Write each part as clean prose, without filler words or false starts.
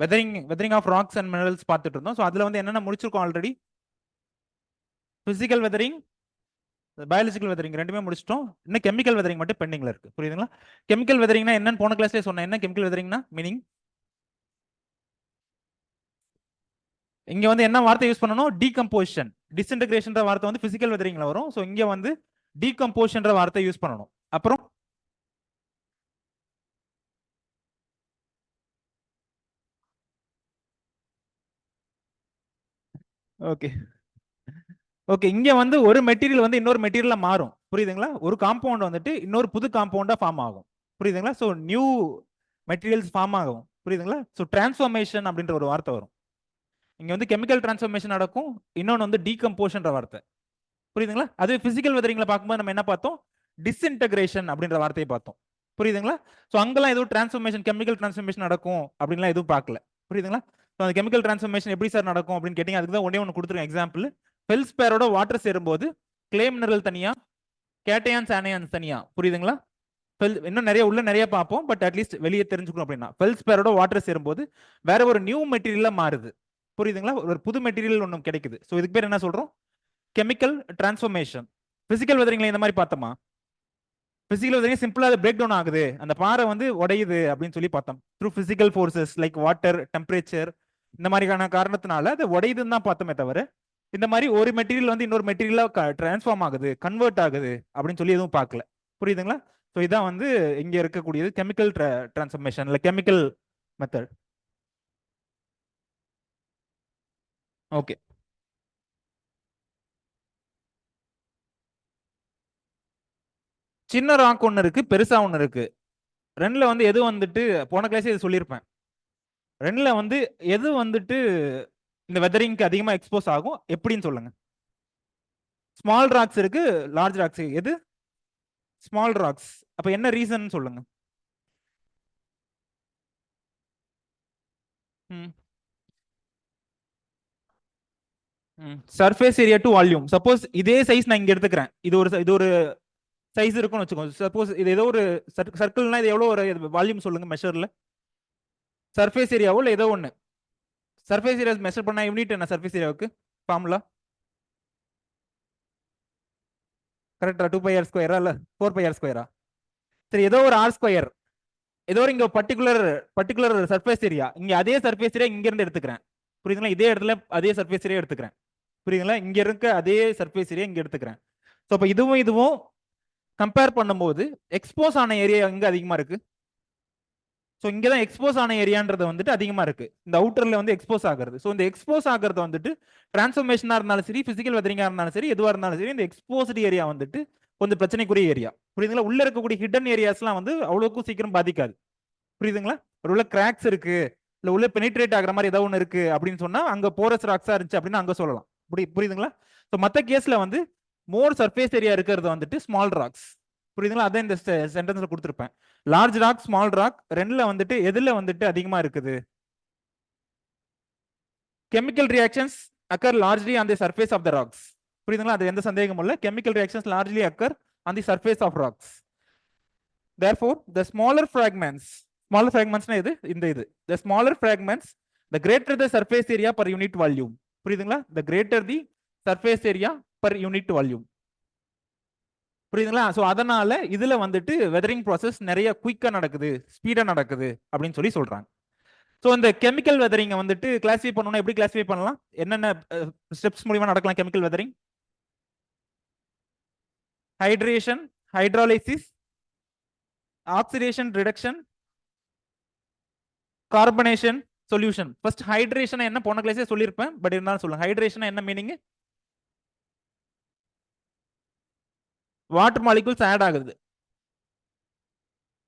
Weathering of rocks and minerals பார்த்துட்டு இருந்தோம். So அதில் வந்து என்னென்ன முடிச்சிருக்கோம் already? Physical weathering, biological weathering ரெண்டுமே முடிச்சிட்டோம். இன்னும் கெமிக்கல் வெதரிங் மட்டும் பெண்டிங்ல இருக்கு. புரியுதுங்களா? கெமிக்கல் வெதரிங்னா என்னன்னு போன கிளாஸ்லேயே சொன்னேன். என்ன கெமிக்கல் வெதரிங்னா மீனிங்? இங்க வந்து என்ன வார்த்தை யூஸ் பண்ணணும்? டீகம்போசிஷன். டிஸ்இன்டகிரேஷன் வார்த்தை வந்து பிசிக்கல் வெதரிங்ல வரும். ஸோ இங்க வந்து டீகம்போசிஷன் வார்த்தை யூஸ் பண்ணணும். அப்புறம் ஓகே ஓகே இங்க வந்து ஒரு மெட்டீரியல் வந்து இன்னொரு மெட்டீரியலா மாறும். புரியுதுங்களா? ஒரு காம்பவுண்ட் வந்துட்டு இன்னொரு புது காம்பவுண்டா ஃபார்ம் ஆகும். புரியுதுங்களா? ஸோ நியூ மெட்டீரியல்ஸ் ஃபார்ம் ஆகும். புரியுதுங்களா? ஸோ டிரான்ஸ்ஃபார்மேஷன் அப்படின்ற ஒரு வார்த்தை வரும். இங்க வந்து கெமிக்கல் டிரான்ஸ்ஃபார்மேஷன் நடக்கும். இன்னொன்று வந்து டீகம்போஷன் வார்த்தை. புரியுதுங்களா? அது பிசிக்கல் வெதரிங்ல பார்க்கும்போது நம்ம என்ன பார்த்தோம்? டிஸ்இன்டகிரேஷன் அப்படின்ற வார்த்தையை பார்த்தோம். புரியுதுங்களா? ஸோ அங்கெல்லாம் எதுவும் டிரான்ஸ்ஃபார்மேஷன், கெமிக்கல் டிரான்ஸ்ஃபார்மேஷன் நடக்கும் அப்படின்லாம் எதுவும் பார்க்கல. புரியுதுங்களா? ஸோ அந்த கெமிக்கல் டிரான்ஸ்ஃபார்மேஷன் எப்படி சார் நடக்கும் அப்படின்னு கேட்டீங்க. அதுக்கு தான் ஒன்று கொடுத்துருக்கேன் எக்ஸாம்பிள். ஃபெல்ஸ்பேரோட வாட்டர் சேரும்போது கிளே மினரல் தனியா, கேட்டயான்ஸ் ஆனயான்ஸ் தனியா. புரியுதுங்களா? இன்னும் நிறைய பார்ப்போம். பட் அட்லீஸ்ட் வெளியே தெரிஞ்சுக்கணும் அப்படின்னா ஃபெல்ஸ்பேரோட வாட்டர் சேரும்போது வேற ஒரு நியூ மெட்டீரியலா மாறுது. புரியுதுங்களா? ஒரு புது மெட்டீரியல் ஒன்று கிடைக்குது. ஸோ இதுக்கு பேர் என்ன சொல்றோம்? Chemical transformation. பிசிக்கல் வெதரிங்ல இந்த மாதிரி பார்த்தோமா? பிசிக்கல் வெதரிங் சிம்பிளா அது பிரேக் டவுன் ஆகுது, அந்த பாறை வந்து உடையுது அப்படின்னு சொல்லி பார்த்தோம். Through physical forces like water, temperature, இந்த மாதிரியான காரணத்தினால அது உடையுதுன்னு தான் பார்த்தோமே தவிர இந்த மாதிரி ஒரு மெட்டீரியல் வந்து இன்னொரு மெட்டீரியலா டிரான்ஸ்ஃபார்ம் ஆகுது, கன்வெர்ட் ஆகுது அப்படின்னு சொல்லி எதுவும் பார்க்கல. புரியுதுங்களா? ஸோ இதான் வந்து இங்க இருக்கக்கூடியது கெமிக்கல் டிரான்ஸ்ஃபார்மேஷன் இல்லை கெமிக்கல் மெத்தட். ஓகே, சின்ன ராக் ஒன்று இருக்கு, பெருசா ஒன்று இருக்கு. ரெண்டுல வந்து எது வந்துட்டு போன கிளாஸே இது சொல்லியிருப்பேன். ரெண்டுல வந்து எது வந்துட்டு இந்த வெதரிங்க்கு அதிகமா எக்ஸ்போஸ் ஆகும் எப்படின்னு சொல்லுங்க. ஸ்மால் ராக்ஸ் இருக்கு, லார்ஜ் ராக்ஸ். எது ஸ்மால் ராக்ஸ்? அப்ப என்ன ரீசன் சொல்லுங்க. Surface area to volume. Suppose இதே சைஸ் நான் இங்க எடுத்துக்கிறேன், இது ஒரு சைஸ் இருக்கும்னு வச்சுக்கோங்க. சப்போஸ் இது ஏதோ ஒரு சர்க்கிள்னா இது எவ்வளவு ஒரு வால்யூம் சொல்லுங்க மெஷர்ல. சர்ஃபேஸ் ஏரியாவோ இல்லை ஏதோ ஒன்று. சர்ஃபேஸ் ஏரியா மெஷர் பண்ண யூனிட் என்ன சர்ஃபேஸ் ஏரியாவுக்கு? ஃபார்முலா கரெக்டா? 2πr ஸ்கொயரா இல்ல 4πr ஸ்கொயரா? சரி, ஏதோ ஒரு ஆர் ஸ்கொயர். ஏதோ ஒரு இங்க பர்டிகுலர் சர்ஃபேஸ் ஏரியா. இங்க அதே சர்ஃபேஸ் ஏரியா இங்க இருந்து எடுத்துக்கிறேன். புரியுதுங்களா? இதே இடத்துல அதே சர்ஃபேஸ் ஏரியா எடுத்துக்கிறேன். புரியுதுங்களா? இங்க இருக்க அதே சர்ஃபேஸ் ஏரியா இங்க எடுத்துக்கிறேன். ஸோ அப்போ இதுவும் கம்பேர் பண்ணும்போது எக்ஸ்போஸ் ஆன ஏரியா எங்க அதிகமா இருக்கு? ஸோ இங்கே தான் எக்ஸ்போஸ் ஆன ஏரியான்றது வந்துட்டு அதிகமாக இருக்கு. இந்த அவுட்டர்ல வந்து எக்ஸ்போஸ் ஆகிறது. ஸோ இந்த எக்ஸ்போஸ் ஆகிறது வந்துட்டு டிரான்ஸ்ஃபார்மேஷனாக இருந்தாலும் சரி, பிசிக்கல் வெதரிங்காக இருந்தாலும் சரி, எதுவாக இருந்தாலும் சரி, இந்த எக்ஸ்போஸ்டு ஏரியா வந்துட்டு கொஞ்சம் பிரச்சனைக்குரிய ஏரியா. புரியுதுங்களா? உள்ள இருக்கக்கூடிய ஹிடன் ஏரியாஸ்லாம் வந்து அவ்வளோக்கும் சீக்கிரம் பாதிக்காது. புரியுதுங்களா? உள்ள கிராக்ஸ் இருக்கு, இல்லை உள்ள பெனிட்ரேட் ஆகிற மாதிரி ஏதாவது ஒன்று இருக்கு அப்படின்னு சொன்னா அங்க போரஸ் ராக்ஸா இருந்துச்சு அப்படின்னு அங்க சொல்லலாம். புரியுதுங்களா? ஸோ மற்ற கேஸ்ல வந்து மோர் சர்ஃபேஸ் ஏரியா இருக்கிறது வந்துட்டு ஸ்மால் ராக்ஸ். புரியுதுங்களா? அதான் இந்த சென்டென்ஸ்ல கொடுத்துருப்பேன். லார்ஜ் ராக், ஸ்மால் ராக் ரெண்டுல வந்துட்டு எதுல வந்துட்டு அதிகமா இருக்குது? Chemical reactions occur largely on the surface of the rocks. புரியுதுங்களா? அது எந்த சந்தேகமும் இல்லை. Chemical reactions largely occur on the surface of rocks. therefore the smaller fragments எது? இந்த இது. the smaller fragments, the greater the surface area per unit volume. புரியுதுங்களா? the greater the surface area per unit volume. புரியுதுங்களா? So அதனால இதுல வந்துட்டு weathering process நிறைய குயிக்கா நடக்குது, ஸ்பீடா நடக்குது அப்படின்னு சொல்லி சொல்றாங்க. ஸோ இந்த கெமிக்கல் வெதரிங்க வந்துட்டு கிளாஸிஃபை பண்ணணும்னா எப்படி கிளாஸிஃபை பண்ணலாம்? என்னென்ன ஸ்டெப்ஸ் மூலியமா நடக்கலாம் chemical weathering? Hydration, hydrolysis, oxidation, reduction, carbonation, solution. First hydration என்ன போன கிளாஸே சொல்லியிருப்பேன், பட் இருந்தாலும் சொல்லுங்க. ஹைட்ரேஷன் என்ன மீனிங்? வாட்டர் மாலிகூல்ஸ் ஆட் ஆகுது,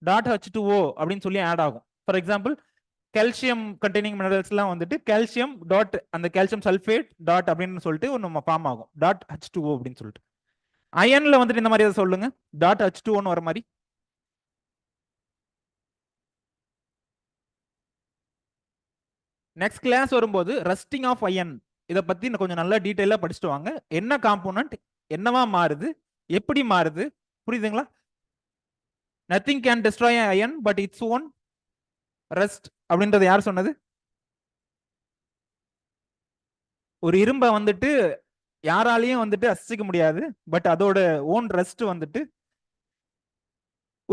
.H2O அப்படின்னு சொல்லி ஆட் ஆகும். ஃபார் எக்ஸாம்பிள் கால்சியம் கண்டெய்னிங் மினரல்ஸ்லாம் வந்துட்டு கால்சியம் டாட் அந்த கால்சியம் சல்ஃபேட் டாட் அப்படின்னு சொல்லிட்டு ஒன்று ஃபார்ம் ஆகும், .H2O அப்படின்னு சொல்லிட்டு. அயன்ல வந்துட்டு இந்த மாதிரி சொல்லுங்க, .H2O வர மாதிரி. நெக்ஸ்ட் கிளாஸ் வரும்போது ரஸ்டிங் ஆஃப் அயன் இதை பத்தி கொஞ்சம் நல்லா டீட்டெயிலா படிச்சுட்டு வாங்க. என்ன காம்போனன்ட் என்னவா மாறுது, எப்படி மாறுது, புரியுதுங்களா? Nothing can destroy iron but its own rust அப்படின்றது யார் சொன்னது? ஒரு இரும்பை வந்துட்டு யாராலையும் வந்துட்டு அசைக்க முடியாது, பட் அதோட ஓன் ரெஸ்ட் வந்துட்டு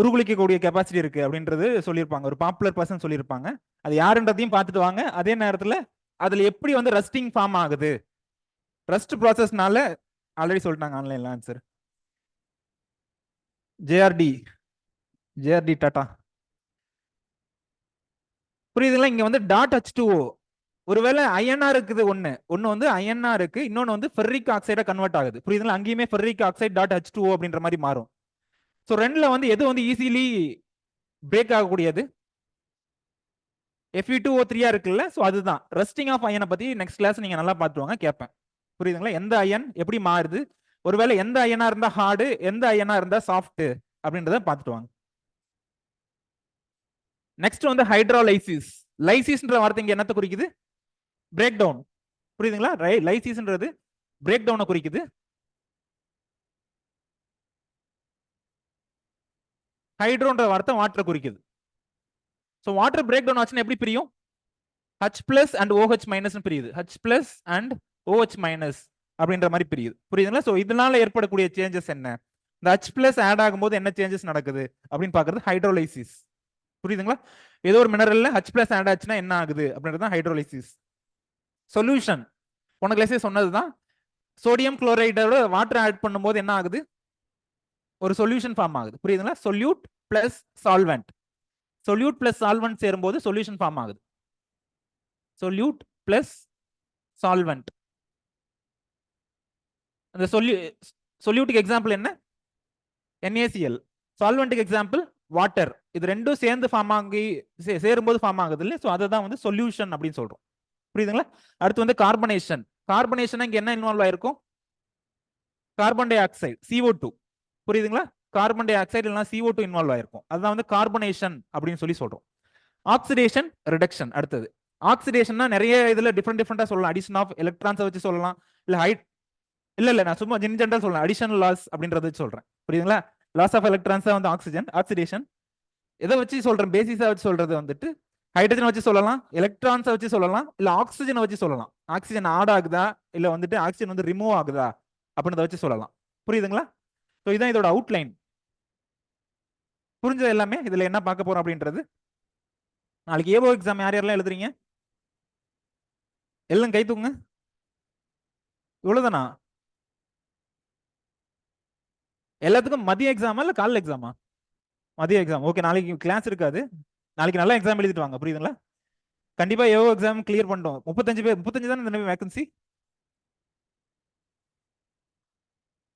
உருகுலிக்கக்கூடிய கெப்பாசிட்டி இருக்கு அப்படின்றது சொல்லியிருப்பாங்க. ஒரு பாப்புலர் பர்சன் சொல்லியிருப்பாங்க. அது யாருன்றதையும் பார்த்துட்டு வாங்க. அதே நேரத்தில் அதுல எப்படி வந்து ரஸ்டிங் ஃபார்ம் ஆகுது, ரஸ்ட் ப்ராசஸ்னால ஆல்ரெடி சொல்லிட்டாங்க ஆன்லைன்ல ஆன்சர். JRD JRD Tata. புரியுதுங்களா? இங்க வந்து டாட் H2O. ஒருவேளை அயனா இருக்குது ஒன்னு வந்து அயனா இருக்கு, இன்னொன்னு வந்து ஃபெர்ரிக் ஆக்சைடா கன்வெர்ட் ஆகுது. புரியுதுங்களா? அங்கேயுமே ஃபெர்ரிக் ஆக்சைடு டாட் H2O அப்படின்ற மாதிரி மாறும். ஸோ ரெண்டுல வந்து எது வந்து ஈஸிலி பிரேக் ஆகக்கூடியது? Fe2O3 இருக்குல்ல, ஸோ அதுதான் ரெஸ்டிங் ஆஃப் அயனை பத்தி நெக்ஸ்ட் கிளாஸ் நீங்க நல்லா பார்த்துவாங்க, கேட்பேன். புரியுதுங்களா? எந்த அயன் எப்படி மாறுது, ஒருவேளை எந்த அயனா இருந்தா ஹார்டு, எந்த அயனா இருந்தா சாஃப்ட் அப்படின்றத பார்த்துட்டு வாங்க. நெக்ஸ்ட் வந்து ஹைட்ரோலைசிஸ். லைசிஸ்ன்ற வார்த்தை இங்க என்னத்தை குறிக்குது? Break down. புரியுதுங்களா? லைசிஸ்ன்றது பிரேக் டவுனை குறிக்குது. ஹைட்ரோன்ற வார்த்தை வாட்டர் குறிக்குது. ஸோ வாட்டர் பிரேக் டவுன் ஆச்சுன்னா எப்படி பிரியும்? H plus and OH minus பிரியுது. H plus and OH minus அப்படின்ற மாதிரி பிரியுது. புரியுதுங்களா? ஸோ இதனால ஏற்படக்கூடிய சேஞ்சஸ் என்ன? இந்த H பிளஸ் ஆட் ஆகும்போது என்ன சேஞ்சஸ் நடக்குது அப்படின்னு பாக்குறது ஹைட்ரோலைசிஸ். புரியுதுங்களா? ஏதோ ஒரு மினரல்ல H பிளஸ் ஆட் ஆச்சுன்னா என்ன ஆகுது அப்படின்றது ஹைட்ரோலைசிஸ். சொல்யூஷன் போன கிளாஸே சொன்னதுதான். சோடியம் குளோரைடோட வாட்டர் ஆட் பண்ணும்போது என்ன ஆகுது? ஒரு சொல்யூஷன் ஃபார்ம் ஆகுது. புரியுதுங்களா? Solute plus solvent. Solute plus solvent சேரும்போது சொல்யூஷன் ஃபார்ம் ஆகுது. Solute plus solvent. அந்த சொல்யூட்டுக்கு எக்ஸாம்பிள் என்ன? NaCl. சால்வெண்ட்டுக்கு எக்ஸாம்பிள் வாட்டர். இது ரெண்டும் சேர்ந்து ஃபார்ம் ஆகி சேரும்போது ஃபார்ம் ஆகுது இல்லை? ஸோ அதை தான் வந்து சொல்யூஷன் அப்படின்னு சொல்றோம். புரியுதுங்களா? அடுத்து வந்து கார்பனேஷன். கார்பனேஷன் இங்க என்ன இன்வால்வ் ஆயிருக்கும்? Carbon di oxide, CO2. புரியுதுங்களா? கார்பன் டை ஆக்சைடு இல்லைனா CO2 இன்வால்வ் ஆயிருக்கும். அதுதான் வந்து கார்பனேஷன் அப்படின்னு சொல்லி சொல்றோம். Oxidation, reduction. அடுத்தது ஆக்சிடேஷன்னா நிறைய இதுல டிஃபரெண்டா சொல்லலாம். அடிஷன் ஆஃப் எலக்ட்ரான்ஸை வச்சு சொல்லலாம், இல்ல ஹைட் இல்ல நான் சும்மா ஜென்ரல் சொல்லலாம். அடிஷனல் லாஸ் அப்படின்றத சொல்றேன். புரியுதுங்களா? லாஸ் ஆஃப் எலக்ட்ரான்ஸ் வந்து ஆக்சிஜன். ஆக்சிடேஷன் எதை வச்சு சொல்றேன்? பேசிஸா வச்சு சொல்றது வந்துட்டு ஹைட்ரஜன் வச்சு சொல்லலாம், எலக்ட்ரான்ஸை வச்சு சொல்லலாம், இல்ல ஆக்சிஜனை வச்சு சொல்லலாம். ஆக்சிஜன் ஆட் ஆகுதா இல்ல வந்துட்டு ஆக்சிஜன் வந்து ரிமூவ் ஆகுதா அப்படின்றத வச்சு சொல்லலாம். புரியுதுங்களா? ஸோ இதான் இதோட அவுட்லைன். புரிஞ்சது எல்லாமே? இதுல என்ன பார்க்க போறோம் அப்படின்றது. நாளைக்கு ஏவோ எக்ஸாம் யார் யாரெல்லாம் எழுதுறீங்க? எல்லாம் கை தூங்க. இவ்வளவுதானா? எல்லாத்துக்கும் மதிய எக்ஸாமா இல்ல காலைல எக்ஸாமா? மதிய எக்ஸாம். ஓகே, நாளைக்கு கிளாஸ் இருக்காது. நாளைக்கு நல்லா எக்ஸாம் எழுதிட்டு வாங்க. புரியுதுங்களா? கண்டிப்பா ஏவோ எக்ஸாம் கிளியர் பண்ணிட்டோம். 35 பேர், 35 தான் இந்த வேகன்சி.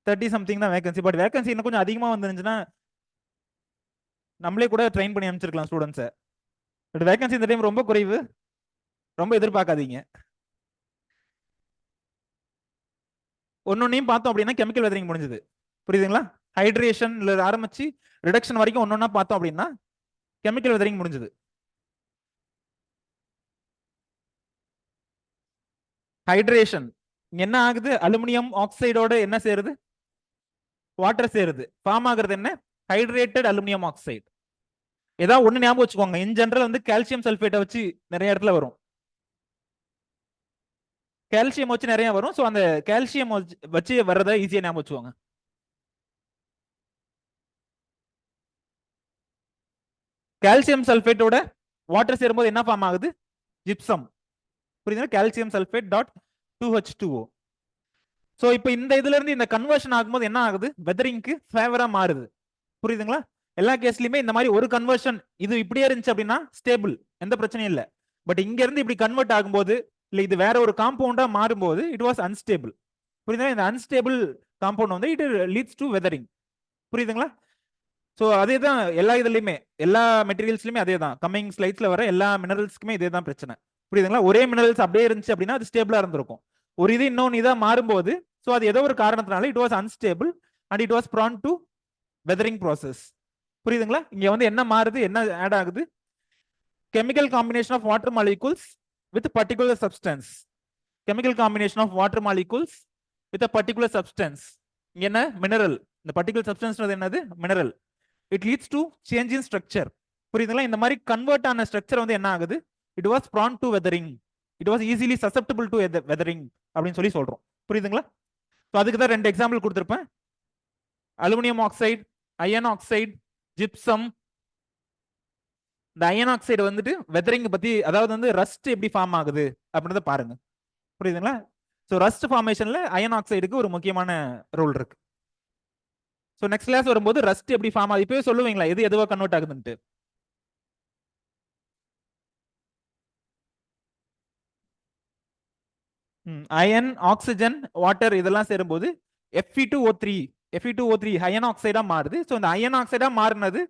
30 சம்திங் தான் வேகன்சி. பட் வேகன்சி இன்னும் கொஞ்சம் அதிகமா வந்துருந்துச்சுன்னா நம்மளே கூட ட்ரெயின் பண்ணி அனுப்பிச்சிருக்கலாம் ஸ்டூடெண்ட்ஸை. பட் வேகன்சி இந்த டைம் ரொம்ப குறைவு, ரொம்ப எதிர்பார்க்காதீங்க. ஒன்னொன்னையும் பார்த்தோம் அப்படின்னா கெமிக்கல் வெதரிங் முடிஞ்சது. புரியுதுங்களா? ஹைட்ரேஷன்ல ஆரம்பிச்சு ரிடக்ஷன் வரைக்கும் ஒன்னொன்னா பார்த்தோம் அப்படின்னா கெமிக்கல் வெதரிங் முடிஞ்சது. ஹைட்ரேஷன் என்ன ஆகுது? அலுமினியம் ஆக்சைடோட என்ன சேருது? வாட்டர் சேருது. ஃபார்ம் ஆகுறது என்ன? Hydrated aluminium oxide. ஏதாவது ஒண்ணு ஞாபகம் வச்சுக்கோங்க. இன் ஜெனரல் வந்து கால்சியம் சல்பேட்டை வச்சு நிறைய இடத்துல வரும். கால்சியம் வச்சு நிறைய வரும். ஸோ அந்த கால்சியம் வச்சு வர்றதை ஈஸியா ஞாபகம் வச்சுக்கோங்க. கால்சியம் சல்பேட்டோட வாட்டர் சேரும்போது என்ன ஃபார்ம் ஆகுது? ஜிப்சம். புரியுதுங்களா? Calcium sulphate dot 2H2O. So இப்போ இந்த இதுல இருந்து இந்த கன்வர்ஷன் ஆகும்போது என்ன ஆகுது? வெதரிங்க்கு ஃபேவரா மாறுது. புரியுதுங்களா? எல்லா கேஸ்லயுமே இந்த மாதிரி ஒரு கன்வர்ஷன் இது இப்படியே இருந்துச்சு அப்படின்னா ஸ்டேபிள், எந்த பிரச்சனையும் இல்லை. பட் இங்க இருந்து இப்படி கன்வெர்ட் ஆகும்போது இல்ல இது வேற ஒரு காம்பவுண்டா மாறும்போது இட் வாஸ் அன்ஸ்டேபிள். புரியுதுங்களா? இந்த அன்ஸ்டேபிள் காம்பவுண்ட் வந்து இட் லீட்ஸ் டு வெதரிங். புரியுதுங்களா? ஸோ அதே தான் எல்லா இதுலயுமே, எல்லா மெட்டீரியல்ஸ்லயுமே அதே தான். கம்மிங் ஸ்லைட்ஸ்ல வர எல்லா மினரல்ஸ்க்குமே இதே தான் பிரச்சனை. புரியுதுங்களா? ஒரே மினரல்ஸ் அப்படியே இருந்துச்சு அப்படின்னா அது ஸ்டேபிளா இருந்திருக்கும். ஒரு இது இன்னொன்று இதா மாறும்போது ஸோ அது ஏதோ ஒரு காரணத்தினால it was unstable and it was prone to weathering process. புரியுதுங்களா? இங்க வந்து என்ன மாறுது, என்ன ஆட் ஆகுது? Chemical combination of water molecules with particular substance. Chemical combination of water molecules with particular substance. இங்க என்ன? மினரல். இந்த பர்டிகுலர் சப்ஸ்டன்ஸ் என்னது? Mineral. It leads to change in structure. புரியுதுங்களா? இந்த மாதிரி கன்வெர்ட் ஆன ஸ்ட்ரக்சர் வந்து என்ன ஆகுது? It was prone to weathering. It was easily சசெப்டபிள் to weathering அப்படின்னு சொல்லி சொல்றோம். புரியுதுங்களா? ஸோ அதுக்கு தான் 2 எக்ஸாம்பிள் கொடுத்துருப்பேன். Aluminium oxide, iron oxide, gypsum. இந்த அயன் ஆக்சைடு வந்துட்டு வெதரிங் பத்தி, அதாவது வந்து ரஸ்ட் எப்படி ஃபார்ம் ஆகுது அப்படின்றத பாருங்க. புரியுதுங்களா? ஸோ ரஸ்ட் ஃபார்மேஷன்ல அயன் ஆக்சைடுக்கு ஒரு முக்கியமான ரோல் இருக்கு. ஸோ நெக்ஸ்ட் கிளாஸ் வரும்போது ரஸ்ட் எப்படி ஃபார்ம் ஆகுது இப்பவே சொல்லுவீங்களா எது எதுவா கன்வெர்ட் ஆகுதுன்ட்டு. அயன், ஆக்சிஜன், வாட்டர் இதெல்லாம் சேரும்போது Fe2O3 Fe2O3 அயன் ஆக்சைடா மாறுது. ஸோ இந்த அயன் ஆக்சைடா மாறினது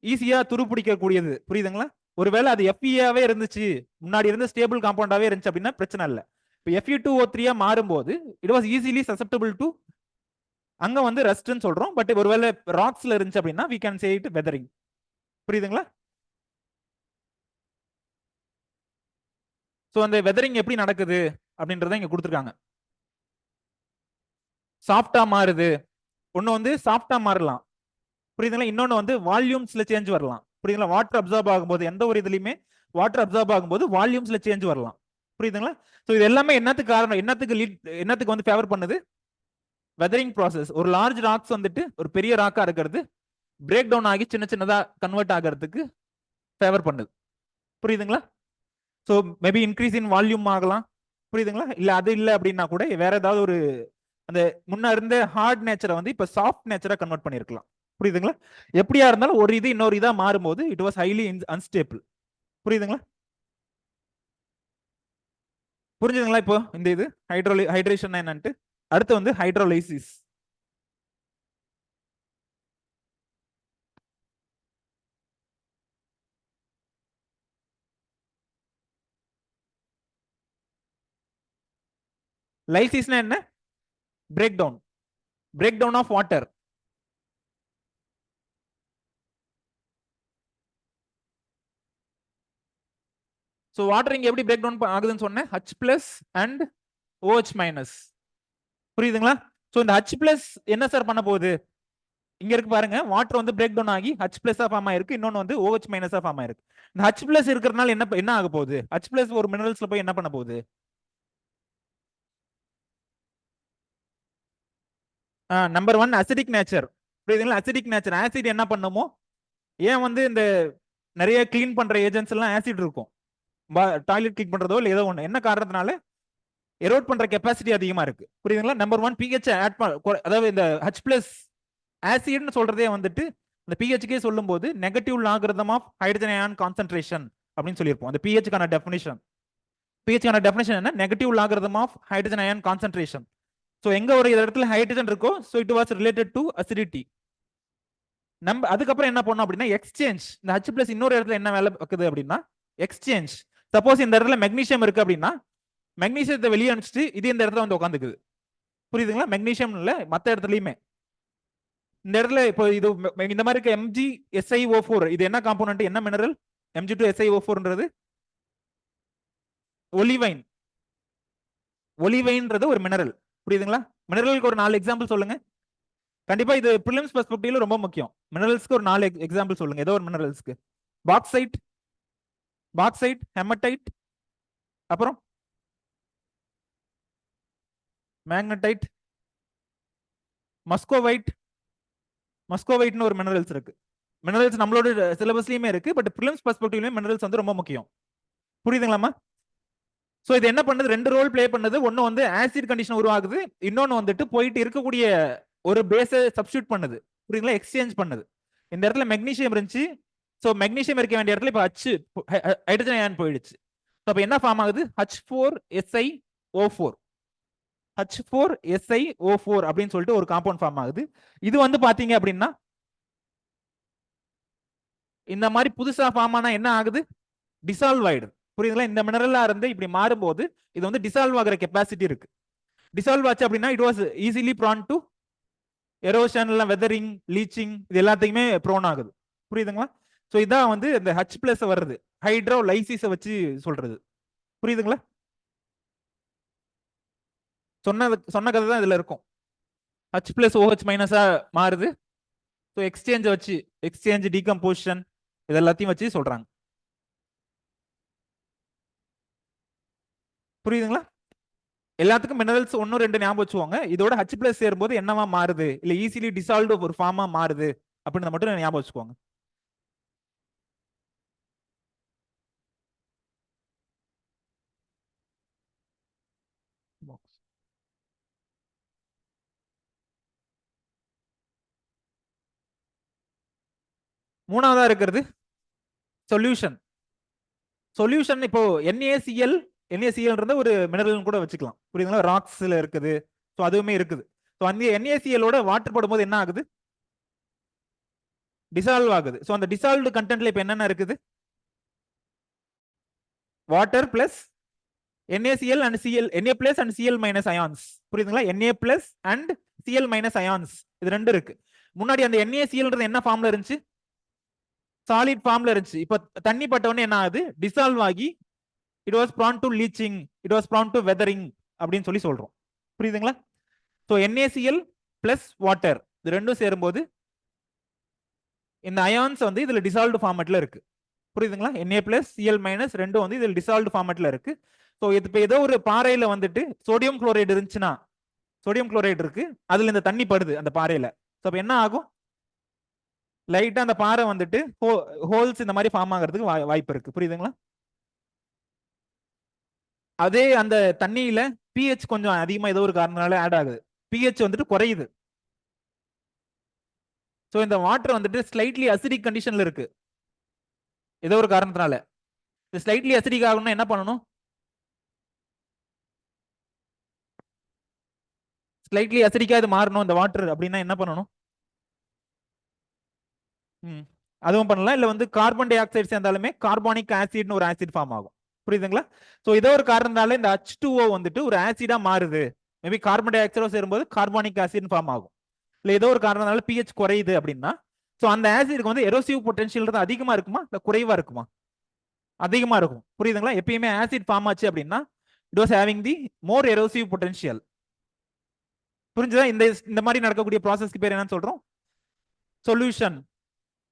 ஈஸியா துருப்பிடிக்கக்கூடியது. புரியுதுங்களா? ஒருவேளை அது Feஆவே இருந்துச்சு, முன்னாடி இருந்த ஸ்டேபிள் காம்பவுண்டாவே இருந்துச்சு அப்படின்னா பிரச்சனை இல்லை. இப்போ Fe2O3 மாறும்போது இட் வாஸ் ஈஸிலி சசெப்டபிள் டு, அங்க வந்து ரஸ்ட்னு சொல்றோம். பட் ஒருவேளை ராக்ஸ்ல இருந்துச்சு அப்படின்னா we can say it weathering. புரியுதுங்களா? ஸோ அந்த வெதரிங் எப்படி நடக்குது அப்படின்றத இங்க கொடுத்துருக்காங்க. சாஃப்டா மாறுது, ஒன்னு வந்து சாஃப்டா மாறலாம். புரியுதுங்களா? இன்னொன்னு வந்து வால்யூம்ஸ்ல சேஞ்ச் வரலாம். புரியுதுங்களா? வாட்டர் அப்சார்ப் ஆகும்போது எந்த ஒரு இதுலயுமே வாட்டர் அப்சார்ப் ஆகும்போது வால்யூம்ஸ்ல சேஞ்ச் வரலாம். புரியுதுங்களா? ஸோ இது எல்லாமே என்னத்துக்கு காரணம், என்னத்துக்கு வந்து ஃபேவர் பண்ணுது? Weathering process. ஒரு லார்ஜ் ராக்ஸ் வந்துட்டு ஒரு பெரிய ராக்கா இருக்கிறது பிரேக் டவுன் ஆகி சின்ன சின்னதா கன்வெர்ட் ஆகிறதுக்கு ஃபேவர் பண்ணுது. புரியுதுங்களா? So maybe increase in volume ஆகலாம். புரியுதுங்களா? இல்ல அது இல்லை அப்படின்னா கூட வேற ஏதாவது ஒரு அந்த முன்ன இருந்த ஹார்ட் நேச்சரை வந்து இப்ப சாஃப்ட் நேச்சரா கன்வெர்ட் பண்ணிருக்கலாம். புரியுதுங்களா? எப்படியா இருந்தாலும் ஒரு இது இன்னொரு இதா மாறும்போது இட் வாஸ் ஹைலி அன்ஸ்டேபிள். புரியுதுங்களா? புரிஞ்சுதுங்களா? இப்போ இந்த இது ஹைட்ரேஷன் என்னன்ட்டு. அடுத்து வந்து ஹைட்ரோலைசிஸ். லைசிஸ்னா என்ன? Break down. Break down of water. So water இங்க எப்படி பிரேக் டவுன் ஆகுதுன்னு சொன்னேன், H+ அண்ட் OH-. புரியுதுங்களா? ஸோ இந்த H+ என்ன சார் பண்ண போகுது? இங்க இருக்கு பாருங்க, வாட்டர் வந்து பிரேக் டவுன் ஆகி H+ ஃபார்ம் ஆயிருக்கு, இன்னொன்னு வந்து OH- ஃபார்ம் ஆயிருக்கு. இந்த H+ இருக்கிறதுனால என்ன ஆக போகுது? H+ ஒரு மினரல்ஸ்ல போய் என்ன பண்ண போகுது? Number 1 acidic nature. புரியுதுங்களா? Acidic nature. ஆசிட் என்ன பண்ணுமோ, ஏன் வந்து இந்த நிறைய கிளீன் பண்ற ஏஜென்ட்ஸ் எல்லாம் ஆசிட் இருக்கும், டாய்லெட் கிளீன் பண்றதோ இல்லை ஏதோ ஒன்று, என்ன காரணத்தினால? எரோட் பண்ற கெப்பாசிட்டி அதிகமா இருக்கு. புரியுதுங்களா? நம்பர் 1 pH ஆட் அதாவது இந்த H+ ஆசிட்னு சொல்றதே வந்துட்டு இந்த pHக்கே சொல்லும் போது negative logarithm of hydrogen ion concentration அப்படின்னு சொல்லியிருப்போம். அந்த pHக்கான டெஃபினிஷன். pHக்கான டெஃபினிஷன் என்ன? Negative logarithm of hydrogen ion concentration. So எங்க ஒரு இடத்துல ஹைட்ரஜன் இருக்கோ so it was related to acidity. நம்ம அதுக்கப்புறம் என்ன பண்ணோம் அப்படின்னா எக்ஸ்சேஞ்ச். இந்த H+ இன்னொரு இடத்துல என்ன வேலை வைக்குது அப்படின்னா எக்ஸ்சேஞ்ச். சப்போஸ் இந்த இடத்துல மெக்னீசியம் இருக்கு அப்படின்னா மெக்னீசியத்தை வெளியே அனுப்பிச்சிட்டு இது இந்த இடத்துல வந்து உட்காந்துக்குது. புரியுதுங்களா? மெக்னீசியம் இல்ல மற்ற இடத்துலயுமே. இந்த இடத்துல இப்போ இது இந்த மாதிரி இருக்க MgSiO4 இது என்ன காம்போனன்ட், என்ன மினரல்? Mg2SiO4ன்றது ஒலிவைன். ஒலிவைன்றது ஒரு மினரல். புரியுதுங்களா? மினரலுக்கு ஒரு 4 எக்ஸாம்பிள் சொல்லுங்க. கண்டிப்பா இது பிலிம்ஸ் பெர்ஸ்பெக்டிவ்ல ரொம்ப முக்கியம். மினரல்ஸ்க்கு ஒரு 4 எக்ஸாம்பிள் சொல்லுங்க, ஏதோ ஒரு மினரல்ஸ்க்கு. பாக்சைட், ஹெமடைட், அப்புறம் மேக்னடைட், மஸ்கோவைட். மஸ்கோவைட்னு ஒரு மினரல்ஸ் இருக்கு. மினரல்ஸ் நம்மளோட சிலபஸ்லயுமே இருக்கு, பட் பிலிம்ஸ் பெர்ஸ்பெக்டிவ்லயும் மினரல்ஸ் வந்து ரொம்ப முக்கியம். புரியுதுங்களாமா? சோ இது என்ன பண்ணுது? 2 ரோல் பிளே பண்ணுது. ஒன்னு வந்து ஆசிட் கண்டிஷன் உருவாகுது, இன்னொன்னு வந்துட்டு போயிட்டு இருக்கக்கூடிய ஒரு பேஸை சப்ஸ்டியூட் பண்ணுது. புரியுதுங்களா? எக்ஸ்சேஞ்ச் பண்ணுது. இந்த இடத்துல மெக்னீசியம் இருந்துச்சு, சோ மெக்னீசியம் இருக்க வேண்டிய இடத்துல இப்ப ஹைட்ரஜன் அயான் போயிடுச்சு. அப்ப என்ன ஃபார்ம் ஆகுது? H4SiO4. H4SiO4 அப்படின்னு சொல்லிட்டு ஒரு காம்பவுண்ட் ஃபார்ம் ஆகுது. இது வந்து பாத்தீங்க அப்படின்னா இந்த மாதிரி புதுசா ஃபார்ம் ஆனா என்ன ஆகுது? டிசால்வ் ஆயிடுது. புரியுதுங்களா? இந்த மினரலா இருந்து இப்படி மாறும்போது இது வந்து டிசால்வ் ஆகிற கெப்பாசிட்டி இருக்கு. டிசால்வ் ஆச்சு அப்படின்னா it was easily prone to erosion, weathering, leaching, இது எல்லாத்தையுமே ப்ரோன் ஆகுது. புரியுதுங்களா? ஸோ இதான் வந்து இந்த H+ வருது, ஹைட்ரோலைசிஸை வச்சு சொல்றது. புரியுதுங்களா? சொன்ன கதை தான் இதுல இருக்கும். H+ OH- மாறுது. ஸோ எக்ஸ்சேஞ்ச் வச்சு, எக்ஸ்சேஞ்ச், டீகம்போசிஷன் இது எல்லாத்தையும் வச்சு சொல்றாங்க. புரியுதுங்களா? எல்லாத்துக்கும் மினரல்ஸ் 1 2 ஞாபகம் வச்சுக்கோங்க. இதோட H+ சேரும்போது என்னவா மாறுது, இல்ல ஈஸிலி டிசால்வ்டு ஒரு ஃபார்மா மாறுது அப்படின்னு மட்டும் ஞாபகம் வச்சுக்கோங்க. மூணாவதா இருக்கிறது சொல்யூஷன். சொல்யூஷன் இப்போ NaCl ஒரு மினரல் கூட வச்சுக்கலாம். புரியுதுங்களா? ராக்ஸ்ல இருக்குது. ஸோ அதுவுமே இருக்குது. ஸோ அந்த NaClஓட வாட்டர் போடும்போது என்ன ஆகுது, டிசால்வ் ஆகுது. ஸோ அந்த டிசால்வ்டு கண்டென்ட்ல இப்போ என்னென்ன இருக்குது, water plus NaCl and Cl, Na plus and Cl minus ions. புரியுதுங்களா? Na plus and Cl minus ions, இது ரெண்டு இருக்கு. முன்னாடி அந்த NaClன்றது என்ன ஃபார்ம்ல இருந்துச்சு, சாலிட் ஃபார்ம்ல இருந்துச்சு. இப்போ தண்ணி பட்ட உடனே என்ன ஆகுது, டிசால்வ் ஆகி it was prone to leaching, it was prone to weathering அப்படின்னு சொல்லி சொல்றோம். புரியுதுங்களா? ஸோ NaCl பிளஸ் வாட்டர் இது ரெண்டும் சேரும்போது இந்த அயான்ஸ் வந்து இதுல டிசால்வ்டு ஃபார்மேட்ல இருக்கு. புரியுதுங்களா? Na பிளஸ் Cl மைனஸ் ரெண்டும் வந்து இதுல டிசால்வ்டு ஃபார்மேட்ல இருக்கு. ஸோ இது இப்போ ஏதோ ஒரு பாறையில வந்துட்டு சோடியம் குளோரைடு இருந்துச்சுன்னா, சோடியம் குளோரைடு இருக்கு, அதுல இந்த தண்ணி படுது அந்த பாறையில. ஸோ அப்போ என்ன ஆகும், லைட்டா அந்த பாறை வந்துட்டு ஹோல்ஸ் இந்த மாதிரி ஃபார்ம் ஆகிறதுக்கு வாய்ப்பு இருக்கு. புரியுதுங்களா? அதே அந்த தண்ணியில pH கொஞ்சம் அதிகமா ஏதோ ஒரு காரணனால ஆட் ஆகுது, pH வந்துட்டு குறையுது. ஸோ இந்த வாட்டர் வந்துட்டு ஸ்லைட்லி அசிடிக் கண்டிஷன்ல இருக்கு ஏதோ ஒரு காரணத்தினால. ஸ்லைட்லி அசிடிக் ஆகணும்னா என்ன பண்ணணும், ஸ்லைட்லி அசிடிக்கா இது மாறணும் இந்த வாட்டர் அப்படின்னா என்ன பண்ணணும், அதுவும் பண்ணலாம். இல்ல வந்து கார்பன் டை ஆக்சைடு சேர்ந்தாலுமே கார்பானிக் ஆசிட்னு ஒரு ஆசிட் ஃபார்ம் ஆகும். புரியுதுங்களா? ஸோ ஏதோ ஒரு காரணத்தால இந்த H2O வந்துட்டு ஒரு ஆசிடா மாறுது. மேபி கார்பன் டை ஆக்சைடோ சேரும்போது கார்பானிக் ஆசிட் ஃபார்ம் ஆகும். இல்ல ஏதோ ஒரு காரணத்தால pH குறையுது அப்படின்னா, ஸோ அந்த ஆசிட்க்கு வந்து எரோசிவ் பொட்டன்ஷியல் அதிகமா இருக்குமா இல்ல குறைவா இருக்குமா, அதிகமா இருக்கும். புரியுதுங்களா? எப்பயுமே ஆசிட் ஃபார்ம் ஆச்சு அப்படின்னா it was having the more erosive potential. புரிஞ்சுதா? இந்த இந்த மாதிரி நடக்கக்கூடிய ப்ராசஸ்க்கு பேர் என்னன்னு சொல்றோம், சொல்யூஷன்.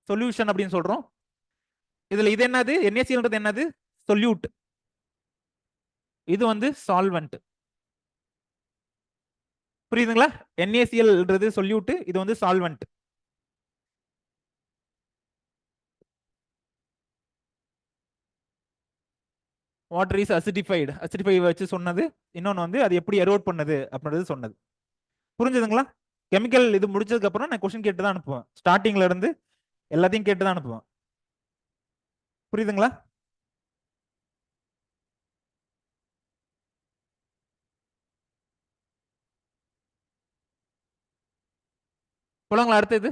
சொல்யூஷன் அப்படின்னு சொல்றோம். இதுல இது என்னது, NaCl என்னது, சொல்யூட். இது வந்து சால்வெண்ட். புரியுதுங்களா? NaCl சொல்யூட், இது வந்து solvent. Water is acidified, acidify வச்சு சொன்னது. இன்னொன்னு வந்து அது எப்படி எரோட் பண்ணுது அப்படின்றது சொன்னது. புரிஞ்சுதுங்களா? கெமிக்கல் இது முடிச்சதுக்கு அப்புறம் நான் கொஸ்டின் கேட்டு தான் அனுப்புவேன். ஸ்டார்டிங்ல இருந்து எல்லாத்தையும் கேட்டு தான் அனுப்புவேன். புரியுதுங்களா? சொல்லுங்களா? அடுத்தது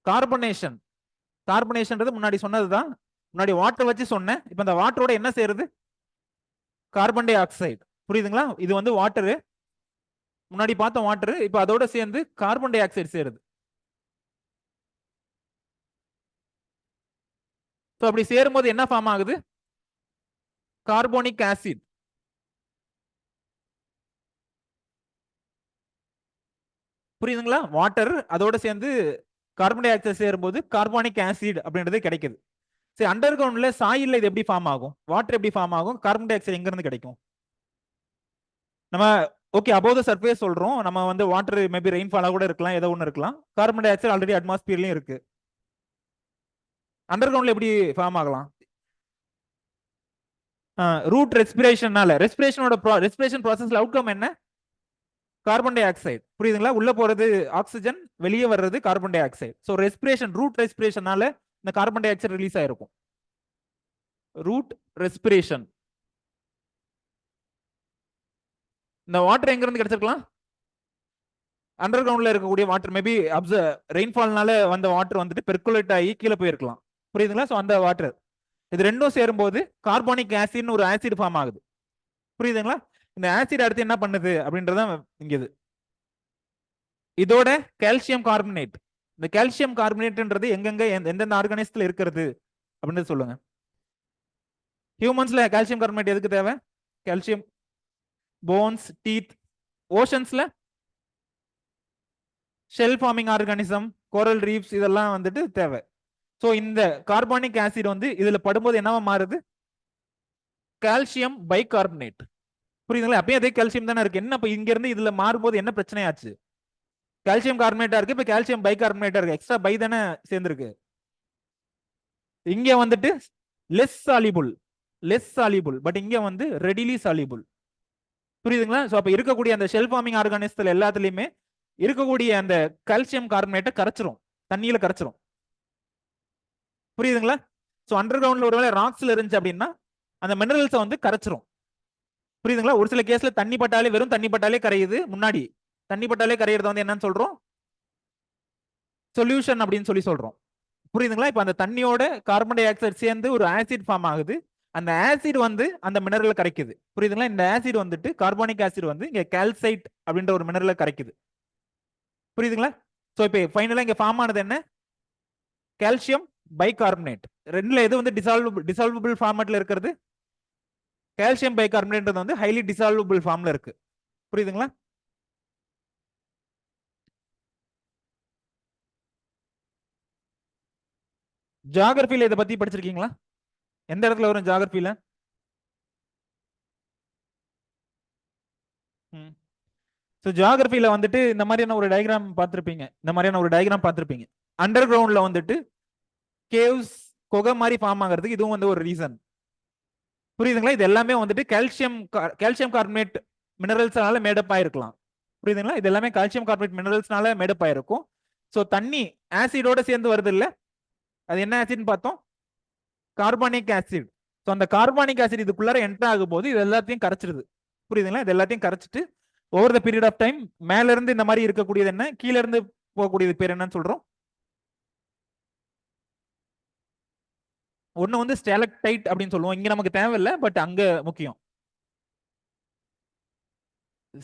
கார்பனேஷன். கார்பனேஷன்றது முன்னாடி சொன்னதுதான். முன்னாடி வாட்டர் வச்சு சொன்னேன். இப்போ இந்த வாட்டரோட என்ன சேருது, கார்பன் டை ஆக்சைடு. புரியுதுங்களா? இது வந்து வாட்டரு, முன்னாடி பார்த்தோம் வாட்டர், இப்போ அதோட சேர்ந்து கார்பன் டை ஆக்சைடு சேருது. ஸோ அப்படி சேரும்போது என்ன ஃபார்ம் ஆகுது, கார்போனிக் ஆசிட். புரியுதுங்களா? வாட்டர் அதோட சேர்ந்து கார்பன் டை ஆக்சைடு சேரும்போது கார்பானிக் ஆசிட் அப்படின்றது கிடைக்குது. சரி, அண்டர் கிரவுண்ட்ல சாயில்ல இது எப்படி ஃபார்ம் ஆகும், வாட்டர் எப்படி ஃபார்ம் ஆகும், கார்பன் டை ஆக்சைடு எங்க இருந்து கிடைக்கும்? நம்ம ஓகே அபோவ் த சர்ஃபேஸ் சொல்றோம். நம்ம வந்து வாட்டர் மேபி ரெயின்ஃபாலா கூட இருக்கலாம், ஏதோ ஒன்று இருக்கலாம். கார்பன் டை ஆக்சைடு ஆல்ரெடி அட்மாஸ்பியர்லயும் இருக்கு. அண்டர் கிரவுண்ட்ல எப்படி ஃபார்ம் ஆகலாம், ரூட் ரெஸ்பிரேஷனால. ரெஸ்பிரேஷன் ப்ராசஸ்ல அவுட்கம் என்ன, கார்பன் டை ஆக்சைடு. புரியுதுங்களா? உள்ள போறது ஆக்சிஜன், வெளியே வர்றது carbon dioxide. So respiration, root ரெஸ்பிரேஷனால இந்த கார்பன் டை ஆக்சைடு ரிலீஸ் ஆயிருக்கும். Root respiration. இந்த வாட்டர் எங்க இருந்து கிடைச்சிருக்கலாம், அண்டர் கிரவுண்ட்ல இருக்கக்கூடிய வாட்டர். மேபி ரெயின்ஃபால்னால வந்த வாட்டர் வந்துட்டு பெர்குலேட் ஆகி கீழே போயிருக்கலாம். புரியுதுங்களா? ஸோ அந்த வாட்டர் இது ரெண்டும் சேரும்போது கார்பானிக் ஆசிட்னு ஒரு ஆசிட் ஃபார்ம் ஆகுது. புரியுதுங்களா? இந்த ஆசிட் அடுத்து என்ன பண்ணுது அப்படின்றதான் இங்க இது. இதோட கால்சியம் கார்பனேட். இந்த கால்சியம் கார்பனேட்ன்றது எங்கெங்க எந்தெந்த ஆர்கானிசத்துல இருக்கிறது அப்படின்னு சொல்லுங்க. ஹியூமன்ஸ்ல கால்சியம் கார்பனேட் எதுக்கு தேவை, கால்சியம் போன்ஸ், டீத். ஓஷன்ஸ்ல shell forming organism, coral reefs, இதெல்லாம் வந்துட்டு தேவை. ஸோ இந்த கார்பானிக் ஆசிட் வந்து இதுல படும்போது என்னவா மாறுது? Calcium bicarbonate. புரியுதுங்களா? அப்பயும் அதே கால்சியம் தானே இருக்கு. என்ன இப்ப இங்க இருந்து இதுல மாறும்போது என்ன பிரச்சனையாச்சு? கால்சியம் கார்பனேட்டா இருக்கு, இப்ப கால்சியம் பைகார்பனேட்டா இருக்கு. எக்ஸ்ட்ரா பை தானே சேர்ந்திருக்கு. இங்க வந்துட்டு less soluble, less soluble, but இங்க வந்து ரெடிலி சாலிபிள். புரியுதுங்களா? ஸோ அப்ப இருக்கக்கூடிய அந்த ஷெல் ஃபார்மிங் ஆர்கானிசத்துல எல்லாத்துலயுமே இருக்கக்கூடிய அந்த கால்சியம் கார்பனேட்டை கரைச்சிரும், தண்ணியில கரைச்சிரும். புரியுதுங்களா? ஸோ அண்டர் கிரவுண்ட்ல ஒருவேளை ராக்ஸ்ல இருந்துச்சு அப்படின்னா அந்த மினரல்ஸை வந்து கரைச்சிரும். புரியுதுங்களா? ஒரு சில கேஸ்ல தண்ணி பட்டாலே, வெறும் தண்ணி பட்டாலே கரையுது. முன்னாடி தண்ணி பட்டாலே கரையிறது வந்து என்னன்னு சொல்றோம்? சொல்யூஷன் அப்படின்னு சொல்லி சொல்றோம். புரியுதுங்களா? இப்ப அந்த தண்ணியோட கார்பன் டை ஆக்சைடு சேர்ந்து ஒரு ஆசிட் ஃபார்ம் ஆகுது. அந்த ஆசிட் வந்து அந்த மினரலை கரைக்குது. புரியுதுங்களா? இந்த ஆசிட் வந்துட்டு கார்பானிக் ஆசிட் வந்து இங்க கால்சைட் அப்படின்ற ஒரு மினரலை கரைக்குது. புரியுதுங்களா? ஸோ இப்போ ஃபைனலா இங்க ஃபார்ம் ஆனது என்ன? Calcium bicarbonate. ரெண்டுல எது வந்து டிசால்வபிள் ஃபார்மேட்ல இருக்கிறது? கால்சியம் பைகார்பனேட் வந்து ஹைலி டிசால்வபிள் ஃபார்ம்ல இருக்கு. புரியுதுங்களா? ஜியோகிராஃபில இதை பத்தி படிச்சிருக்கீங்களா? எந்த இடத்துல வரும் ஜியோகிராஃபில? ஸோ ஜியோகிராஃபில வந்துட்டு இந்த மாதிரியான ஒரு டயக்ராம் பார்த்துருப்பீங்க. இந்த மாதிரியான ஒரு டயக்ராம் பார்த்துருப்பீங்க. அண்டர் கிரவுண்ட்ல வந்துட்டு கேவ்ஸ், குகை மாதிரி ஃபார்ம் ஆகிறதுக்கு இதுவும் வந்து ஒரு ரீசன். புரியுதுங்களா? இது எல்லாமே வந்துட்டு கால்சியம் கார்பனேட் மினரல்ஸ்னால மேடப் ஆயிருக்கலாம். புரியுதுங்களா? இது எல்லாமே கால்சியம் கார்பனேட் மினரல்ஸ்னால மேடப் ஆயிருக்கும். ஸோ தண்ணி ஆசிடோட சேர்ந்து வருது இல்ல, அது என்ன ஆசிட்னு பார்த்தோம்? Carbonic acid. ஸோ அந்த கார்பானிக் ஆசிட் இதுக்குள்ளார என்டர் ஆகும் போது இது எல்லாத்தையும் கரைச்சிருது. புரியுதுங்களா? இது எல்லாத்தையும் கரைச்சிட்டு over the period of time மேல இருந்து இந்த மாதிரி இருக்கக்கூடியது என்ன, கீழே இருந்து போகக்கூடியது பேர் என்னன்னு சொல்றோம்? ஒன்னு வந்து ஸ்டாலக்டைட் அப்படின்னு சொல்லுவோம். இங்க நமக்கு தேவையில்லை, பட் அங்க முக்கியம்.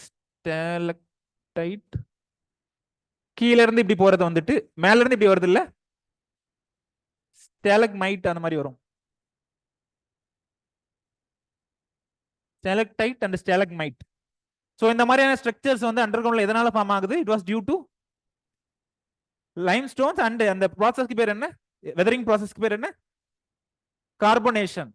ஸ்டாலக்டைட் கீழ இருந்து இப்படி போறது வந்துட்டு மேல இருந்து இப்படி வருது இல்ல, ஸ்டாலக்மைட் அந்த மாதிரி வரும். ஸ்டாலக்டைட் அண்ட் ஸ்டாலக்மைட். ஸோ இந்த மாதிரியான ஸ்ட்ரக்சர்ஸ் வந்து அண்டர் கிரவுண்ட்ல எதனால ஃபார்ம் ஆகுது? It was due to limestones and அந்த ப்ராசஸ்க்கு பேர் என்ன? வெதரிங் ப்ராசஸ்க்கு பேர் என்ன? கார்பனேஷன்.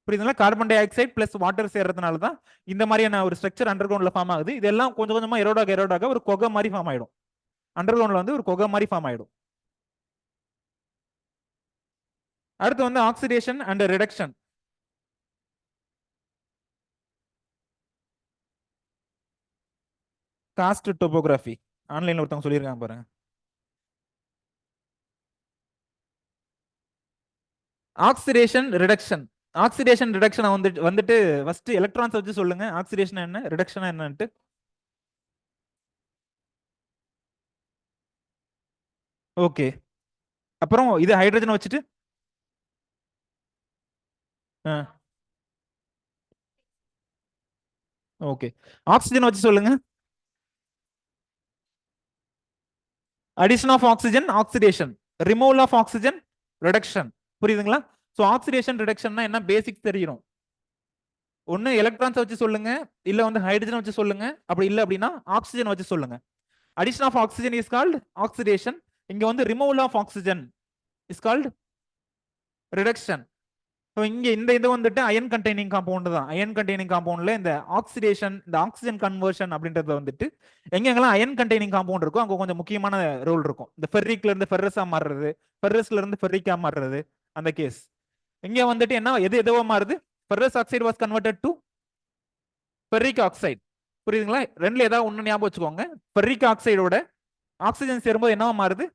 புரியுதுங்களா? Carbon dioxide plus water சேர்றதுனால தான் இந்த மாதிரியான ஒரு ஸ்ட்ரக்சர் அண்டர் கிரவுண்ட்ல ஃபார்ம் ஆகுது. இதெல்லாம் கொஞ்சம் கொஞ்சமா எரோடாக ஒரு கொகை மாதிரி ஃபார்ம் ஆயிடும். அண்டர் கிரவுண்ட்ல வந்து ஒரு கொகை மாதிரி ஃபார்ம் ஆயிடும். அடுத்து வந்து oxidation and reduction. Cost topography ஆன்லைன்ல ஒருத்தவங்க சொல்லியிருக்காங்க பாருங்க. Oxidation reduction. ஆக்சிடேஷன் ரிடக்ஷன் வந்துட்டு ஃபர்ஸ்ட் எலக்ட்ரான்ஸ் வச்சு சொல்லுங்க. ஆக்சிடேஷன் என்ன, ரிடக்ஷன் என்னன்ட்டு. ஓகே. அப்புறம் இது ஹைட்ரஜன் வச்சுட்டு ஓகே. ஆக்சிஜன் வச்சு சொல்லுங்க. Addition of oxygen oxidation, removal of oxygen reduction. புரியுதுங்களா? ஸோ ஆக்சிடேஷன் ரிடக்ஷன்னா என்ன பேசிக்ஸ் தெரியணும். ஒன்னு எலக்ட்ரான்ஸ் வச்சு சொல்லுங்க, இல்ல வந்து ஹைட்ரஜன் வச்சு சொல்லுங்க, அப்படி இல்ல அப்படின்னா ஆக்சிஜன் வச்சு சொல்லுங்க. Addition of oxygen is called oxidation. இங்க வந்து removal of oxygen is called reduction. So இங்க இந்த இது வந்துட்டு அயன் கண்டெய்னிங் காம்பவுண்ட் தான். அயன் கண்டெய்னிங் காம்பவுண்ட்ல இந்த ஆக்சிடேஷன், இந்த ஆக்சிஜன் கன்வர்ஷன் அப்படின்றது வந்துட்டு எங்கெங்கெல்லாம் அயன் கண்டெய்னிங் காம்பவுண்ட் இருக்கும் அங்க கொஞ்சம் முக்கியமான ரோல் இருக்கும். இந்த ஃபெர்ரிக்ல இருந்து ஃபெர்ரஸா மாறுறது, ஃபெர்ரஸ்ல இருந்து ஃபெர்ரிக்கா மாறுறது, அந்த கேஸ். இங்க வந்துட்டு என்ன, எது எதுவா மாறுது? Ferrous oxide was converted to ferric oxide. புரியுதுங்களா? ரெண்டுல ஏதாவது ஒண்ணு ஞாபகம் வச்சுக்கோங்க. ஃபெர்ரிக் ஆக்சைடோட ஆக்சிஜன் சேரும்போது என்னவா மாறுது?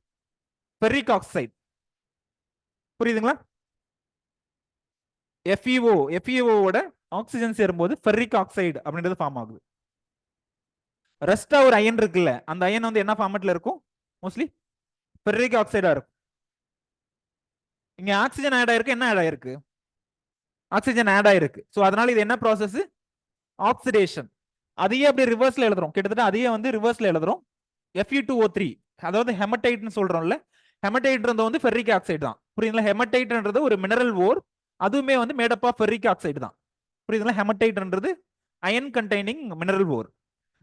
Ferric oxide. புரியுதுங்களா? FeO ஆக்சிஜன் சேரும்போது ஃபெர்ரிக் ஆக்சைடு அப்படின்றது ஃபார்ம் ஆகுது. ரெஸ்டா ஒரு அயன் இருக்குல்ல, அந்த அயன் வந்து என்ன ஃபார்மேட்ல இருக்கும்? மோஸ்ட்லி ஃபெர்ரிக் ஆக்சைடா இருக்கும். இங்க ஆக்சிஜன் ஆட் ஆயிருக்கு. என்ன ஆட் ஆயிருக்கு? ஆக்சிஜன் ஆட் ஆயிருக்கு. ஸோ அதனால இது என்ன ப்ராசஸ்? ஆக்சிடேஷன். அதையே அப்படியே ரிவர்ஸ்ல எழுதுறோம். கிட்டத்தட்ட அதையே வந்து ரிவர்ஸ்ல எழுதுறோம். Fe2O3, அதாவது ஹெமடைட்னு சொல்றோம்ல, ஹெமடைட்ன்றது வந்து ஃபெர்ரிக் ஆக்சைடு தான். புரியுதுங்களா? ஹெமடைட்ன்றது ஒரு மினரல் ஓர், அதுவுமே வந்து மேடப் ஆஃப் ஃபெர்ரிக் ஆக்சைடு தான். புரியுதுங்களா? ஹெமடைட்ன்றது அயன் கண்டெய்னிங் மினரல் ஓர்.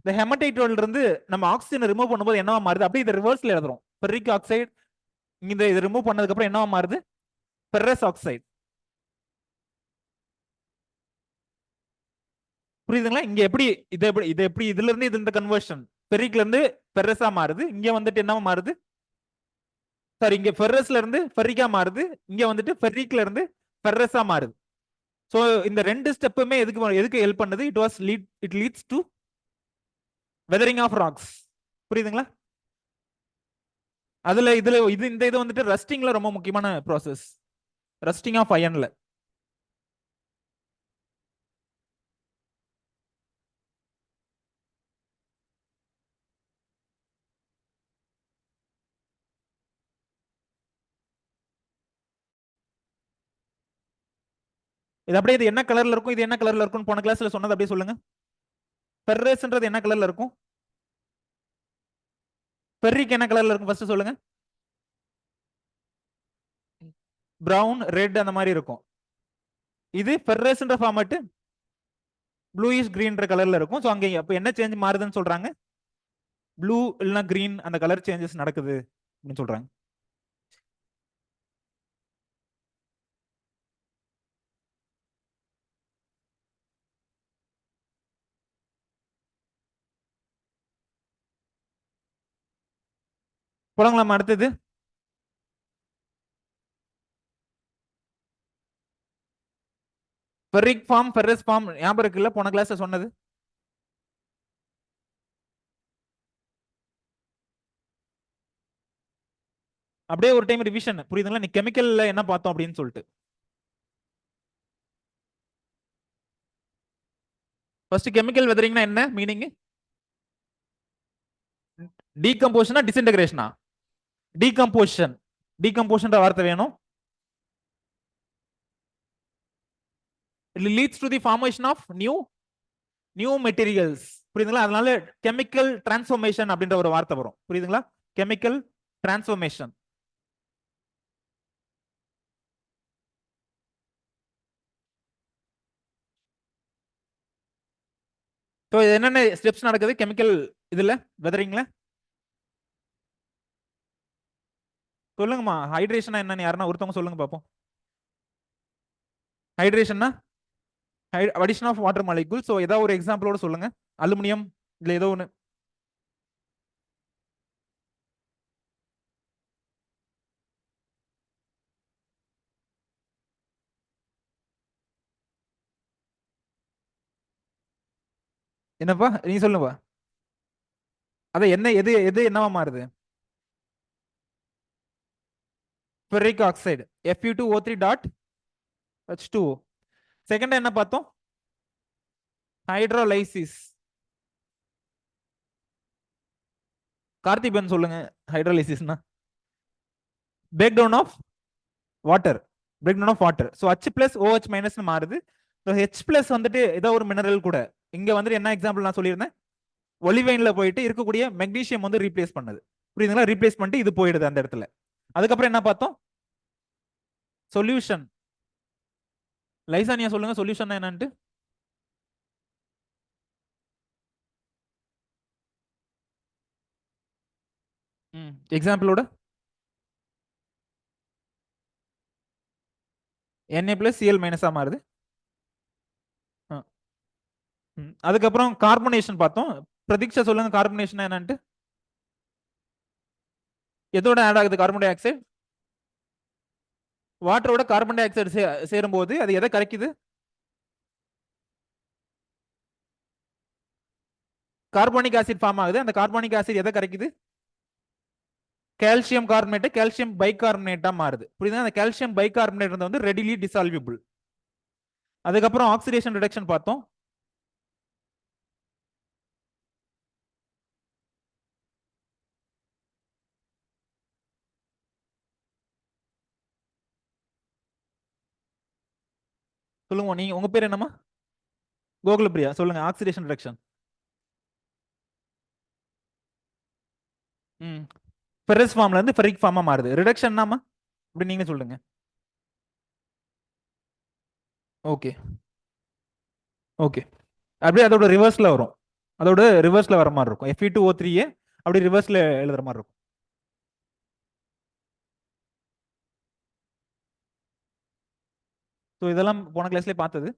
இந்த ஹெமடைட்டோட இருந்து நம்ம ஆக்சிஜனை ரிமூவ் பண்ணும்போது என்னவா மாறுது? அப்படியே இதை ரிவர்ஸ்ல எழுதுறோம். ஃபெர்ரிக் ஆக்சைடு இந்த இது ரிமூவ் பண்ணதுக்கு அப்புறம் என்னவா மாறுது? Ferrous oxide. புரியுதுங்களா? இங்க எப்படி இதுல இருந்து இது இந்த கன்வர்ஷன் ஃபெரிக்ல இருந்து ஃபெரஸா மாறுது. இங்க வந்துட்டு என்னவா மாறுது? சாரி, இங்க ஃபெரஸ்ல இருந்து ஃபெரிக்கா மாறுது. இங்க வந்துட்டு ஃபெரிக்ல இருந்து ஃபெரஸா மாறுது. சோ இந்த ரெண்டு ஸ்டெப்புமே எதுக்கு ஹெல்ப் பண்ணுது? It leads to weathering of rocks. புரியுதுங்களா? இதுல இந்த இது வந்துட்டு ரஸ்டிங்ல ரொம்ப முக்கியமான ப்ராசஸ். Rusting of அயன்ல. இது அப்படியே இது என்ன கலர்ல இருக்கும், இது என்ன கலர்ல இருக்கும் போன கிளாஸ்ல சொன்னது அப்படியே சொல்லுங்க. ஃபெர்ரஸ்ன்றது என்ன கலர்ல இருக்கும்? ஃபெர்ரிக் என்ன கலர்ல இருக்கும் ஃபர்ஸ்ட் சொல்லுங்க. பிரவுன், ரெட் அந்த மாதிரி இருக்கும். இது ஃபெர்ரஸ்ன்ற ஃபார்மேட் ப்ளூயிஷ் கிரீன்ற கலர்ல இருக்கும். ஸோ அங்க அப்ப என்ன சேஞ்ச் மாறுதுன்னு சொல்றாங்க? ப்ளூ இல்லைன்னா கிரீன் அந்த கலர் சேஞ்சஸ் நடக்குது அப்படின்னு சொல்றாங்க. போலாங்களா அடுத்தது? ஃபெர்ரிக் ஃபார்ம், ஃபெர்ரஸ் ஃபார்ம் ஞாபகம் இருக்குல்ல போன கிளாஸ்ல சொன்னது? அப்படியே ஒரு டைம் ரிவிஷன். புரியுதுங்களா? நீ கெமிக்கல்ல என்ன பார்த்தோம் அப்படின்னு சொல்லிட்டு. ஃபர்ஸ்ட் கெமிக்கல் வெதரிங்னா என்ன மீனிங்? டீகம்போஷனா டிஸ்இன்டகிரேஷனா? டீகம்போஷன். டீகம்போஷன்ற வார்த்தை வேணும். It leads to the formation of new materials. புரியுதுங்களா? அதனால கெமிக்கல் டிரான்ஸ்ஃபர்மேஷன் அப்படின்ற ஒரு வார்த்தை வரும். புரியுதுங்களா? Chemical transformation. ஸோ என்னென்ன ஸ்டெப்ஸ் நடக்குது கெமிக்கல் இதுல வெதரிங்ல? சொல்லுங்கம்மா. ஹைட்ரேஷனா என்னன்னு யாருன்னா ஒருத்தவங்க சொல்லுங்க பார்ப்போம். ஹைட்ரேஷன்னா addition of water molecule. So ஏதாவது ஒரு எக்ஸாம்பிளோட சொல்லுங்க. அலுமினியம் இல்ல ஏதோ ஒன்று. என்னப்பா நீ சொல்லுப்பா. அத என்ன எது எது என்னவா மாறுது? Ferric oxide Fu2O3 dot H2O. Second என்ன பார்த்தோம்? ஹைட்ரோலைசிஸ். கார்த்திபன் சொல்லுங்க. ஹைட்ரோலைசிஸ்னா break down of water. Break down of water. So H plus OH minus மாறுது. ஸோ H பிளஸ் வந்துட்டு ஏதோ ஒரு மினரல் கூட. இங்க வந்துட்டு என்ன எக்ஸாம்பிள் நான் சொல்லியிருந்தேன்? ஒலிவைன்ல போயிட்டு இருக்கக்கூடிய மெக்னீசியம் வந்து ரீப்ளேஸ் பண்ணுது. புரியுதுங்களா? ரீப்ளேஸ் பண்ணிட்டு இது போயிடுது அந்த இடத்துல. அதுக்கப்புறம் என்ன பார்த்தோம்? சொல்யூஷன். லைசானியா சொல்லுங்க சொல்யூஷன் என்னன்ட்டு. எக்ஸாம்பிளோட Na பிளஸ் Cl மைனஸா மாறுது. அதுக்கப்புறம் கார்பனேஷன் பார்த்தோம். பிரதீக்ஷா சொல்லுங்க கார்பனேஷன் என்னன்ட்டு. எதோட ஆட் ஆகுது கார்பன் டை ஆக்சைடு? வாட்டரோட கார்பன் டை ஆக்சைடு சேரும் போது அது எதை கரைக்குது? கார்பானிக் ஆசிட் ஃபார்ம் ஆகுது. அந்த கார்பானிக் ஆசிட் எதை கரைக்குது? கால்சியம் கார்பனேட் கால்சியம் பைகார்பனேட்டா மாறுது. புரியுதா? அந்த கால்சியம் பைகார்பனேட் வந்து ரெடிலி டிசால்விபிள். அதுக்கப்புறம் ஆக்சிடேஷன் ரிடக்ஷன் பார்த்தோம். சொல்லுங்க நீங்க, உங்க பேர் என்னமா? கோகுலப்பிரியா. சொல்லுங்க ஆக்சிடேஷன் ரிடக்ஷன். ஃபெரஸ் ஃபார்ம்ல இருந்து ஃபெரிக் ஃபார்மா மாறுது. ரிடக்ஷன்னாமா அப்படி நீங்க சொல்லுங்க. Okay okay. அப்படியே அதோட ரிவர்ஸ்ல வரும். அதோட ரிவர்ஸ்ல வர மாதிரி இருக்கும். Fe2O3 அப்படி ரிவர்ஸ்ல எழுதுற மாதிரி இருக்கும். ஸோ இதெல்லாம் போன கிளாஸ்லேயே பார்த்தது.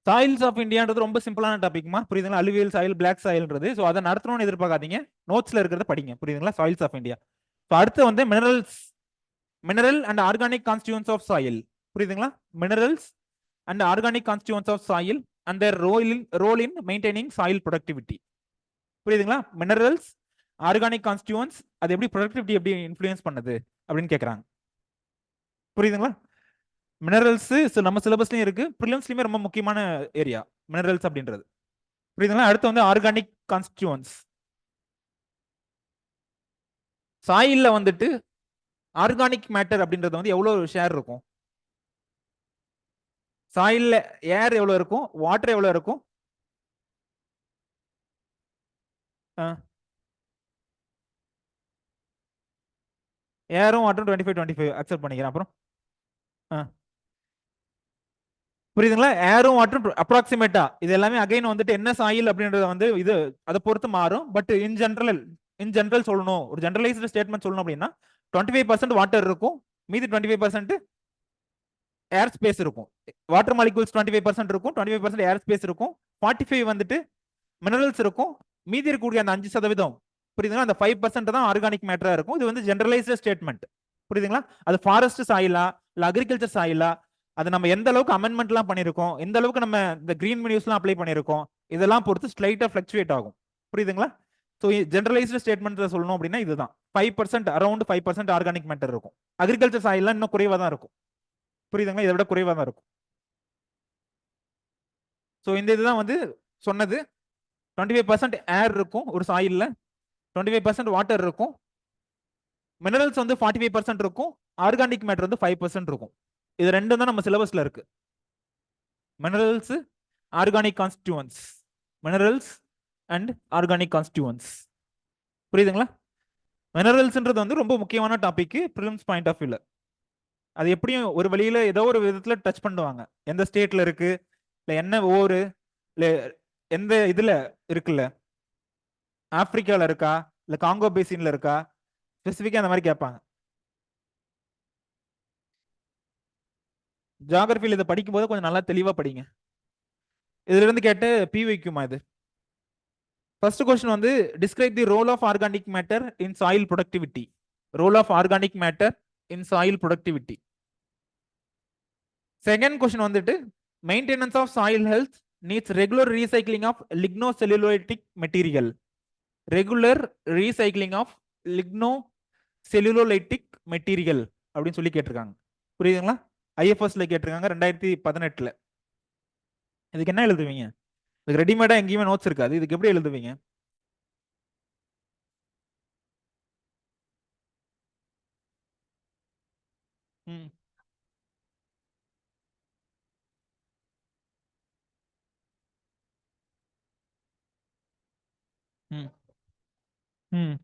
சாயில்ஸ் ஆஃப் இந்தியான்றது ரொம்ப சிம்பிளான டாபிக்மா, புரியுதுங்களா? அலுவியல் சாயில், பிளாக் சாயில்ன்றது. ஸோ அதை நடத்தணும்னு எதிர்பார்க்காதீங்க, நோட்ஸ்ல இருக்கிறத படிங்க, புரியுதுங்களா? Soils of India. ஸோ அடுத்து வந்து minerals, mineral and organic constituents of soil, புரியுதுங்களா? Minerals and organic constituents of soil and their role in maintaining soil productivity, புரியுதுங்களா? மினரல்ஸ், ஆர்கானிக் கான்ஸ்டியூன்ஸ், அது எப்படி ப்ரொடக்டிவிட்டி எப்படி இன்ஃப்ளூயன்ஸ் பண்ணுது அப்படின்னு கேட்குறாங்க, புரியுதுங்களா? மினரல்ஸ் நம்ம சிலபஸ்லயும் இருக்கு, ப்ரிலிம்ஸ்லயுமே ரொம்ப முக்கியமான ஏரியா மினரல்ஸ் அப்படின்றது, புரியுதுங்களா? அடுத்து வந்து ஆர்கானிக் கான்ஸ்டியூன்ஸ். சாயில்ல வந்துட்டு ஆர்கானிக் மேட்டர் அப்படின்றது வந்து எவ்வளவு ஷேர் இருக்கும்? சாயில்ல ஏர் எவ்வளவு இருக்கும், வாட்டர் எவ்வளவு இருக்கும்? ஏரும் வாட்டரும் 25-25 அக்செப்ட் பண்ணிக்கிறேன். அப்புறம் புரியுதுங்களா? ஏரும் வாட்டரும் அப்ராக்சிமேட்டா, இது எல்லாமே அகைன் வந்துட்டு என்ன சாயில் அப்படின்றது வந்து இது அதை பொறுத்து மாறும். பட் இன் ஜென்ரல் சொல்லணும், ஒரு ஜென்ரலைஸ்டு ஸ்டேட்மெண்ட் சொல்லணும் அப்படின்னா 25% வாட்டர் இருக்கும், மீதி 25% ஏர் ஸ்பேஸ் இருக்கும். வாட்டர் மாலிகூல்ஸ் 25% இருக்கும், 25% ஏர் ஸ்பேஸ் இருக்கும், 45 வந்துட்டு மினரல்ஸ் இருக்கும், மீதி இருக்கக்கூடிய அந்த 5%, புரியுதுங்களா? அந்த 5% தான் ஆர்கானிக் மேட்டரா இருக்கும். இது வந்து ஜெனரலைஸ்டு ஸ்டேட்மெண்ட், புரியுதுங்களா? அது ஃபாரஸ்ட் சாயிலா இல்ல அக்ரிகல்ச்சர் சாயிலா, அது நம்ம எந்த அளவுக்கு அமெண்ட்மெண்ட்லாம் பண்ணியிருக்கோம், எந்த அளவுக்கு நம்ம இந்த கிரீன் மினியூஸ்லாம் அப்ளை பண்ணியிருக்கோம், இதெல்லாம் பொறுத்து ஸ்லைட்டா ஃபிளக்சுவேட் ஆகும், புரியுதுங்களா? ஸோ ஜெனரலைஸ்டு ஸ்டேட்மெண்ட் சொல்லணும் அப்படின்னா இதுதான் 5%, அரௌண்ட் 5% ஆர்கானிக் மேட்டர் இருக்கும். அக்ரிகல்ச்சர் சாயிலாம் இன்னும் குறைவாக தான் இருக்கும், புரியுதுங்களா? இதை விட குறைவாக தான் இருக்கும். ஸோ இந்த இதுதான் வந்து சொன்னது. 25% ஏர் இருக்கும் ஒரு சாயில்ல, 25% வாட்டர் இருக்கும், மினரல்ஸ் வந்து 45% இருக்கும், ஆர்கானிக் மேட்டர் வந்து 5% இருக்கும். இது ரெண்டும் தான் நம்ம சிலபஸ்ல இருக்கு. Minerals, organic constituents, minerals and organic constituents, புரியுதுங்களா? மினரல்ஸ்ன்றது வந்து ரொம்ப முக்கியமான டாபிக் ப்ரிலிம்ஸ் பாயிண்ட் ஆஃப் வியூல. அது எப்படியும் ஒரு வழியில ஏதோ ஒரு விதத்துல டச் பண்ணுவாங்க. எந்த ஸ்டேட்ல இருக்கு, இல்ல என்ன ஊரு, இல்ல எந்த இதுல இருக்குல்ல, ஆப்பிரிக்கால இருக்கா இல்ல காங்கோ பேசின்ல இருக்கா, ஸ்பெசிஃபிக்கா அந்த மாதிரி கேட்பாங்க. ஜியாகிரபியில் இதை படிக்கும் போது கொஞ்சம் நல்லா தெளிவா படிங்க. இதுல இருந்து கேட்டு பி வைக்குமா இது? ஃபர்ஸ்ட் கொஸ்டின் வந்து describe the role of organic matter in soil productivity. Role of organic matter in soil productivity. Second question வந்துட்டு maintenance of soil health needs regular recycling of lignocellulolytic material. Regular recycling of lignocellulolytic material அப்படின்னு சொல்லி கேட்டிருக்காங்க, புரியுதுங்களா? ஐஎஃப்எஸ்ல கேட்டிருக்காங்க 2018. இதுக்கு என்ன எழுதுவீங்க? இதுக்கு ரெடிமேடா எங்கேயுமே நோட்ஸ் இருக்காது, இதுக்கு எப்படி எழுதுவீங்க? ம் ம் ம்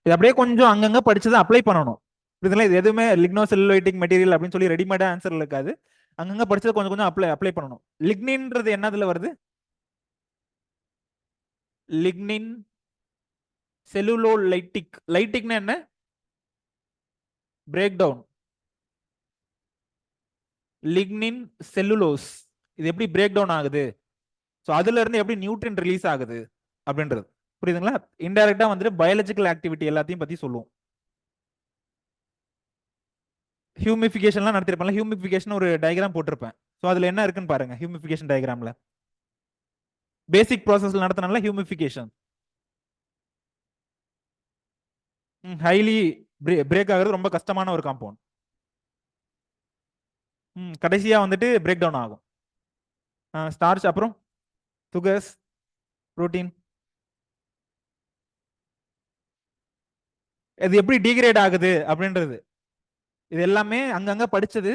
இது அப்படியே கொஞ்சம் அங்கங்க படிச்சதை அப்ளை பண்ணணும். இதெல்லாம் இது எதுவுமே lignocellulolytic மெட்டீரியல் அப்படின்னு சொல்லி ரெடிமேடா ஆன்சர் இருக்காது. அங்கங்க படிச்சதை கொஞ்சம் கொஞ்சம் அப்ளை அப்ளை பண்ணணும். லிக்னின்றது என்னதுல வருது? லிக்னின் செல்லுலோலைட்டிக். லைட்டிக்னா என்ன? Break down. லிக்னின் செல்லுலோஸ், இது எப்படி பிரேக் டவுன் ஆகுது, ஸோ அதுல இருந்து எப்படி நியூட்ரியன் ரிலீஸ் ஆகுது அப்படின்றது, புரியுதுங்களா? இன்டைரக்டா வந்துட்டு பயாலஜிக்கல் ஆக்டிவிட்டி எல்லாத்தையும் பத்தி சொல்லுவோம். ஹியூமிஃபிகேஷன்லாம் நடத்திருப்பேன், ஹியூமிஃபிகேஷன் ஒரு டயக்ராம் போட்டிருப்பேன். ஸோ அதுல என்ன இருக்குன்னு பாருங்க. ஹியூமிஃபிகேஷன் டயக்ராம்ல பேசிக் ப்ராசஸ்ல நடத்தினால ஹியூமிஃபிகேஷன் ஹைலி பிரேக் ஆகுறது ரொம்ப கஷ்டமான ஒரு காம்பவுண்ட். கடைசியா வந்துட்டு பிரேக் டவுன் ஆகும். ஸ்டார்ச், அப்புறம் சுகர்ஸ், புரோட்டீன். இது எப்படி டிகிரேட் ஆகுது அப்படின்றது. இது எல்லாமே அங்கங்க படிச்சது.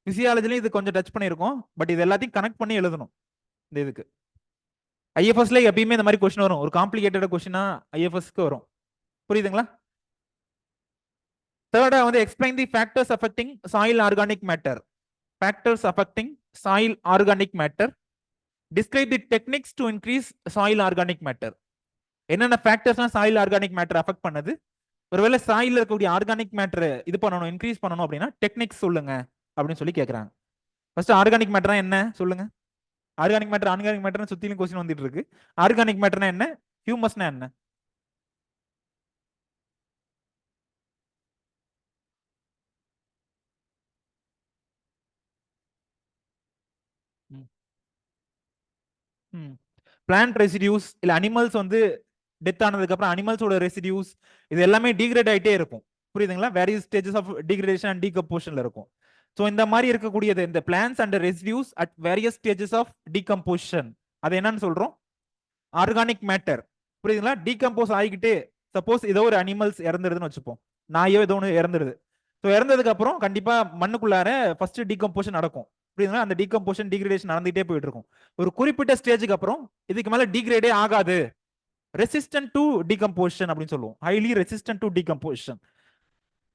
பிசியாலஜிலையும் இது கொஞ்சம் டச் பண்ணியிருக்கோம். பட் இது எல்லாத்தையும் கனெக்ட் பண்ணி எழுதணும் இந்த இதுக்கு. ஐஎஃப்எஸ்ல எப்பயுமே இந்த மாதிரி கொஸ்டின் வரும். ஒரு காம்ப்ளிகேட்டட் கொஸ்டினா ஐஎஃப்எஸ்க்கு வரும். புரியுதுங்களா? தேர்டா வந்து explain the factors affecting soil organic matter. Factors affecting soil organic matter. Describe the techniques to increase soil organic matter. என்னென்ன ஃபேக்டர்ஸ்லாம் சாயில் ஆர்கானிக் மேட்டர் அஃபெக்ட் பண்ணுது? ஒருவேளை சாயில் இருக்கக்கூடிய ஆர்கானிக் மேட்டர் இது பண்ணணும், இன்க்ரீஸ் பண்ணணும் அப்படின்னா டெக்னிக்ஸ் சொல்லுங்க அப்படின்னு சொல்லி கேட்குறாங்க. ஃபர்ஸ்ட் ஆர்கானிக் மேட்டர்னா என்ன சொல்லுங்க. ஆர்கானிக் மேட்டர் சுத்திலும் கொஸ்டின் வந்துட்டு இருக்கு. ஆர்கானிக் மேட்டர்னா என்ன? ஹியூமஸ்னா என்ன? பிளான்ட் ரெசிடியூஸ் இல்ல அனிமல்ஸ் வந்து டெத் ஆனதுக்கு அப்புறம் அனிமல்ஸோட ரெசிடியூஸ் இது எல்லாமே டிகிரேட் ஆயிட்டே இருக்கும். புரியுதுங்களா? Various stages of degradation and டீகம்போசிஷன்ல இருக்கும். ஸோ இந்த மாதிரி இருக்கக்கூடியது இந்த plants and residues at various stages of decomposition அது என்னன்னு சொல்றோம்? Organic matter. புரியுதுங்களா? டீகம்போஸ் ஆகிக்கிட்டு சப்போஸ் ஏதோ ஒரு அனிமல்ஸ் இறந்துருதுன்னு வச்சுப்போம், நாயோ ஏதோ ஒன்று இறந்துருது. ஸோ இறந்ததுக்கு அப்புறம் கண்டிப்பா மண்ணுக்குள்ளார ஃபர்ஸ்ட் டீகம்போஷன் நடக்கும். புரியுதுங்களா? அந்த டீகம்போஷன் டிகிரேடேஷன் நடந்துகிட்டே போயிட்டு இருக்கும். ஒரு குறிப்பிட்ட ஸ்டேஜுக்கு அப்புறம் இதுக்கு மேல டிகிரேடே ஆகாது, ரெசிஸ்டன்ட் டு டீகம்போசிஷன் அப்படின்னு சொல்லுவோம். Highly resistant to decomposition.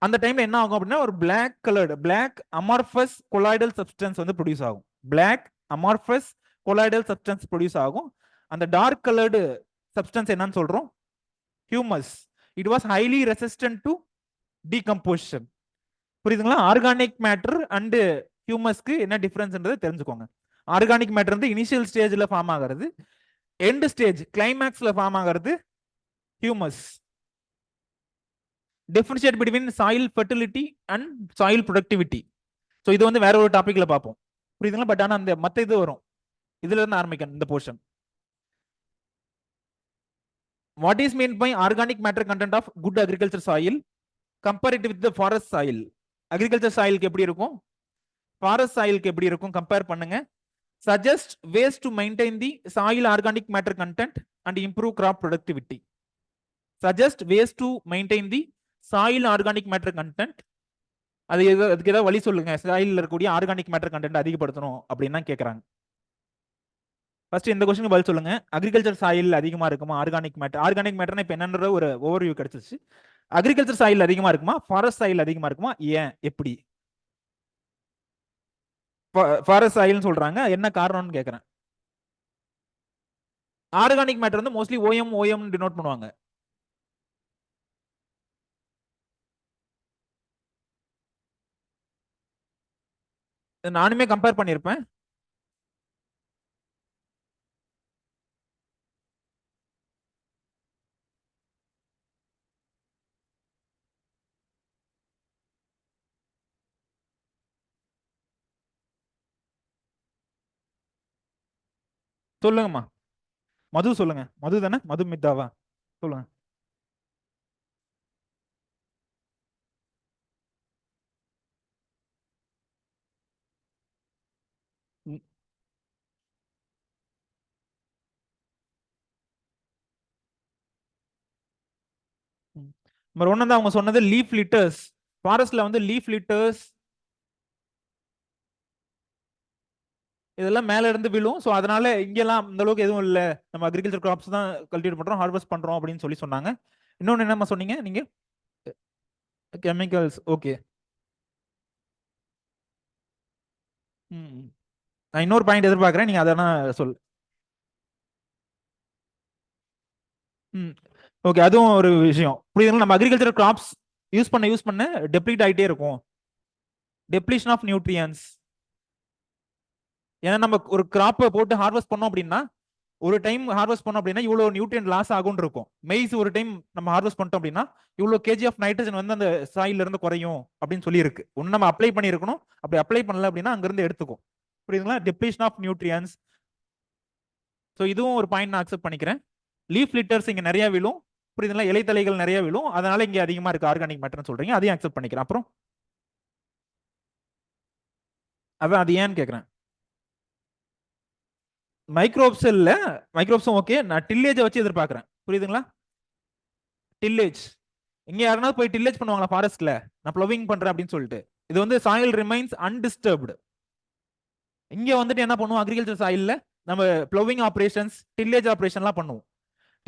அந்த டைம்ல என்ன ஆகும் அப்படின்னா ஒரு black coloured black amorphous colloidal substance வந்து ப்ரொடியூஸ் ஆகும். Black amorphous colloidal substance produce ஆகும். அந்த டார்க் கலர்டு சப்ஸ்டன்ஸ் என்னன்னு சொல்றோம்? Humus. It was highly resistant to decomposition. புரியுதுங்களா? ஆர்கானிக் மேட்டர் அண்ட் ஹியூமஸ்க்கு என்ன டிஃபரன்ஸ்ன்றதை தெரிஞ்சுக்கோங்க. ஆர்கானிக் மேட்டர் வந்து இனிஷியல் ஸ்டேஜ்ல ஃபார்ம் ஆகிறது, எண்ட் ஸ்டேஜ் கிளைமேக்ஸ்ல ஃபார்ம் ஆகிறது humus. Differentiate between soil fertility and soil productivity. So இது வந்து வேற ஒரு டாபிக்ல பார்ப்போம். புரியுதுங்களா? பட் ஆனால் அந்த மற்ற இது வரும். இதுல இருந்து ஆரம்பிக்கணும் இந்த portion. What is mean by organic matter content of good agriculture soil comparative with the forest soil? Agriculture சாயிலுக்கு எப்படி இருக்கும், ஃபாரஸ்ட் சாயிலுக்கு எப்படி இருக்கும் கம்பேர் பண்ணுங்க. Suggest ways to maintain the soil organic matter content and improve crop productivity. Suggest ways to maintain the soil organic matter content. அதுக்கு ஏதாவது வழி சொல்லுங்க. சாயில்ல இருக்கக்கூடிய ஆர்கானிக் மேட்டர் கண்டென்ட் அதிகப்படுத்தணும் அப்படின்னு தான் கேட்கறாங்க. ஃபர்ஸ்ட் இந்த கொஸ்டினுக்கு பதில் சொல்லுங்க. அக்ரிகல்ச்சர் சாயில் அதிகமா இருக்குமா ஆர்கானிக் மேட்டர்? ஆர்கானிக் மேட்டர்னா இப்போ என்னன்ற ஒரு ஓவர்வியூ கிடைச்சிச்சு. அக்ரிகல்ச்சர் சாயில் அதிகமா இருக்குமா, ஃபாரஸ்ட் சாயில் அதிகமா இருக்குமா, ஏன், எப்படி? ஃபாரஸ்ட் சாயில்னு சொல்றாங்க, என்ன காரணம்னு கேட்கறேன். ஆர்கானிக் மேட்டர் வந்து மோஸ்ட்லி ஓஎம் டினோட் பண்ணுவாங்க. நானுமே கம்பேர் பண்ணியிருப்பேன். சொல்லுங்கம்மா. மது சொல்லுங்க. மது தானே? மது மித்தாவா? சொல்லுங்க. நம்பர் ஒன் வந்து அவங்க சொன்னது லீஃப் லிட்டர்ஸ். ஃபாரஸ்ட்ல வந்து லீஃப் லிட்டர்ஸ் இதெல்லாம் மேல இருந்து விழும். ஸோ அதனால இங்கெல்லாம் இந்த அளவுக்கு எதுவும் இல்லை, நம்ம அக்ரிகல்ச்சர் கிராப்ஸ் தான் கல்டிவேட் பண்றோம், ஹார்வெஸ்ட் பண்றோம் அப்படின்னு சொல்லி சொன்னாங்க. இன்னொன்னு என்னம்மா சொன்னீங்க நீங்க? கெமிக்கல்ஸ். ஓகே. நான் இன்னொரு பாயிண்ட் எதிர்பார்க்கிறேன், நீங்க அதெல்லாம் சொல். ஓகே, அதுவும் ஒரு விஷயம் புரியுதுங்களா? நம்ம அக்ரிகல்ச்சர் கிராப்ஸ் யூஸ் பண்ண டெப்ளீட் ஆகிட்டே இருக்கும். Depletion of nutrients. ஏன்னா நம்ம ஒரு கிராப்பை போட்டு ஹார்வெஸ்ட் பண்ணோம் அப்படின்னா, ஒரு டைம் ஹார்வெஸ்ட் பண்ணோம் அப்படின்னா இவ்வளவு நியூட்ரியன் லாஸ் ஆகும் இருக்கும். மெய்ஸ் ஒரு டைம் நம்ம ஹார்வெஸ்ட் பண்ணிட்டோம் அப்படின்னா இவ்வளவு கேஜி ஆஃப் நைட்ரஜன் வந்து அந்த சாயில இருந்து குறையும் அப்படின்னு சொல்லி இருக்கு. ஒன்னு நம்ம அப்ளை பண்ணிருக்கணும், அப்படி அப்ளை பண்ணல அப்படின்னா அங்க இருந்து எடுத்துக்கும். புரியுதுங்களா? Depletion of nutrients. ஸோ இதுவும் ஒரு பாயிண்ட் நான் அக்செப்ட் பண்ணிக்கிறேன். லீஃப் லிட்டர்ஸ் இங்க நிறைய விழும். புரியுதுங்களா? இலைத்தலைகள் நிறைய விழும், அதனால இங்க அதிகமா இருக்கு ஆர்கானிக் மேட்டர்னு சொல்றீங்க, அதையும் அக்செப்ட் பண்ணிக்கிறேன். அப்புறம் அதான் அது ஏன்னு கேட்கறேன். மைக்ரோப்ஸ் இல்ல, மைக்ரோப்ஸும் ஓகே, நான் டில்லேஜை வச்சு எதிர்பார்க்கிறேன். புரியுதுங்களா? டில்லேஜ் இங்க யாருன்னா போய் டில்லேஜ் பண்ணுவாங்களா ஃபாரஸ்ட்ல, நான் ப்ளவிங் பண்றேன் அப்படின்னு சொல்லிட்டு. இது வந்து சாயில் ரிமைன்ஸ் அன்டிஸ்டர்ப்டு. இங்க வந்துட்டு என்ன பண்ணுவோம், அக்ரிகல்ச்சர் சாயில்ல நம்ம ப்ளவிங் ஆபரேஷன்ஸ், டில்லேஜ் ஆபரேஷன்லாம் பண்ணுவோம்.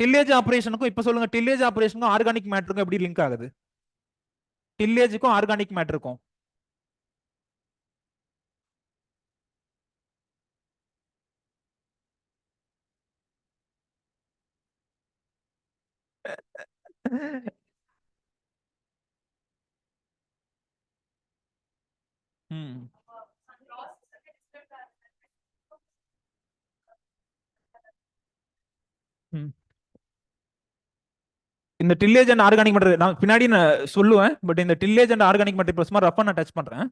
டில்லேஜ் ஆபரேஷனுக்கும் இப்ப சொல்லுங்க, டில்லேஜ் ஆபரேஷனுக்கும் ஆர்கானிக் மேட்டருக்கும் எப்படி லிங்க் ஆகுது? டில்லேஜுக்கும் ஆர்கானிக் மேட்டருக்கும் ம். ம். இந்த டில்லேஜ் அண்ட் ஆர்கானிக் மேட்டர் நான் பின்னாடி நான் சொல்லுவேன். பட் இந்த டில்லேஜ் அண்ட் ஆர்கானிக் மேட்டர் இப்போ சும்மா ரஃபா நான் டச் பண்றேன்.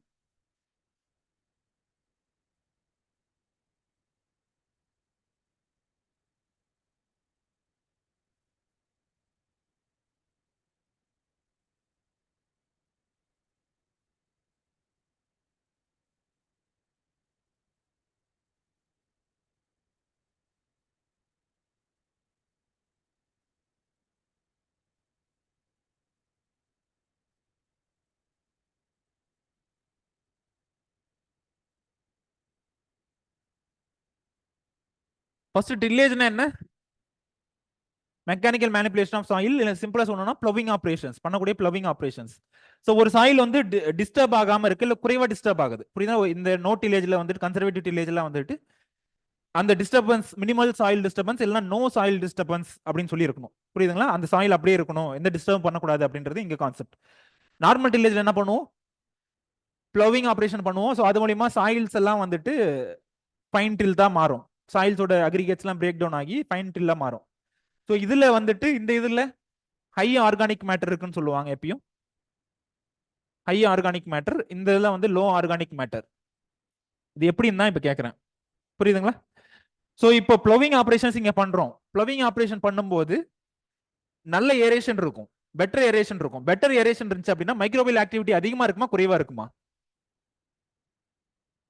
ஃபர்ஸ்ட் டில்லேஜ்னா என்ன? மெக்கானிக்கல் மேனிபுலேஷன் ஆஃப் சாயில், இல்ல சிம்பிளா சொல்லணும்னா ப்ளவிங் ஆபரேஷன்ஸ், பண்ணக்கூடிய ப்ளவிங் ஆபரேஷன்ஸ். ஸோ ஒரு சாயில் வந்து டிஸ்டர்ப் ஆகாம இருக்கு, இல்ல குறைவா டிஸ்டர்ப் ஆகுது. புரியுதா? இந்த நோ டில்லேஜ்ல வந்துட்டு, கன்சர்வேட்டிவ் டில்லேஜ்ல வந்துட்டு அந்த டிஸ்டர்பன்ஸ் மினிமல் சாயில் டிஸ்டர்பன்ஸ் இல்லைனா நோ சாயில் டிஸ்டர்பன்ஸ் அப்படின்னு சொல்லி இருக்கணும். புரியுதுங்களா? அந்த சாயில் அப்படியே இருக்கணும், எந்த டிஸ்டர்ப் பண்ணக்கூடாது அப்படின்றது இங்க கான்செப்ட். நார்மல் டில்லேஜ்ல என்ன பண்ணுவோம், ப்ளவிங் ஆபரேஷன் பண்ணுவோம். ஸோ அது மூலியமா சாயில்ஸ் எல்லாம் வந்துட்டு ஃபைன் டில் தான் மாறும். சாயில்ஸோட அக்ரிகேட்ஸ்லாம் பிரேக் டவுன் ஆகி ஃபைன் டில்ல மாறும். ஸோ இதுல வந்துட்டு இந்த இதுல ஹை ஆர்கானிக் மேட்டர் இருக்குன்னு சொல்லுவாங்க எப்பயும். ஹை ஆர்கானிக் மேட்டர், இந்த இதுல வந்து லோ ஆர்கானிக் மேட்டர். இது எப்படின்னு தான் இப்ப கேட்கறேன். புரியுதுங்களா? ஸோ இப்போ ப்ளவிங் ஆபரேஷன்ஸ் இங்க பண்றோம். ப்ளவிங் ஆபரேஷன் பண்ணும்போது நல்ல ஏரேஷன் இருக்கும், பெட்டர் ஏரேஷன் இருக்கும். பெட்டர் ஏரேஷன் இருந்துச்சு அப்படின்னா மைக்ரோபியல் ஆக்டிவிட்டி அதிகமா இருக்குமா குறைவா இருக்குமா?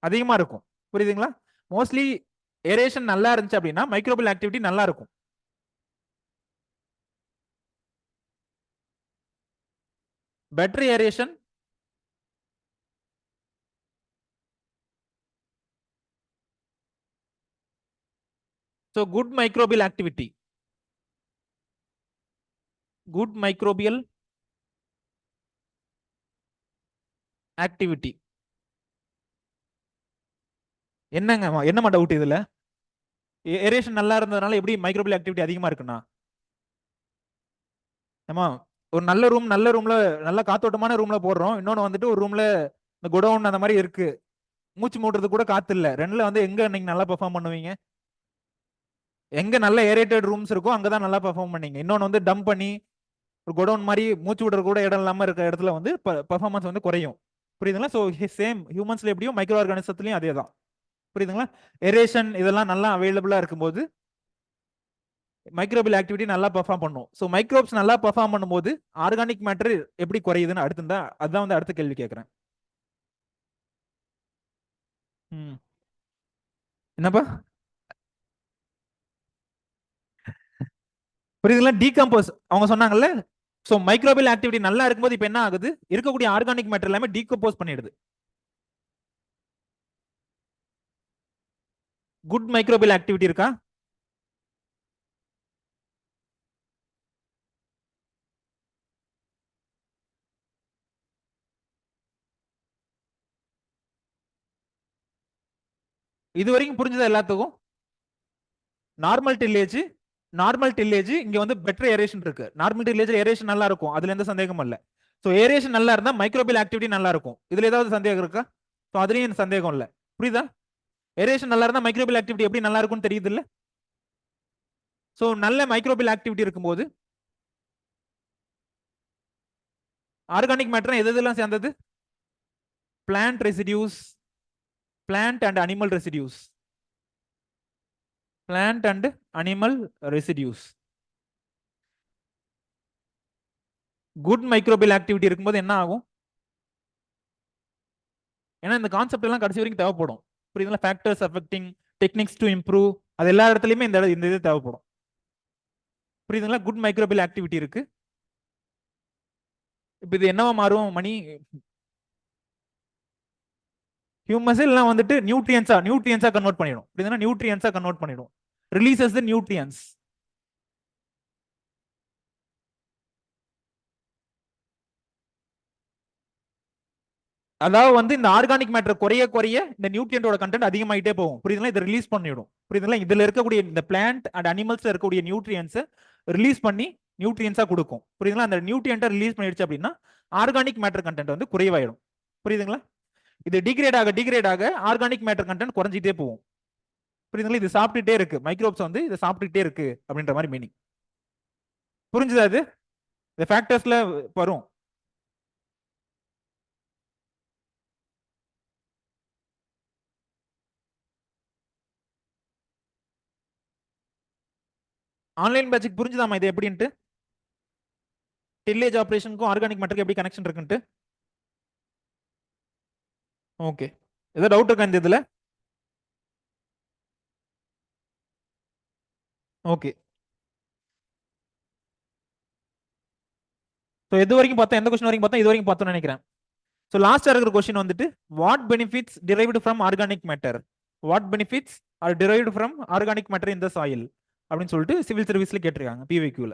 அதிகமா இருக்கும். புரியுதுங்களா? மோஸ்ட்லி ஏரேஷன் நல்லா இருந்துச்சு அப்படின்னா மைக்ரோபியல் ஆக்டிவிட்டி நல்லா இருக்கும். Better aeration so good microbial activity, good microbial activity. என்னங்க என்னமா டவுட் இதுல? ஏரேஷன் நல்லா இருந்ததுனால எப்படி மைக்ரோபியல் ஆக்டிவிட்டி அதிகமா இருக்குன்னா? ஆமா, ஒரு நல்ல ரூம்ல நல்ல காத்தோட்டமான ரூம்ல போடுறோம், இன்னொன்னு வந்துட்டு ஒரு ரூம்ல இந்த குடவுன் அந்த மாதிரி இருக்கு, மூச்சு மூடுறது கூட காத்து இல்ல. ரெண்டுல வந்து எங்க நீங்க நல்லா பெர்ஃபார்ம் பண்ணுவீங்க? எங்க நல்ல ஏரேட்டட் ரூம்ஸ் இருக்கோ அங்கதான் நல்லா பெர்ஃபார்ம் பண்ணீங்க. இன்னொன்னு வந்து டம்ப் பண்ணி ஒரு குடவுன் மாதிரி மூச்சு விடுற கூட இடம் இல்லாம இருக்க இடத்துல வந்து பெர்ஃபார்மன்ஸ் வந்து குறையும். புரியுதுங்களா? ஸோ சேம் ஹியூமன்ஸ்ல எப்படியும் மைக்ரோ ஆர்கானிசத்துலயும் அதே தான். புரியுதுங்களா? எரேஷன் இதெல்லாம் நல்லா அவைலபிளா இருக்கும்போது மைக்ரோபியல் ஆக்டிவிட்டி நல்லா பெர்ஃபார்ம் பண்ணும். ஸோ மைக்ரோப்ஸ் நல்லா பெர்ஃபார்ம் பண்ணும்போது ஆர்கானிக் மேட்டர் எப்படி குறையுதுன்னு அடுத்து தான், அதான் வந்து அடுத்த கேள்வி கேட்கறேன். ம். என்னப்பா? புரியுதுங்களா? டீகம்போஸ் அவங்க சொன்னாங்கல்ல. ஸோ மைக்ரோபியல் ஆக்டிவிட்டி நல்லா இருக்கும்போது இப்போ என்ன ஆகுது, இருக்கக்கூடிய ஆர்கானிக் மேட்டர் எல்லாமே டீகம்போஸ் பண்ணிடுது. குட் மைக்ரோபியல் ஆக்டிவிட்டி இருக்கா? இது வரைக்கும் புரிஞ்சது எல்லாத்துக்கும்? நார்மல் டில்லேஜ், நார்மல் டில்லேஜ் இங்க வந்து பெட்டர் ஏரேஷன் இருக்கு. நார்மல் டில்லேஜ் ஏரேஷன் நல்லா இருக்கும், அதுல எந்த சந்தேகமும் இல்ல. ஸோ ஏரேஷன் நல்லா இருந்தா மைக்ரோபியல் ஆக்டிவிட்டி நல்லா இருக்கும். இதுல ஏதாவது சந்தேகம் இருக்கா? ஸோ அதுலயும் எனக்கு சந்தேகம் இல்ல. புரியுதா? ஏரேஷன் நல்லா இருந்தா மைக்ரோபியல் ஆக்டிவிட்டி எப்படி நல்லா இருக்கும்னு தெரியுது இல்ல? ஸோ நல்ல மைக்ரோபியல் ஆக்டிவிட்டி இருக்கும்போது ஆர்கானிக் மேட்டர் எது எதெல்லாம் சேர்ந்தது? Plant residues, plant and animal residues, plant and animal residues. Good microbial activity இருக்கும்போது என்ன ஆகும்? ஏன்னா இந்த கான்செப்ட் எல்லாம் கடைசி வரைக்கும் தேவைப்படும். புரியுதுங்களா? Factors affecting, techniques to improve, அது எல்லா இடத்துலயுமே இந்த இது தேவைப்படும். புரியுதுங்களா? குட் மைக்ரோபியல் ஆக்டிவிட்டி இருக்கு. இப்போ இது என்னவா மாறும் மணி? ஹியூமஸ் எல்லாம் வந்துட்டு நியூட்ரியன்ஸா கன்வெர்ட் பண்ணிடும். இதுனா நியூட்ரியன்ஸா கன்வெர்ட் பண்ணிடும். ரிலீசஸ் தி நியூட்ரியன்ஸ். அதாவது வந்து இந்த ஆர்கானிக் மேட்டர் குறைய குறைய இந்த நியூட்ரியன்டோட கண்டென்ட் அதிகமாயிட்டே போகும். புரியுதுங்களா? இதை ரிலீஸ் பண்ணிடும். புரியுதுங்களா? இதுல இருக்கக்கூடிய இந்த பிளான்ட் அண்ட் அனிமல்ஸ்ல இருக்கக்கூடிய நியூட்ரியன்ஸ் ரிலீஸ் பண்ணி நியூட்ரியன்ஸா கொடுக்கும். புரியுதுங்களா? அந்த நியூட்ரியன்ட்டை ரிலீஸ் பண்ணிடுச்சு அப்படின்னா ஆர்கானிக் மேட்டர் கண்டென்ட் வந்து குறைவாயிடும். புரியுதுங்களா? இது டிகிரேட் ஆக ஆர்கானிக் மேட்டர் கண்டென்ட் குறைஞ்சிட்டே போகும். புரியுதுங்களா? இது சாப்பிட்டுட்டே இருக்கு, மைக்ரோப்ஸ் வந்து இதை சாப்பிட்டுட்டே இருக்கு அப்படின்ற மாதிரி மீனிங். புரிஞ்சுதா? இது இந்த ஃபேக்டர்ஸ்ல வரும். ஆன்லைன் பேட்சுக்கு புரிஞ்சுதாமா இது எப்படின்ட்டு? டில்லேஜ் ஆபரேஷனுக்கும் ஆர்கானிக் மேட்டருக்கு எப்படி கனெக்ஷன் இருக்குன்ட்டு? ஓகே. ஏதோ டவுட் இருக்கா இந்த இதுல? ஓகே. ஸோ எது வரைக்கும் பார்த்தோம்? எந்த கொஸ்டின் வரைக்கும் பார்த்தோம்? இது வரைக்கும் பார்த்தோம்னு நினைக்கிறேன். ஸோ லாஸ்டா இருக்கிற கொஸ்டின் வந்துட்டு what benefits derived from organic matter? What benefits R derived from organic matter in the soil அப்படின்னு சொல்லிட்டு சிவில் சர்வீஸ்ல கேட்டிருக்காங்க பிவிக்யூல.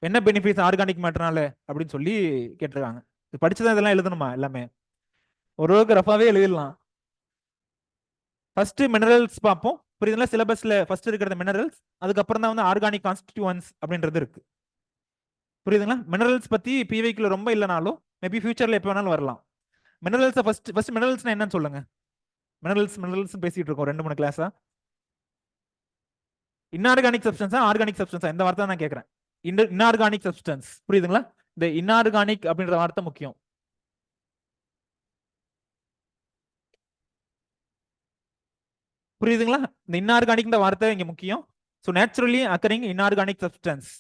என்ன பெனிஃபிட்ஸ் ஆர்கானிக் மேட்டர்னால அப்படின்னு சொல்லி கேட்டிருக்காங்க. படிச்சுதான் இதெல்லாம் எழுதணுமா? எல்லாமே ஓரளவுக்கு ரஃபாவே எழுதிடலாம். ஃபர்ஸ்ட் மினரல்ஸ் பார்ப்போம். புரியுதுங்களா? சிலபஸ்ல ஃபர்ஸ்ட் இருக்கிறது மினரல்ஸ், அதுக்கப்புறம் தான் வந்து ஆர்கானிக் கான்ஸ்டிடியூவன்ஸ் அப்படின்றது இருக்கு. புரியுதுங்களா? மினரல்ஸ் பத்தி பிவிக்யூல ரொம்ப இல்லைனாலும் மேபி ஃபியூச்சர்ல எப்போ வேணாலும் வரலாம். மினரல்ஸ் ஃபர்ஸ்ட் மினரல்ஸ்னா என்னன்னு சொல்லுங்க. மினரல்ஸ் பேசிட்டு இருக்கோம் 2-3 கிளாஸா. இன்ஆர்கானிக் சப்ஸ்டன்ஸா ஆர்கானிக் சப்ஸ்டன்ஸா? இந்த வார்த்தை நான் கேட்கறேன். Inorganic substance. புரியுதுங்களா? இந்த இன்ஆர்கானிக் அப்படின்ற வார்த்தை முக்கியம். புரியுதுங்களா? இந்த இன்ஆர்கானிக் வார்த்தை இங்க முக்கியம். So naturally occurring inorganic substance.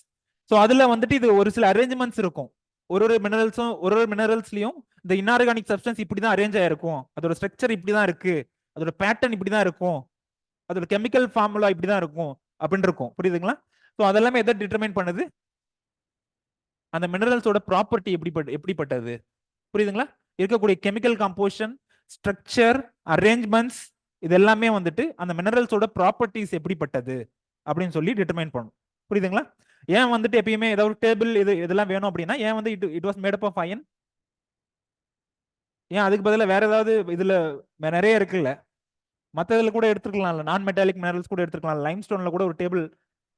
So அதுல வந்துட்டு இது ஒரு சில அரேஞ்ச்மெண்ட்ஸ் இருக்கும். ஒரு மினரல்ஸ்லயும் இந்த இன்ஆர்கானிக் சப்ஸ்டன்ஸ் இப்படிதான் அரேஞ்ச் ஆயிருக்கும், அதோட ஸ்ட்ரக்சர் இப்படிதான் இருக்கு, அதோட பேட்டர்ன் இப்படிதான் இருக்கும், அதோட கெமிக்கல் ஃபார்முலா இப்படிதான் இருக்கும் அப்படின்னு இருக்கும். புரியுதுங்களா? ஸோ அதெல்லாமே எதை டிட்டர்மைன் பண்ணுது? அந்த மினரல்ஸோட ப்ராப்பர்ட்டி எப்படிப்பட்டது. புரியுதுங்களா? இருக்கக்கூடிய கெமிக்கல் கம்போசிஷன், ஸ்ட்ரக்சர், அரேஞ்ச்மெண்ட்ஸ் இது எல்லாமே வந்துட்டு அந்த மினரல்ஸோட ப்ராப்பர்ட்டிஸ் எப்படிப்பட்டது அப்படின்னு சொல்லி டிட்டர்மைன் பண்ணும். புரியுதுங்களா? ஏன் வந்துட்டு எப்பயுமே ஏதாவது டேபிள் இதெல்லாம் வேணும் அப்படின்னா ஏன் வந்து it was made up of iron? ஏன் அதுக்கு பதிலாக வேற ஏதாவது இதுல நிறைய இருக்குல்ல, மற்ற இதில் கூட எடுத்துக்கலாம்ல, நான் மெட்டாலிக் மினரல்ஸ் கூட எடுத்துக்கலாம், லைம் ஸ்டோன்ல கூட ஒரு டேபிள்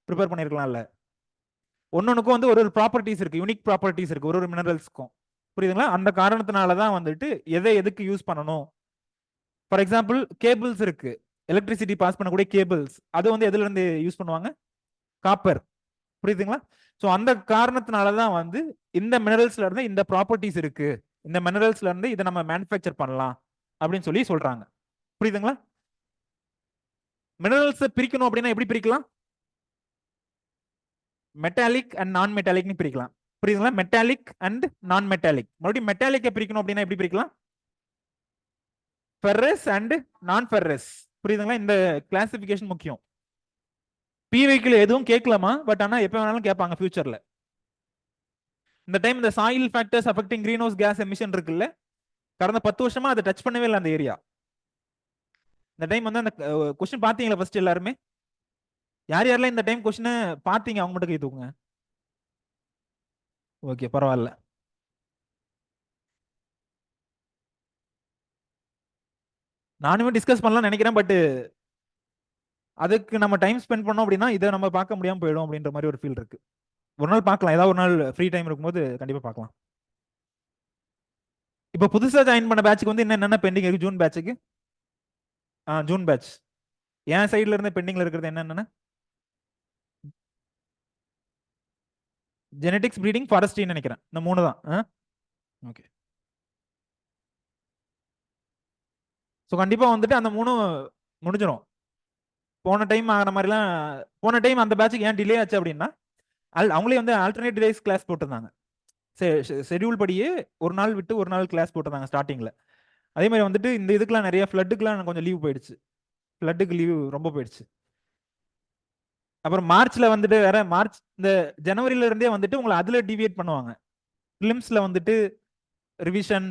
ப்ரிப்பேர் பண்ணிருக்கலாம்ல. ஒன்னொன்னுக்கும் வந்து ஒரு ப்ராப்பர்ட்டிஸ் இருக்கு, யூனிக் ப்ராப்பர்ட்டிஸ் இருக்கு ஒரு மினரல்ஸ்க்கும். புரியுதுங்களா? அந்த காரணத்தினால தான் வந்துட்டு எதை எதுக்கு யூஸ் பண்ணணும். ஃபார் எக்ஸாம்பிள் கேபிள்ஸ் இருக்கு, எலக்ட்ரிசிட்டி பாஸ் பண்ணக்கூடிய கேபிள்ஸ், அது வந்து எதுல இருந்து யூஸ் பண்ணுவாங்க? காப்பர். புரியுதுங்களா? ஸோ அந்த காரணத்தினால தான் வந்து இந்த மினரல்ஸ்ல இருந்து இந்த ப்ராப்பர்ட்டிஸ் இருக்கு, இந்த மினரல்ஸ்ல இருந்து இதை நம்ம மேனுஃபேக்சர் பண்ணலாம் அப்படின்னு சொல்லி சொல்றாங்க. புரியுதுங்களா? மினரல்ஸ் பிரிக்கணும் அப்படின்னா எப்படி பிரிக்கலாம்? மெட்டாலிக் அண்ட் நான் மெட்டாலிக்னு பிரிக்கலாம். புரியுதுங்களா? மெட்டாலிக் அண்ட் நான் மெட்டாலிக். மறுபடியும் மெட்டாலிக்கை பிரிக்கணும் அப்படின்னா எப்படி பிரிக்கலாம்? Ferrous and non ferrous. புரியுதுங்களா? இந்த கிளாசிபிகேஷன் முக்கியம். பிவைக்கில் எதுவும் கேட்கலாமா, பட் ஆனா எப்ப வேணாலும் கேட்பாங்க ஃபியூச்சர்ல. இந்த டைம் இந்த soil factors affecting green house case emission இருக்குல்ல, கடந்த 10 வருஷமா அதை டச் பண்ணவே இல்லை அந்த ஏரியா. இந்த டைம் வந்து அந்த கொஸ்டின் பாத்தீங்களா ஃபர்ஸ்ட் எல்லாருமே? யார் யாரெல்லாம் இந்த டைம் கொஸ்டின் பாத்தீங்க அவங்க மட்டும் கை தூக்குங்க. ஓகே, பரவாயில்ல. நானுமே டிஸ்கஸ் பண்ணலாம்னு நினைக்கிறேன், பட் அதுக்கு நம்ம டைம் ஸ்பெண்ட் பண்ணோம் அப்படின்னா இதை நம்ம பார்க்க முடியாம போயிடும் அப்படின்ற மாதிரி ஒரு ஃபீல் இருக்கு. ஒரு நாள் பார்க்கலாம், ஏதாவது ஒரு நாள் ஃப்ரீ டைம் இருக்கும்போது கண்டிப்பா பார்க்கலாம். இப்போ புதுசா ஜாயின் பண்ண பேட்சுக்கு வந்து என்னென்ன பெண்டிங் இருக்கு? ஜூன் பேட்சுக்கு ஜூன் பேட்ச் என் சைட்ல இருந்து பெண்டிங்ல இருக்கிறது என்னென்ன? ஜெனடிக்ஸ், ப்ரீடிங், ஃபாரஸ்ட்ரின்னு நினைக்கிறேன். இந்த 3 தான். ஓகே. ஸோ கண்டிப்பா வந்துட்டு அந்த 3 முடிஞ்சிடும். போன டைம் ஆகிற மாதிரிலாம் போன டைம் அந்த பேட்சுக்கு ஏன் டிலே ஆச்சு அப்படின்னா அவங்களே வந்து ஆல்டர்னேட் டேஸ் கிளாஸ் போட்டிருந்தாங்க. ஷெட்யூல் படியே ஒரு நாள் விட்டு ஒரு நாள் கிளாஸ் போட்டிருந்தாங்க ஸ்டார்டிங்ல. அதே மாதிரி வந்துட்டு இந்த இதுக்கெல்லாம் நிறைய ஃப்ளட்டுக்குலாம் கொஞ்சம் லீவ் போயிடுச்சு. ஃப்ளட்டுக்கு லீவ் ரொம்ப போயிடுச்சு. அப்புறம் மார்ச்ல வந்துட்டு வேற, மார்ச் இந்த ஜனவரியில இருந்தே வந்துட்டு உங்களை அதுல டிவியேட் பண்ணுவாங்க. பிலிம்ஸ்ல வந்துட்டு ரிவிஷன்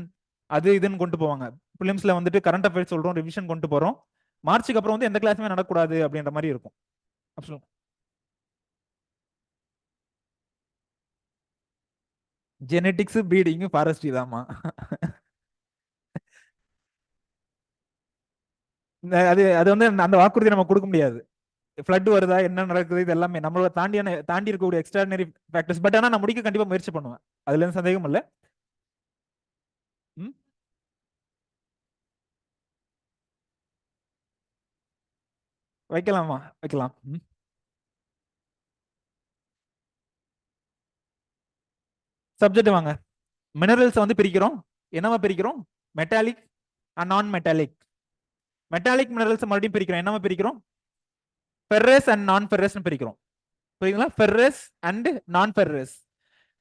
அது இதுன்னு கொண்டு போவாங்க. பிலிம்ஸ்ல வந்துட்டு கரண்ட் அஃபேர்ஸ் சொல்றோம், ரிவிஷன் கொண்டு போறோம். மார்ச்சுக்கு அப்புறம் வந்து எந்த கிளாஸுமே நடக்கூடாது அப்படின்ற மாதிரி இருக்கும். ஜெனெட்டிக்ஸ், பீடிங், ஃபாரஸ்ட்ரி தாமா. அது அது வந்து அந்த வாக்குறுதி நம்ம கொடுக்க முடியாது. ஃப்ளட் வருதா, என்ன நடக்குது, இது எல்லாமே நம்மளோட தாண்டி இருக்கக்கூடிய எக்ஸ்ட்ராடினரி ஃபேக்டர்ஸ். பட் ஆனா நான் முடிக்க கண்டிப்பா முயற்சி பண்ணுவேன், அதுல இருந்து சந்தேகம் இல்லை. வைக்கலாமா? வைக்கலாம். சப்ஜெக்ட் வாங்க. மினரல்ஸ் வந்து பிரிக்கிறோம். என்னவா பிரிக்கிறோம்? மெட்டாலிக் அண்ட் நான் மெட்டாலிக். மெட்டாலிக் மினரல்ஸ் மறுபடியும் பிரிக்கிறோம். என்னவா பிரிக்கிறோம்? ஃபெர்ரஸ் அண்ட் நான் ஃபெர்ரஸ் பிரிக்கிறோம். புரியுதுங்களா? Ferrous and non ferrous.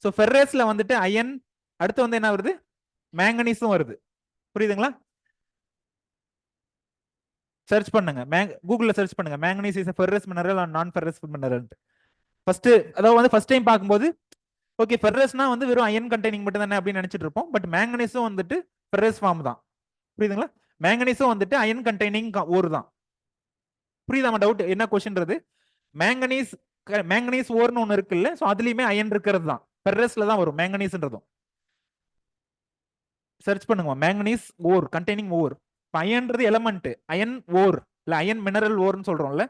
So ஃபெர்ரஸ்ல வந்துட்டு அயன், அடுத்து வந்து என்ன வருது? மேங்கனீஸும் வருது. புரியுதுங்களா? சர்ச் பண்ணுங்க, கூகுள்ல சர்ச் பண்ணுங்க, manganese is ferrous mineral and non ferrous mineral. First அதாவது வந்து ஃபர்ஸ்ட் டைம் பார்க்கும்போது ஓகே ஃபெர்ரஸ்னா வந்து வெறும் அயன் கண்டெய்னிங் மட்டும் தானே அப்படின்னு நினைச்சிட்டு இருப்போம். பட் மேங்கனீஸும் வந்துட்டு ஃபெர்ரஸ் ஃபார்ம் தான். புரியுதுங்களா? மேங்கனீஸும் வந்துட்டு அயன் கண்டெய்னிங் ஓர் தான். புரியுதா டவுட்? என்ன கொஸ்டின்றது? மேங்கனீஸ் மேங்கனீஸ் ஓர்னு ஒன்று இருக்குல்ல, ஸோ அதுலயுமே அயன் இருக்கிறது தான். ஃபெர்ரஸ்ல தான் வரும் மேங்கனீஸ்ன்றதும். சர்ச் பண்ணுங்க, மேங்கனீஸ் ஓர் கண்டெய்னிங் ஓர். அயன்றது எலமெண்ட், அயன் ஓர் இல்ல அயன் மினரல் ஓர்னு சொல்றோம்ல,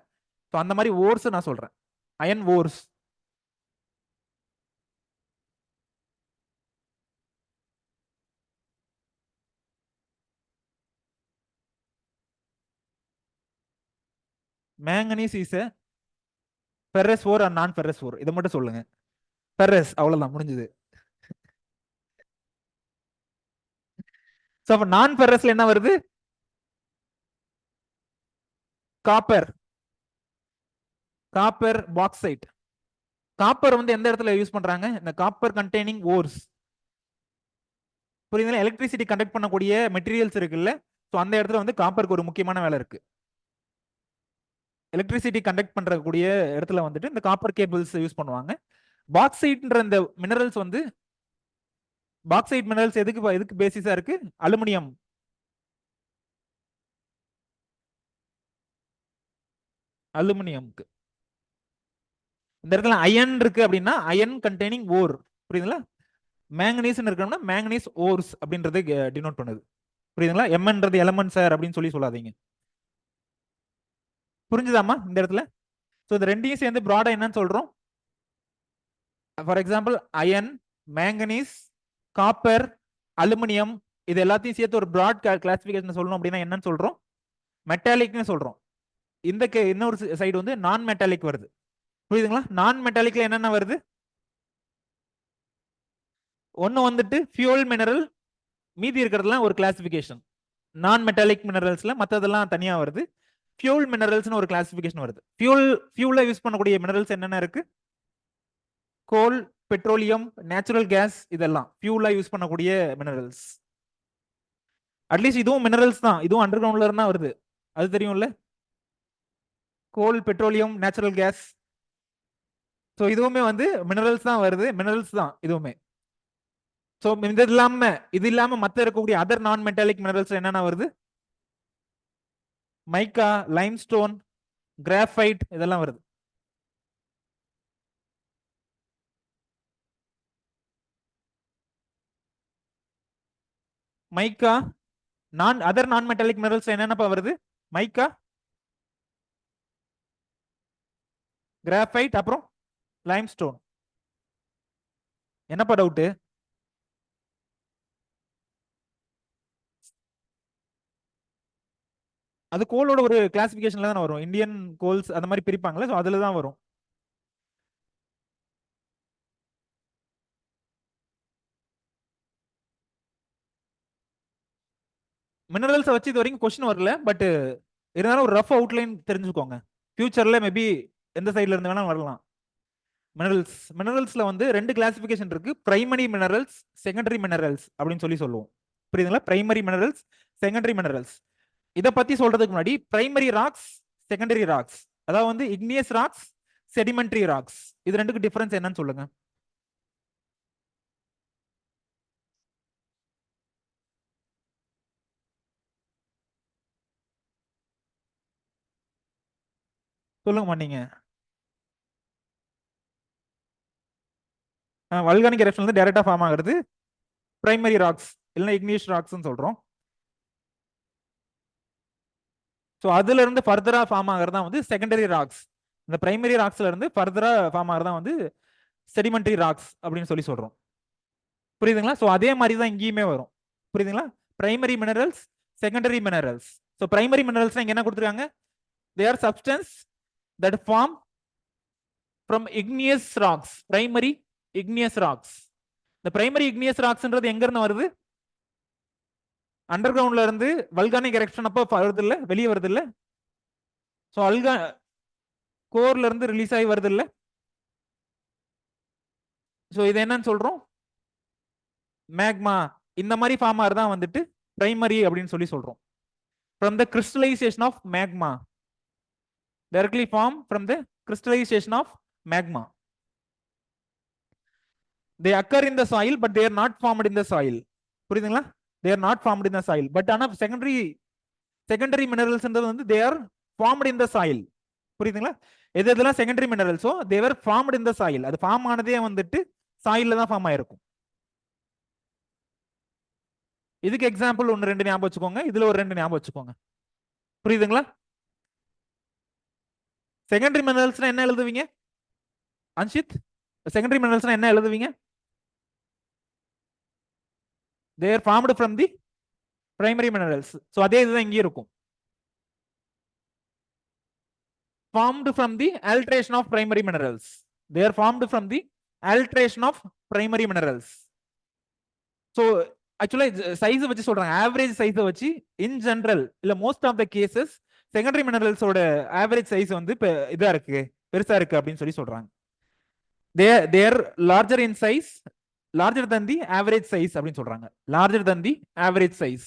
ஸோ அந்த மாதிரி ஓர்ஸ் நான் சொல்றேன், iron ores. Manganese is ferrous ore and non ferrous ore. இதை மட்டும் சொல்லுங்க. ஃபெர்ரஸ், அவ்வளவுதான், முடிஞ்சது. ஸோ அப்ப நான் ஃபெர்ரஸ்ல என்ன வருது? Copper, copper bauxite. காப்பர் வந்து எந்த இடத்துல யூஸ் பண்றாங்க? இந்த காப்பர் கண்டெய்னிங் ஓர்ஸ். புரியுதுங்களா? எலக்ட்ரிசிட்டி கண்டக்ட் பண்ணக்கூடிய மெட்டீரியல்ஸ் இருக்குல்ல, ஸோ அந்த இடத்துல வந்து காப்பருக்கு ஒரு முக்கியமான வேலை இருக்கு. எலக்ட்ரிசிட்டி கண்டக்ட் பண்றக்கூடிய இடத்துல வந்துட்டு இந்த காப்பர் கேபிள்ஸ் யூஸ் பண்ணுவாங்க. பாக்சைட்ன்ற இந்த மினரல்ஸ் வந்து, பாக்சைட் மினரல்ஸ் எதுக்கு பேசிஸா இருக்கு? அலுமினியம். அலுமினியம்க்கு இந்த இடத்துல அயன் இருக்கு அப்படின்னா அயன் கண்டெய்னிங் ஓர். புரியுதுங்களா? மேங்கனீஸ் இருக்கணும்னா மேங்கனீஸ் ஓர்ஸ் அப்படின்றது டினோட் பண்ணுது. புரியுதுங்களா? எம்ன்றது எலமெண்ட் சார் அப்படின்னு சொல்லாதீங்க. புரிஞ்சுதாமா இந்த இடத்துல? ஸோ இந்த ரெண்டையும் சேர்ந்து ப்ராடா என்னன்னு சொல்றோம்? For example iron, manganese, copper, aluminium, இது எல்லாத்தையும் சேர்த்து ஒரு ப்ராட் கிளாசிபிகேஷன் சொல்லணும் அப்படின்னா என்னன்னு சொல்றோம்? மெட்டாலிக்னு சொல்றோம். இந்த இன்னொரு சைடு வந்து நான் மெட்டாலிக் வருது. புரியுதுங்களா? நான் மெட்டாலிக்ல என்னென்ன வருது? ஒன்னு வந்துட்டு ஃபியூல் மினரல், மீதி இருக்கிறதுலாம் ஒரு கிளாசிபிகேஷன். நான் மெட்டாலிக் மினரல்ஸ்ல மற்றதெல்லாம் தனியா வருது. ஃபியூல் மினரல்ஸ்னு ஒரு கிளாசிபிகேஷன் வருது. ஃபியூல யூஸ் பண்ணக்கூடிய மினரல்ஸ் என்னென்ன இருக்கு? கோல், பெட்ரோலியம், நேச்சுரல் கேஸ், இதெல்லாம் ஃபியூலா யூஸ் பண்ணக்கூடிய மினரல்ஸ். அட்லீஸ்ட் இதுவும் மினரல்ஸ் தான், இதுவும் அண்டர் கிரவுண்ட்ல இருந்தா வருது, அது தெரியும்ல? கோல், பெட்ரோலியம், நேச்சுரல் கேஸ், ஸோ இதுவுமே வந்து மினரல்ஸ் தான் வருது, மினரல்ஸ் தான் இதுவுமே. ஸோ இது இல்லாம மற்ற இருக்கக்கூடிய அதர் நான் மெட்டாலிக் மினரல்ஸ் என்னென்ன வருது? மைக்கா, லைம்ஸ்டோன், கிராஃபைட், இதெல்லாம் வருது. மைக்கா, அதர் நான் மெட்டாலிக் மினரல்ஸ் என்னென்னப்பா வருது? மைக்கா, கிராஃபைட், அப்புறம் லைம்ஸ்டோன். என்னப்பா டவுட்டு? அது கோலோட ஒரு கிளாசிபிகேஷன்ல தான் வரும், இந்தியன் கோல்ஸ் அந்த மாதிரி பிரிப்பாங்களே, ஸோ அதுல தான் வரும். மினரல்ஸை வச்சு இது வரைக்கும் கொஸ்டின் வரல, பட் இருந்தாலும் ஒரு ரஃப் அவுட்லைன் தெரிஞ்சுக்கோங்க. ஃபியூச்சர்ல மேபி எந்த சைட்ல இருந்து வேணா வரலாம். மினரல்ஸ்ல வந்து ரெண்டு கிளாசிபிகேஷன் இருக்கு, பிரைமரி மினரல்ஸ், செகண்டரி மினரல்ஸ் அப்படின்னு சொல்லுவோம். புரியுதுங்களா? Primary minerals, secondary minerals. இதை பத்தி சொல்றதுக்கு முன்னாடி பிரைமரி ராக்ஸ், செகண்டரி ராக்ஸ், அதாவது வந்து இக்னியஸ் ராக்ஸ், செடிமெண்ட்ரி ராக்ஸ், இது ரெண்டுக்கு டிஃபரன்ஸ் என்னன்னு சொல்லுங்க. சொல்லுங்கம்மா நீங்க. வல்கானிக் எரப்ஷன் வந்து டைரக்டா ஃபார்ம் ஆகுறது பிரைமரி ராக்ஸ் இல்லைன்னா இக்னியஸ் ராக்ஸ்னு சொல்றோம். ஸோ அதுல இருந்து ஃபர்தரா ஃபார்ம் ஆகிறது தான் வந்து செகண்டரி ராக்ஸ். இந்த பிரைமரி ராக்ஸ்ல இருந்து ஃபர்தரா ஃபார்ம் ஆகிறது தான் வந்து செடிமெண்டரி ராக்ஸ் அப்படின்னு சொல்லி சொல்றோம். புரியுதுங்களா? ஸோ அதே மாதிரி தான் இங்கேயுமே வரும். புரியுதுங்களா? Primary minerals, secondary minerals. So primary minerals இங்க என்ன கொடுத்துருக்காங்க? They are substance that form from igneous rocks. Primary igneous rocks. இந்த பிரைமரி இக்னியஸ் ராக்ஸ்ன்றது எங்க இருந்து வருது? அண்டர் கிரவுண்ட்ல இருந்து வல்கானிக் எரப்ஷன் அப்போ வருது இல்ல, வெளியே வருது இல்ல. ஸோ கோர்ல இருந்து ரிலீஸ் ஆகி வருது இல்ல. ஸோ இது என்னன்னு சொல்றோம்? மேக்மா. இந்த மாதிரி ஃபார்ம் தான் வந்துட்டு பிரைமரி அப்படின்னு சொல்லி சொல்றோம். From the crystallization of magma. Directly form from the crystallization of magma. they occur in the soil but they are not formed in the soil. புரியுதுங்களா? they are not formed in the soil. But ஆனா secondary minerals வந்து they are formed in the soil. புரியுதுங்களா? எது எதெல்லாம் secondary மினரல்ஸோ they were formed in the soil. அது form ஆனதே வந்துட்டு சாயில்ல தான் ஃபார்ம் ஆயிருக்கும். இதுக்கு எக்ஸாம்பிள் ஒன்று ரெண்டு ஞாபகம் வச்சுக்கோங்க, இதுல ஒரு ரெண்டு ஞாபகம் வச்சுக்கோங்க. புரியுதுங்களா? செகண்டரி மினரல்ஸ்னா என்ன எழுதுவீங்க அன்ஷித்? செகண்டரி மினரல்ஸ்னா என்ன எழுதுவீங்க? they are formed from the primary minerals. So அதே இதுதான் இங்கே இருக்கும். formed from the alteration of primary minerals. They are formed from the alteration of primary minerals. So actually size வச்சு சொல்றாங்க, ஆவரேஜ் சைஸ் வச்சு இன் ஜெனரல் இல்ல most of the cases secondary மினரல்ஸோட average size வந்து இதா இருக்கு, பெருசா இருக்கு அப்படின்னு சொல்லி சொல்றாங்க. they are larger in size, larger than the average size அப்படின்னு சொல்றாங்க. larger than the average size.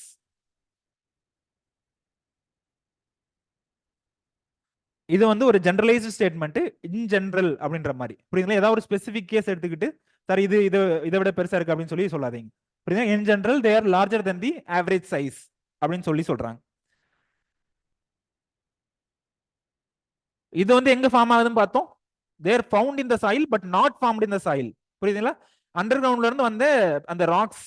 இது வந்து ஒரு ஜெனரலைஸ்டு ஸ்டேட்மெண்ட், இன் ஜெனரல் அப்படின்ற மாதிரி. புரியுதுங்களா? ஏதாவது ஒரு ஸ்பெசிபிக் கேஸ் எடுத்துக்கிட்டு சார் இது இதை விட பெருசா இருக்கு அப்படின்னு சொல்லி சொல்லாதீங்க. புரியுதா? In general they are larger than the average size அப்படின்னு சொல்லி சொல்றாங்க. இது வந்து எங்க ஃபார்ம் ஆகுதுன்னு பார்த்தோம். They're found in the soil but not formed in the soil. புரியுதுங்களா? அண்டர் கிரவுண்ட்ல இருந்து வந்த அந்த ராக்ஸ்,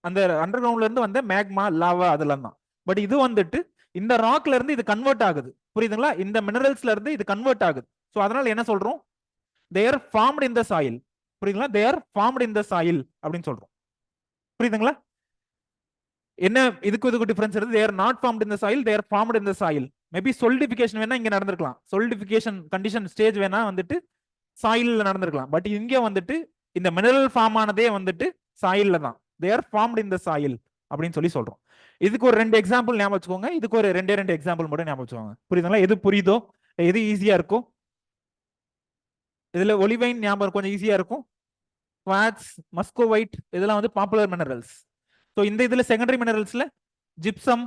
அந்த அண்டர் கிரவுண்ட்ல இருந்து வந்த மேக்மா, லாவா அதெல்லாம் தான். பட் இது வந்துட்டு இந்த ராக்ல இருந்து இது கன்வெர்ட் ஆகுது. புரியுதுங்களா? இந்த மினரல்ஸ்ல இருந்து இது கன்வெர்ட் ஆகுது. ஸோ அதனால என்ன சொல்றோம்? தேர் ஃபார்ம்ட் இன் த சாயில். புரியுதுங்களா? தேர் ஃபார்ம்ட் இன் த சாயில் அப்படின்னு சொல்றோம். புரியுதுங்களா? என்ன இதுக்கு டிஃபரன்ஸ் இருக்கு? They're not formed in the soil, they're formed in the soil. Maybe solidification வேணா இங்க நடந்திருக்கலாம், solidification கண்டிஷன் ஸ்டேஜ் வேணா வந்துட்டு சாயில்ல நடந்திருக்கலாம். பட் இங்க வந்துட்டு இந்த மினரல் ஃபார்ம் ஆனதே வந்துட்டு சாயில்ல தான். தேர் ஃபார்ம்ட் இன் த சாயில் அப்படின்னு சொல்லி சொல்றோம். இதுக்கு ஒரு ரெண்டு எக்ஸாம்பிள் ஞாபகம் வச்சுக்கோங்க, இதுக்கு ஒரு ரெண்டு எக்ஸாம்பிள் மட்டும் ஞாபகம் வச்சுக்கோங்க. புரியுதுங்களா? எது புரியுதோ, எது ஈஸியா இருக்கும். இதுல ஒலிவைன் ஞாபகம் கொஞ்சம் ஈஸியா இருக்கும். குவாட்ஸ், மஸ்கோவைட் இதெல்லாம் வந்து பாப்புலர் மினரல்ஸ். ஸோ இந்த இதுல செகண்டரி மினரல்ஸ்ல ஜிப்சம்,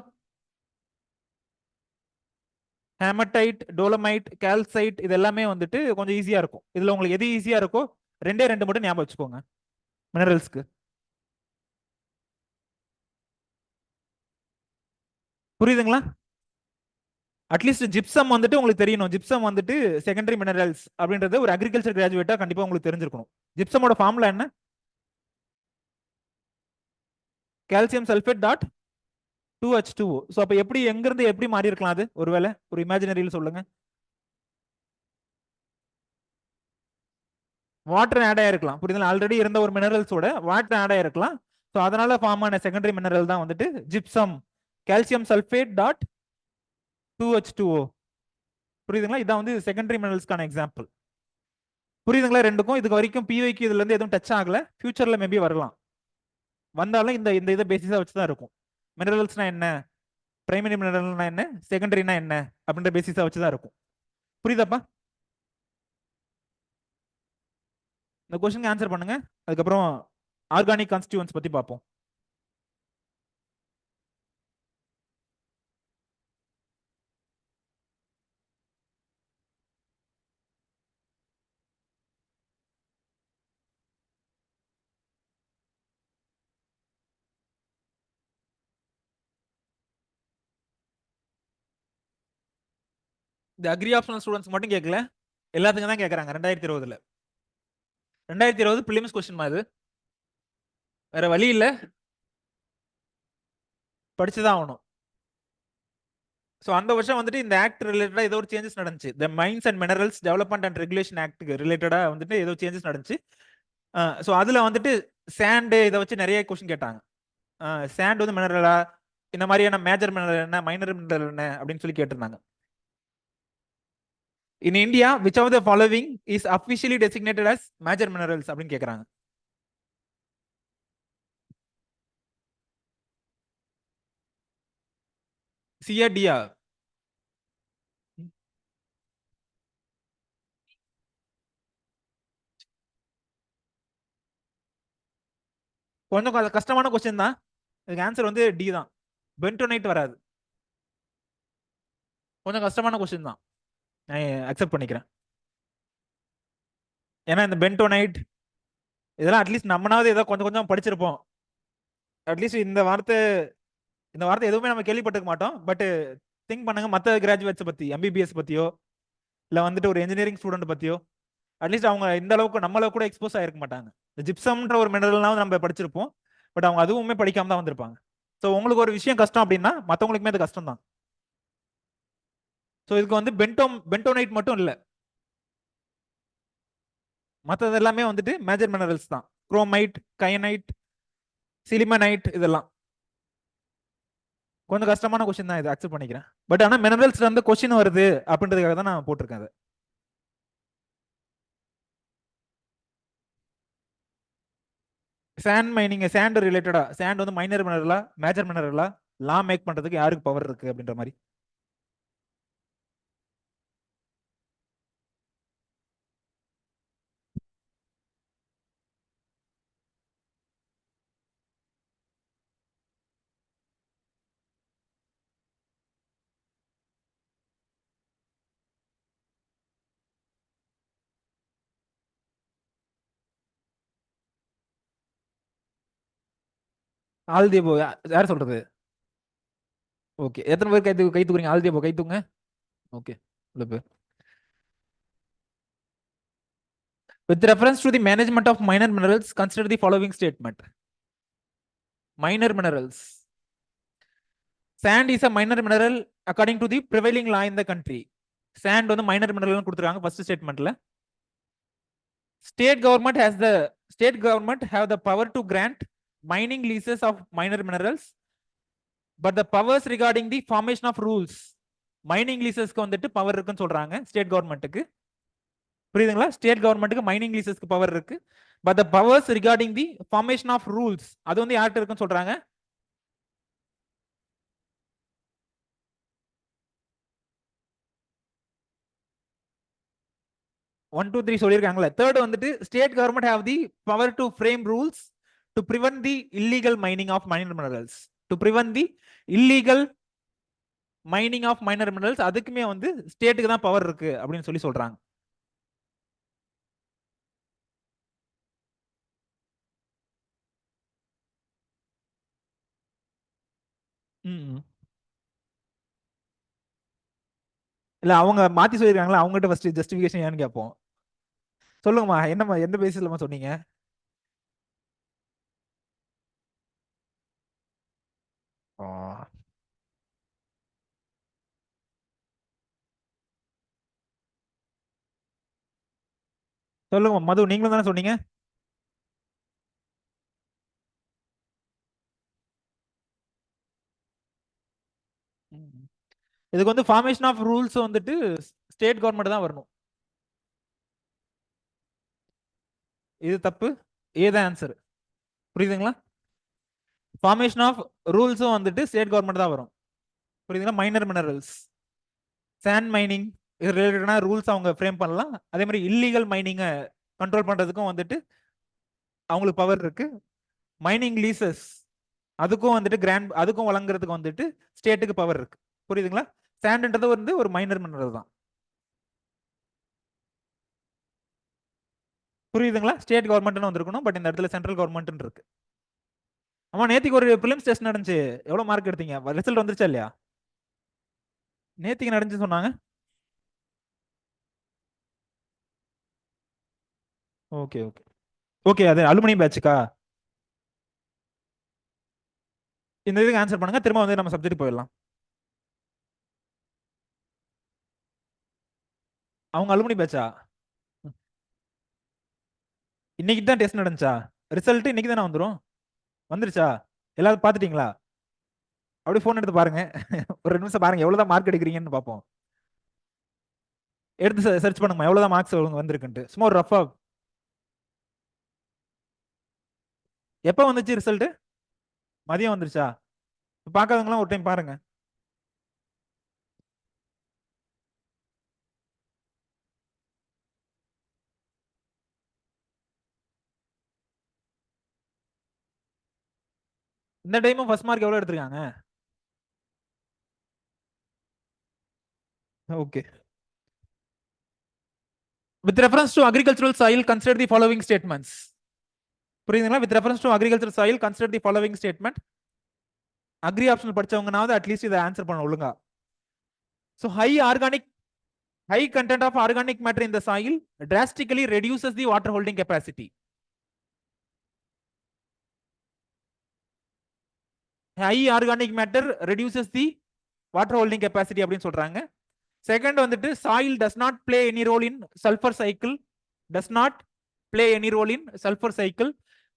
ஹேமடைட், டோலமைட், கால்சைட் இது எல்லாமே வந்துட்டு கொஞ்சம் ஈஸியா இருக்கும். இதுல உங்களுக்கு எது ஈஸியா இருக்கோ ரெண்டே ரெண்டு மட்டும் ஞாபகம் வச்சுக்கோங்க மினரல்ஸ்க்கு. புரியுதுங்களா? அட்லீஸ்ட் ஜிப்சம் வந்துட்டு உங்களுக்கு தெரியணும். ஜிப்சம் வந்துட்டு செகண்டரி மினரல்ஸ் அப்படின்றது ஒரு அக்ரிகல்ச்சர் கிராஜுவேட்டா கண்டிப்பா உங்களுக்கு தெரிஞ்சிருக்கணும். ஜிப்சமோட ஃபார்முலா என்ன? Calcium sulphate dot 2H2O. So அப்போ எப்படி எங்கிருந்து எப்படி மாறி இருக்கலாம்? அது ஒருவேளை ஒரு இமேஜினரியில் சொல்லுங்க. வாட்டர் ஆட் ஆயிருக்கலாம். புரியுதுங்களா? ஆல்ரெடி இருந்த ஒரு மினரல்ஸோட வாட்டர் ஆட் ஆயிருக்கலாம். ஸோ அதனால ஃபார்ம் ஆன செகண்டரி மினரல் தான் வந்துட்டு gypsum, calcium sulphate dot 2H2O. புரியுதுங்களா? இதான் வந்து செகண்டரி மினரல்ஸ்க்கான எக்ஸாம்பிள். புரியுதுங்களா? ரெண்டுக்கும் இதுக்கு வரைக்கும் பிவைக்கு இதுல இருந்து எதுவும் டச் ஆகல. ஃபியூச்சர்ல மேபி வரலாம். வந்தாலும் இந்த இந்த இதை பேசிஸா வச்சு தான் இருக்கும். மினரல்ஸ்னா என்ன, பிரைமரி மினரல்னா என்ன, செகண்டரினா என்ன அப்படின்ற பேசிஸா வச்சு தான் இருக்கும். புரியுதாப்பா? இந்த கொஸ்டின் ஆன்சர் பண்ணுங்க. அதுக்கப்புறம் ஆர்கானிக் கான்ஸ்டிடியூவன்ட்ஸ் பத்தி பார்ப்போம். இந்த அக்ரி ஆப்ஷனல் ஸ்டூடெண்ட்ஸ் மட்டும் கேட்கல, எல்லாத்துக்கும் தான் கேட்கறாங்க 2020. 2020 பிலிம்ஸ் கொஸ்டின் மாதிரி, வேற வழி இல்ல, படிச்சுதான் ஆகணும். ஸோ அந்த வருஷம் வந்துட்டு இந்த ஆக்ட் ரிலேட்டடா ஏதோ ஒரு சேஞ்சஸ் நடந்துச்சு. The mines and minerals development and regulation ஆக்டுக்கு ரிலேட்டடா வந்துட்டு ஏதோ சேஞ்சஸ் நடந்துச்சு. ஸோ அதுல வந்துட்டு சாண்டு இதை வச்சு நிறைய கொஸ்டின் கேட்டாங்க. சாண்ட் வந்து மினரலா, இந்த மாதிரியான மேஜர் மினரல் என்ன, மைனர் மினரல் என்ன அப்படின்னு சொல்லி கேட்டிருந்தாங்க. In India which of the following is officially designated as major minerals அப்படின்னு கேட்கறாங்க. சியா டியா? கொஞ்சம் கஷ்டமான கொஸ்டின் தான். இதுக்கு ஆன்சர் வந்து டி தான். பென்டோனைட் வராது. கொஞ்சம் கஷ்டமான கொஸ்டின் தான், நான் அக்செப்ட் பண்ணிக்கிறேன். ஏன்னா இந்த பென்டோனைட் இதெல்லாம் அட்லீஸ்ட் நம்மனாவது ஏதோ கொஞ்சம் கொஞ்சம் படிச்சிருப்போம். அட்லீஸ்ட் இந்த வார்த்தை எதுவுமே நம்ம கேள்விப்பட்டிருக்க மாட்டோம். பட் திங்க் பண்ணுங்க, மற்ற கிராஜுவேட்ஸ் பத்தி, எம்பிபிஎஸ் பத்தியோ இல்ல வந்துட்டு ஒரு இன்ஜினியரிங் ஸ்டூடெண்ட் பத்தியோ, அட்லீஸ்ட் அவங்க இந்த அளவுக்கு நம்ம அளவுக்கு கூட எக்ஸ்போஸ் ஆயிருக்க மாட்டாங்க. இந்த ஜிப்சம்ன்ற ஒரு மினரல்னாவது நம்ம படிச்சிருப்போம், பட் அவங்க அதுவுமே படிக்காம தான் வந்திருப்பாங்க. ஸோ உங்களுக்கு ஒரு விஷயம் கஷ்டம் அப்படின்னா மற்றவங்களுக்குமே அது கஷ்டம் தான். ஸோ இதுக்கு வந்து பென்டோனைட் மட்டும் இல்லை, மற்றது எல்லாமே வந்துட்டு மேஜர் மினரல்ஸ் தான். குரோமைட், கயனைட், சிலிமனைட் இதெல்லாம். கொஞ்சம் கஷ்டமான கொஸ்டின் தான், இது அக்செப்ட் பண்ணிக்கிறேன். பட் ஆனால் மினரல்ஸ்ல இருந்து கொஸ்டின் வருது அப்படின்றதுக்காக தான் நான் போட்டிருக்கேன் அதை. சாண்ட் மைனிங், சாண்ட் ரிலேட்டடா, சாண்ட் வந்து மைனர் மினரலா மேஜர் மினரலா, லா மேக் பண்றதுக்கு யாருக்கு பவர் இருக்கு அப்படின்ற மாதிரி. ஆல்தியபோ யார் சொல்றது? ஓகே, எத்தனை பேர் கை தூக்குறீங்க? ஆல்தியபோ கை தூங்க. ஓகே, இவ்வளவு பேர். With reference to the management of minor minerals, consider the following statement. Minor minerals. Sand is a minor mineral according to the prevailing law in the country. Sand வந்து minor mineral கொடுத்துருக்காங்க first statementல. State government have the power to grant mining leases of minor minerals, but the powers regarding the formation of rules, mining leasesக்கு வந்துட்டு power இருக்குன்னு சொல்றாங்க state கவர்மெண்ட்டுக்கு. புரியுதுங்களா? State கவர்மெண்ட்டுக்கு mining லீசஸ்க்கு power இருக்கு, but the powers regarding the formation of rules அது வந்து யார்கிட்ட இருக்குன்னு சொல்றாங்க? 1 2 3 சொல்லியிருக்காங்களே. தேர்ட் வந்துட்டு state government have the power to frame rules to prevent the illegal mining of minor minerals. To prevent the illegal mining of minor minerals அதுக்குமே வந்து ஸ்டேட்டுக்கு தான் பவர் இருக்கு அப்படின்னு சொல்லி சொல்றாங்க. இல்ல அவங்க மாத்தி சொல்லிருக்காங்களா, அவங்ககிட்ட ஃபர்ஸ்ட் ஜஸ்டிபிகேஷன் ஏன்னு கேட்போம். சொல்லுங்கம்மா, என்னம்மா எந்த பேசிஸ்லமா சொன்னீங்க? சொல்லுங்க மது, நீங்களும் தானே சொன்னீங்க? இதுக்கு வந்து ஃபார்மேஷன் ஆஃப் ரூல்ஸ் வந்துட்டு ஸ்டேட் கவர்மெண்ட் தான் வரணும். இது தப்பு, ஏதான் ஆன்சர். புரியுதுங்களா? ஃபார்மேஷன் ஆஃப் ரூல்ஸும் வந்துட்டு ஸ்டேட் கவர்மெண்ட் தான் வரும். புரியுதுங்களா? மைனர் மினரல்ஸ், சாண்ட் மைனிங் இது ரிலேட்டடான ரூல்ஸ் அவங்க ஃப்ரேம் பண்ணலாம். அதே மாதிரி இல்லீகல் மைனிங்கை கண்ட்ரோல் பண்றதுக்கும் வந்துட்டு அவங்களுக்கு பவர் இருக்கு. மைனிங் லீசஸ் அதுக்கும் வந்துட்டு அதுக்கும் வழங்குறதுக்கு வந்துட்டு ஸ்டேட்டுக்கு பவர் இருக்கு. புரியுதுங்களா? சாண்ட்ன்றது வந்து ஒரு மைனர் மினரல் தான். புரியுதுங்களா? ஸ்டேட் கவர்மெண்ட்னு வந்திருக்கணும், பட் இந்த இடத்துல சென்ட்ரல் கவர்மெண்ட் இருக்கு. ஆமா, நேத்திக்கு ஒரு பிலிம்ஸ் டெஸ்ட் நடந்துச்சு. எவ்வளவு மார்க் எடுத்தீங்க? ரிசல்ட் வந்துருச்சா இல்லையா? நேத்திக்கு நடந்துச்சு சொன்னாங்க. Okay okay okay. அது அலுமினியம் பேட்சுக்கா? இந்த இதுக்கு ஆன்சர் பண்ணுங்க, திரும்ப வந்து நம்ம சப்ஜெக்ட் போயிடலாம். அவங்க அலுமினியம் பேட்சா? இன்னைக்கு தான் டெஸ்ட் நடந்துச்சா? ரிசல்ட் இன்னைக்கு தானே வந்துடும்? வந்துருச்சா? எல்லாரும் பார்த்துட்டீங்களா? அப்படியே ஃபோன் எடுத்து பாருங்க. ஒரு 2 நிமிஷம் பாருங்க எவ்வளவுதான் மார்க் எடுக்கிறீங்கன்னு பார்ப்போம். எடுத்து சர்ச் பண்ணுங்க எவ்வளவுதான் மார்க்ஸ் வந்திருக்குன்ட்டு, சும்மா ஒரு ரஃபா. எப்போ வந்துச்சு ரிசல்ட்? மதியம் வந்துருச்சா? பார்க்காதவங்களாம் ஒரு டைம் பாருங்க. இந்த டைமும் ஃபர்ஸ்ட் மார்க் எவ்வளவு எடுத்திருக்காங்க? Okay. With reference to agricultural soil, consider the following statements. புரியுதுங்களா? With reference to agricultural soil, consider the following statement. Agri optional படிச்சவங்கனாவது அட்லீஸ்ட் இதை ஆன்சர் பண்ண ஒழுங்கா. So high content of organic matter in the soil drastically reduces the water holding capacity. High organic matter reduces the water holding capacity அப்படின்னு சொல்றாங்க. Second வந்துட்டு soil does not play any role in sulfur cycle. Does not play any role in sulfur cycle.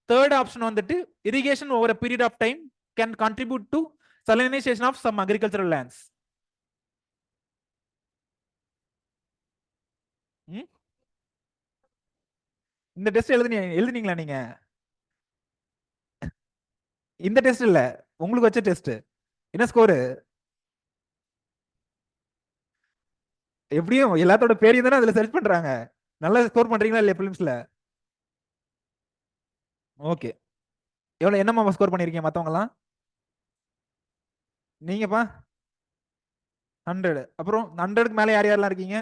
Third option வந்துட்டு irrigation over a period of time can contribute to salinization of some agricultural lands. இந்த test எழுதுனீங்களா நீங்க? இந்த test இல்ல, உங்களுக்கு வச்ச test. என்ன score? எப்படியும் எல்லாத்தோட பேரையும் தானே அதுல சர்ச் பண்றாங்க. நல்லா ஸ்கோர் பண்றீங்களா இல்லையா பிலிம்ஸ்ல? ஓகே. எவ்வளவு என்னமா ஸ்கோர் பண்ணிருக்கீங்க மத்தவங்க எல்லாம்? நீங்கப்பா 100. அப்புறம் 100க்கு மேல யார் யாரெல்லாம் இருக்கீங்க?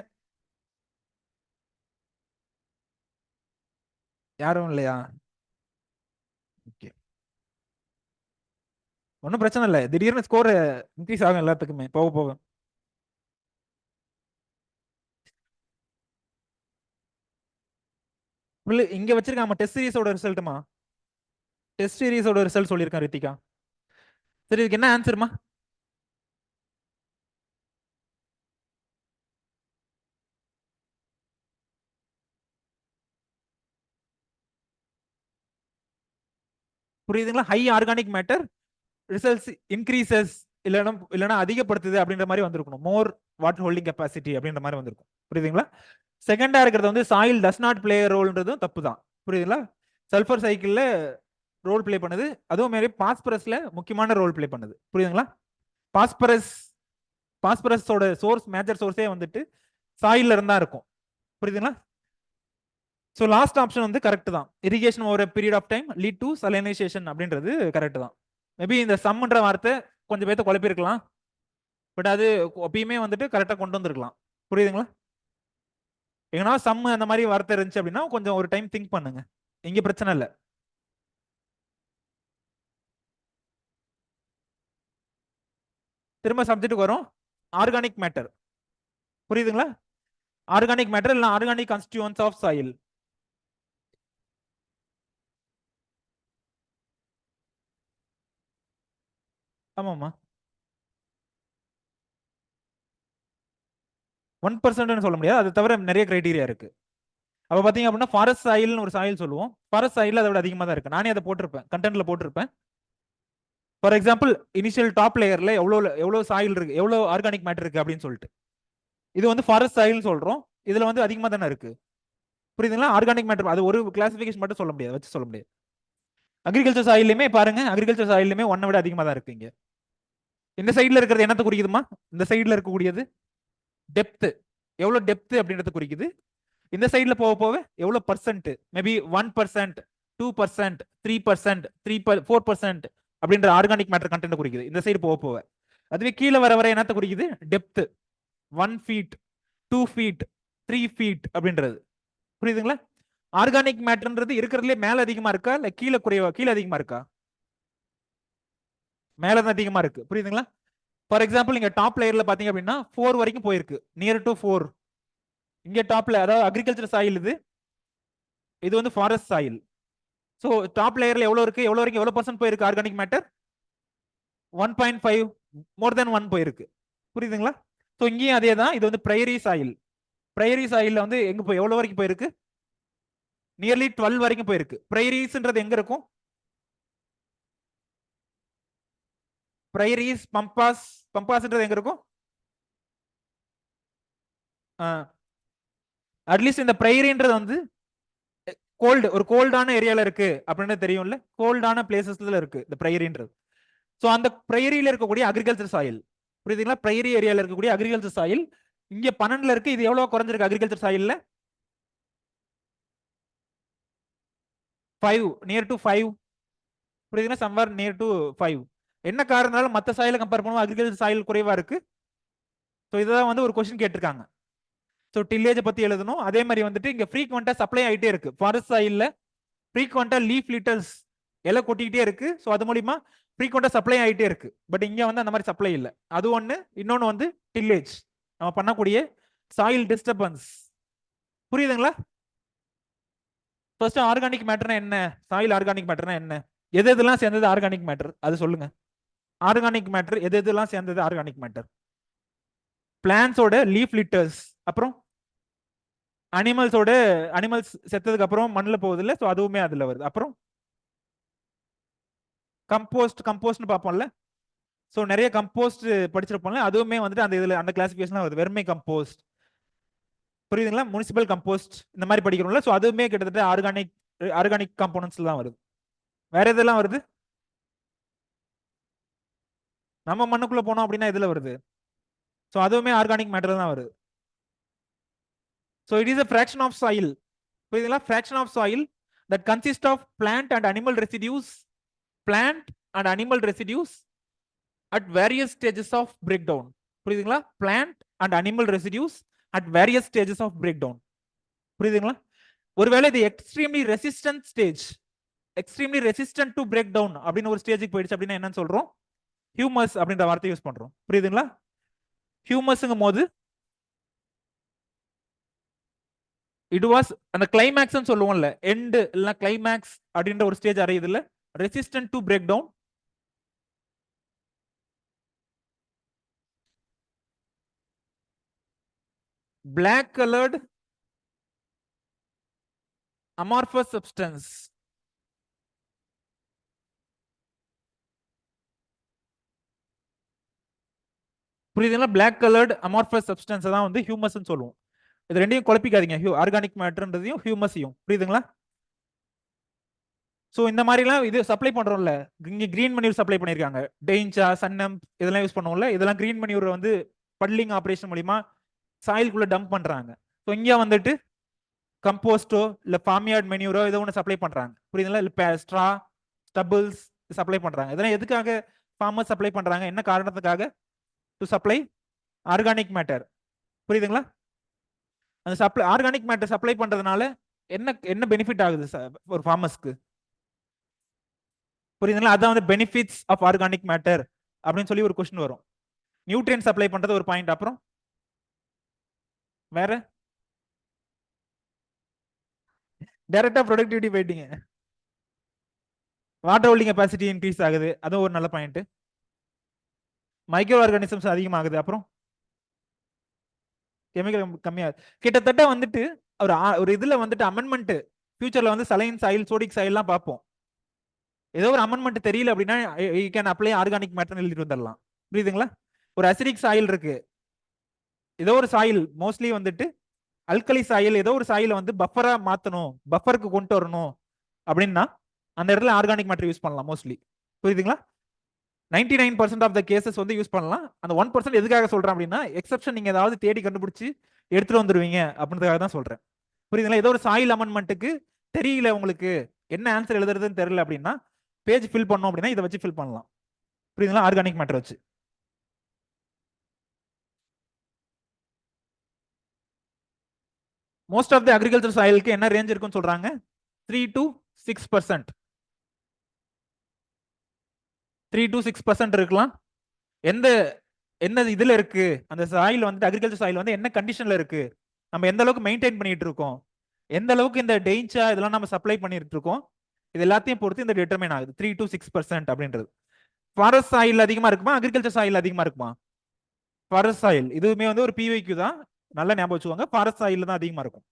யாரும் இல்லையா? ஓகே, ஒன்றும் பிரச்சனை இல்லை. திடீர்னு ஸ்கோர் இன்க்ரீஸ் ஆகும் எல்லாத்துக்குமே போக போக. இங்க வச்சிருக்காங்க டெஸ்ட் சீரிஸோட ரிசல்ட்டுமா. டெஸ்ட் சீரிஸோட ரிசல்ட் சொல்லியிருக்கேன் ரித்திகா. சரி, இதுக்கு என்ன ஆன்சர்மா? புரியுதுங்களா? High organic matter results increases இல்லைன்னா அதிகப்படுத்துது அப்படின்ற மாதிரி வந்திருக்கணும். மோர் வாட்டர் ஹோல்டிங் கெப்பாசிட்டி அப்படின்ற மாதிரி வந்திருக்கும். புரியுதுங்களா? செகண்டா இருக்கிறது வந்து சாயில் டஸ் நாட் பிளே ரோல்ன்றதும் தப்பு தான். புரியுதுங்களா? சல்ஃபர் சைக்கிள்ல ரோல் பிளே பண்ணுது, அதுவும் மாதிரி பாஸ்பரஸ்ல முக்கியமான ரோல் பிளே பண்ணுது. புரியுதுங்களா? பாஸ்பரஸோட சோர்ஸ், மேஜர் சோர்ஸே வந்துட்டு சாயில்ல இருந்தா இருக்கும். புரியுதுங்களா? ஸோ லாஸ்ட் ஆப்ஷன் வந்து கரெக்ட் தான். Irrigation over period of time lead to salinization அப்படின்றது கரெக்ட் தான். மேபி இந்த சம்ன்ற வார்த்தை கொஞ்சம் பேர்த்த குழப்பிருக்கலாம், பட் அது எப்பயுமே வந்துட்டு கரெக்டாக கொண்டு வந்திருக்கலாம். புரியுதுங்களா? எங்கன்னா சம் அந்த மாதிரி வார்த்தை இருந்துச்சு அப்படின்னா கொஞ்சம் ஒரு டைம் திங்க் பண்ணுங்க. இங்க பிரச்சனை இல்லை. திரும்ப சப்ஜெக்ட் வரும். Organic matter. புரியுதுங்களா? ஆர்கானிக் மேட்டர் இல்லை ஆர்கானிக் கான்ஸ்டிட்யூவன்ஸ் ஆஃப் சாயில். ஆமாம்மா, 1% சொல்ல முடியாது. அது தவிர நிறைய கிரைட்டீரியா இருக்கு. அப்ப பாத்தீங்க அப்படின்னா ஃபாரஸ்ட் சாயில்னு ஒரு சாயில் சொல்லுவோம். ஃபாரஸ்ட் சாயில் அதை விட அதிகமா தான் இருக்கு. நானே அதை போட்டிருப்பேன், கண்டென்ட்ல போட்டிருப்பேன். ஃபார் எக்ஸாம்பிள் இனிஷியல் டாப் லேயர்ல எவ்வளவு சாயில் இருக்கு, எவ்வளவு ஆர்கானிக் மேட்டர் இருக்கு அப்படின்னு சொல்லிட்டு. இது வந்து ஃபாரஸ்ட் சாயில் சொல்றோம். இதுல வந்து அதிகமா தானே இருக்கு. புரியுதுங்களா? ஆர்கானிக் மேட்டர் அது ஒரு கிளாசிபிகேஷன் மட்டும் சொல்ல முடியாது, வச்சு சொல்ல முடியாது. அக்ரிகல்ச்சர் சாயிலுமே பாருங்க, அக்ரிகல்ச்சர் சாயிலுமே 1 விட அதிகமா தான் இருக்கு. இங்க இந்த சைட்ல இருக்கிறது என்னத்தை குறிக்குதுமா? இந்த சைட்ல இருக்கக்கூடியது டெப்த், எவ்வளவு டெப்த் அப்படின்றத குறிக்குது. இந்த சைட்ல போக போக எவ்வளவு பர்சன்ட், மேபி 1%, 2%, 3%, 4% அப்படின்ற ஆர்கானிக் மேட்டர் கண்டென்ட் குறிக்குது இந்த சைடு போக போக. அதுவே கீழே வர வர என்னத்தை குறிக்குது? டெப்த் 1 feet, 2 feet, 3 feet அப்படின்றது. புரியுதுங்களா? ஆர்கானிக் மேட்டர்ன்றது இருக்கிறதுலே மேல அதிகமா இருக்கா இல்ல கீழே குறைவா? கீழே அதிகமா இருக்கா? மேலதான் அதிகமா இருக்கு. புரியுதுங்களா? ஃபார் எக்ஸாம்பிள் இங்க டாப் லேயர்ல பாத்தீங்க அப்படின்னா 4 வரைக்கும் போயிருக்கு, நியர் டு 4. இங்க டாப்ல, அதாவது அக்ரிகல்ச்சர் சாயில் இது இது வந்து ஃபாரஸ்ட் சாயில். ஸோ டாப் லேயர்ல எவ்வளவு இருக்கு, எவ்வளவு வரைக்கும், எவ்வளவு பர்சன்ட் போயிருக்கு ஆர்கானிக் மேட்டர்? 1.5, மோர் தென் 1 போயிருக்கு. புரியுதுங்களா? ஸோ இங்கேயும் அதே தான். இது வந்து பிரையரி சாயில். பிரையரி சாயில்ல வந்து எங்க போய் எவ்வளவு வரைக்கும் போயிருக்கு? நியர்லி 12 வரைக்கும் போயிருக்கு. பிரையரிஸ்ன்றது எங்க இருக்கும்? பிரையரிஸ், பம்பாஸ். பம்பாஸ்ன்றது எங்க இருக்கும்? அட்லீஸ்ட் இந்த பிரையரின்றது வந்து கோல்டு, ஒரு கோல்டான ஏரியால இருக்கு அப்படின்னு தெரியும்ல, கோல்டான பிளேசஸ்ல இருக்கு இந்த பிரையரின்றது. ஸோ அந்த பிரையரியில இருக்கக்கூடிய அக்ரிகல்ச்சர் சாயில், புரியுதுங்களா? பிரையரி ஏரியால இருக்கக்கூடிய அக்ரிகல்ச்சர் சாயில் இங்க 12ல இருக்கு. இது எவ்வளவு குறைஞ்சிருக்கு அக்ரிகல்ச்சர் சாயில்ல? 5, near to 5. புரியுதுங்களா? Somewhere near to 5. என்ன காரணத்தால மற்ற சாயில கம்பேர் பண்ணுவோம் அக்ரிகல்ச்சர் சாயில் குறைவா இருக்கு? ஸோ இதான் வந்து ஒரு கொஸ்டின் கேட்டிருக்காங்க. ஸோ டில்லேஜ் பத்தி எழுதணும். அதே மாதிரி வந்துட்டு இங்க ஃப்ரீக்வெண்டா சப்ளை ஆகிட்டே இருக்கு. ஃபாரஸ்ட் சாயில்ல ஃப்ரீக்வெண்டா லீஃப் லிட்டர்ஸ் இலை கொட்டிக்கிட்டே இருக்கு. ஸோ அது மூலியமா ஃப்ரீக்வெண்டா சப்ளை ஆகிட்டே இருக்கு. பட் இங்க வந்து அந்த மாதிரி சப்ளை இல்லை. அது ஒன்று. இன்னொன்று வந்து டில்லேஜ், நம்ம பண்ணக்கூடிய சாயில் டிஸ்டர்பன்ஸ். புரியுதுங்களா? ஃபர்ஸ்ட் ஆர்கானிக் மேட்டர்னா என்ன, சாயில் ஆர்கானிக் மேட்டர்னா என்ன, எது எதெல்லாம் சேர்ந்தது ஆர்கானிக் மேட்டர், அது சொல்லுங்க. ஆர்கானிக் மேட்டர் எது எதெல்லாம் சேர்ந்தது ஆர்கானிக் மேட்டர்? பிளான்ஸோட லீஃப் லிட்டர்ஸ், அப்புறம் அனிமல்ஸோட, அனிமல்ஸ் செத்ததுக்கு அப்புறம் மண்ணில் போகுது இல்லை, ஸோ அதுவுமே அதுல வருது. அப்புறம் கம்போஸ்ட், கம்போஸ்ட்னு பார்ப்போம்ல. ஸோ நிறைய கம்போஸ்ட் படிச்சிருப்போம்ல, அதுவுமே வந்துட்டு அந்த இதுல அந்த கிளாசிஃபிகேஷன் வருது. வெர்மை கம்போஸ்ட், புரியுதுங்களா? முனிசிபல் கம்போஸ்ட், இந்த மாதிரி படிக்கிறோம்ல. ஸோ அதுவுமே கிட்டத்தட்ட ஆர்கானிக், ஆர்கானிக் காம்போனன்ட்ஸ்ல தான் வருது. வேற எதெல்லாம் வருது? நம்ம மண்ணுக்குள்ள போனோம் அப்படின்னா எதுல வருது? ஸோ அதுவுமே ஆர்கானிக் மேட்டர் தான் வருது. So it is a fraction of soil. புரியுதுங்களா? fraction of soil that consist of plant and animal residues, plant and animal residues at various stages of breakdown. புரியுதுங்களா? plant and animal residues at various stages of breakdown. புரியுதுங்களா? ஒருவேளை இது extremely resistant stage, extremely resistant to break down அப்படின்னு ஒரு ஸ்டேஜுக்கு போயிடுச்சு அப்படின்னா என்னன்னு சொல்றோம்? ஹியூமஸ் அப்படின்ற வார்த்தை யூஸ் பண்றோம். புரியுதுங்களா? ஹியூமஸ்ங்கும் போது இட் வாஸ் அந்த கிளைமேக்ஸ் சொல்லுவோம்ல, எண்ட் இல்ல கிளைமேக்ஸ் அப்படின்ற ஒரு ஸ்டேஜ் அடையுது இல்ல, resistant to break down. black colored amorphous substance. புரியுதுங்களா? black colored amorphous substance தான் வந்து ஹியூமஸ் சொல்லுவோம். இது ரெண்டையும் குழப்பிக்காதீங்க, ஆர்கானிக் மேட்டர்ன்றதையும் ஹியூமஸையும். புரியுதுங்களா? ஸோ இந்த மாதிரிலாம் இது சப்ளை பண்றோம்ல, இங்க கிரீன் மணியூர் சப்ளை பண்ணியிருக்காங்க, டெயின்ச்சா, சன்னம் இதெல்லாம் யூஸ் பண்ணுவோம்ல, இதெல்லாம் கிரீன் மணியூர் வந்து பட்லிங் ஆப்ரேஷன் மூலியமா சாயில்குள்ள டம்ப் பண்றாங்க. ஸோ இங்க வந்துட்டு கம்போஸ்டோ இல்ல ஃபார்மியார்ட் மெனியூரோ ஏதோ ஒன்று சப்ளை பண்றாங்க. புரியுதுங்களா? இல்ல ஸ்ட்ரா, ஸ்டபிள்ஸ் சப்ளை பண்றாங்க. இதெல்லாம் எதுக்காக ஃபார்மர்ஸ் சப்ளை பண்றாங்க, என்ன காரணத்துக்காக? To supply organic matter. புரியுதுங்களா? அந்த சப்ளை ஆர்கானிக் மேட்டர் சப்ளை பண்றதுனால என்ன என்ன பெனிஃபிட் ஆகுது ஒரு ஃபார்மர்ஸ்க்கு? புரியுதுங்களா? அதான் வந்து பெனிஃபிட்ஸ் ஆஃப் ஆர்கானிக் மேட்டர் அப்படின்னு சொல்லி ஒரு கொஸ்டின் வரும். நியூட்ரியன் சப்ளை பண்றது ஒரு பாயிண்ட். அப்புறம் வேற டைரக்டா ப்ரொடக்டிவிட்டி போயிட்டீங்க. வாட்டர் ஹோல்டிங் கெப்பாசிட்டி இன்க்ரீஸ் ஆகுது, அதுவும் ஒரு நல்ல பாயிண்ட். மைக்ரோ ஆர்கானிசம்ஸ் அதிகமாகுது. அப்புறம் கெமிக்கல் கம்மியாகுது. கிட்டத்தட்ட வந்துட்டு ஒரு இதுல வந்துட்டு அமெண்ட்மெண்ட் ஃபியூச்சர்ல வந்து சலைன் சாயில், சோடிக் சாயில்லாம் பார்ப்போம். ஏதோ ஒரு அமெண்ட்மெண்ட் தெரியல அப்படின்னா you can apply organic matter எழுதிட்டு வந்துடலாம். புரியுதுங்களா? ஒரு அசிடிக் சாயில் இருக்கு, ஏதோ ஒரு சாயில் மோஸ்ட்லி வந்துட்டு அல்கலி சாயில், ஏதோ ஒரு சாயில வந்து பஃபரா மாத்தணும், பஃபருக்கு கொண்டு வரணும் அப்படின்னா அந்த இடத்துல ஆர்கானிக் மேட்டர் யூஸ் பண்ணலாம் மோஸ்ட்லி. புரியுதுங்களா? 99% ஆஃப் த கேசஸ் வந்து யூஸ் பண்ணலாம். அந்த 1% எதுக்காக சொல்றேன் அப்படின்னா, எக்ஸப்ஷன் நீங்க ஏதாவது தேடி கண்டுபிடிச்சு எடுத்துட்டு வந்துருவீங்க அப்படின்றதுக்காக தான் சொல்றேன். புரியுதுங்களா? ஏதோ ஒரு சாயில் அமெண்ட்மெண்ட்டுக்கு தெரியல, உங்களுக்கு என்ன ஆன்சர் எழுதுறதுன்னு தெரியல அப்படின்னா, பேஜ் ஃபில் பண்ணோம் அப்படின்னா இதை வச்சு ஃபில் பண்ணலாம். புரியுதுங்களா? ஆர்கானிக் மேட்டர் வச்சு. மோஸ்ட் ஆஃப் த அக்ரிகல்ச்சர் சாயிலுக்கு என்ன ரேஞ்ச் இருக்குன்னு சொல்றாங்க? 3 to 6%. 3 to 6% இருக்கலாம். எந்த என்ன இதுல இருக்கு அந்த சாயில் வந்து, அக்ரிகல்ச்சர் சாயில் வந்து என்ன கண்டிஷன்ல இருக்கு, நம்ம எந்த அளவுக்கு மெயின்டைன் பண்ணிட்டு இருக்கோம், எந்த அளவுக்கு இந்த டெயின்ச்சா இதெல்லாம் நம்ம சப்ளை பண்ணிட்டு இருக்கோம், இது எல்லாத்தையும் பொறுத்து இந்த டிட்டர்மைன் ஆகுது 3 to 6% அப்படின்றது. ஃபாரஸ்ட் சாயில் அதிகமா இருக்குமா, அக்ரிகல்ச்சர் சாயில் அதிகமா இருக்குமா? Forest soil. இதுவுமே வந்து ஒரு பிவைக்யூ தான், நல்லா ஞாபகம் வச்சுக்கோங்க. ஃபாரஸ்ட் சாயில் தான் அதிகமா இருக்கும்.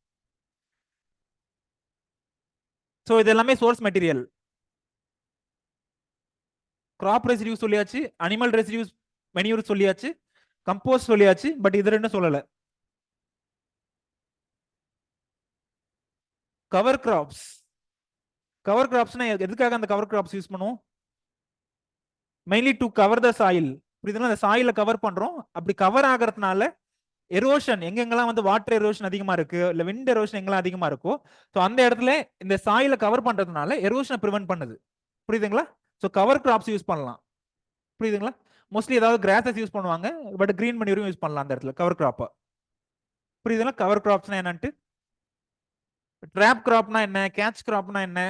ஸோ இது எல்லாமே சோர்ஸ் மெட்டீரியல். கிராப் ரெசிடியூஸ் சொல்லியாச்சு, அனிமல் ரெசிடியூஸ் மெனியூர் சொல்லியாச்சு, கம்போஸ்ட் சொல்லியாச்சு, பட் இது ரெண்டும் சொல்லல. Cover crops. கவர் கிராப்ஸ்னா எதுக்காக அந்த கவர் கிராப்ஸ் யூஸ் பண்ணுவோம்? Mainly to cover the soil. புரியுதுங்களா? அந்த சாயில கவர் பண்றோம். அப்படி கவர் ஆகிறதுனால எரோஷன் எங்கெங்கெல்லாம் வந்து வாட்டர் எரோஷன் அதிகமா இருக்கு, இல்ல விண்ட் எரோஷன் எங்கெல்லாம் அதிகமா இருக்கோ, ஸோ அந்த இடத்துல இந்த சாயில கவர் பண்றதுனால எரோஷனை ப்ரிவென்ட் பண்ணுது. புரியுதுங்களா? ஸோ கவர் கிராப்ஸ் யூஸ் பண்ணலாம். புரியுதுங்களா? மோஸ்ட்லி ஏதாவது கிராசஸ் யூஸ் பண்ணுவாங்க, பட் கிரீன் மணியூரும் யூஸ் பண்ணலாம் அந்த இடத்துல கவர் கிராப்பா. புரியுதுங்களா? கவர் கிராப்ஸ்னா என்னன்ட்டு. ட்ராப் கிராப்னா என்ன, கேட்ச் கிராப்னா என்ன,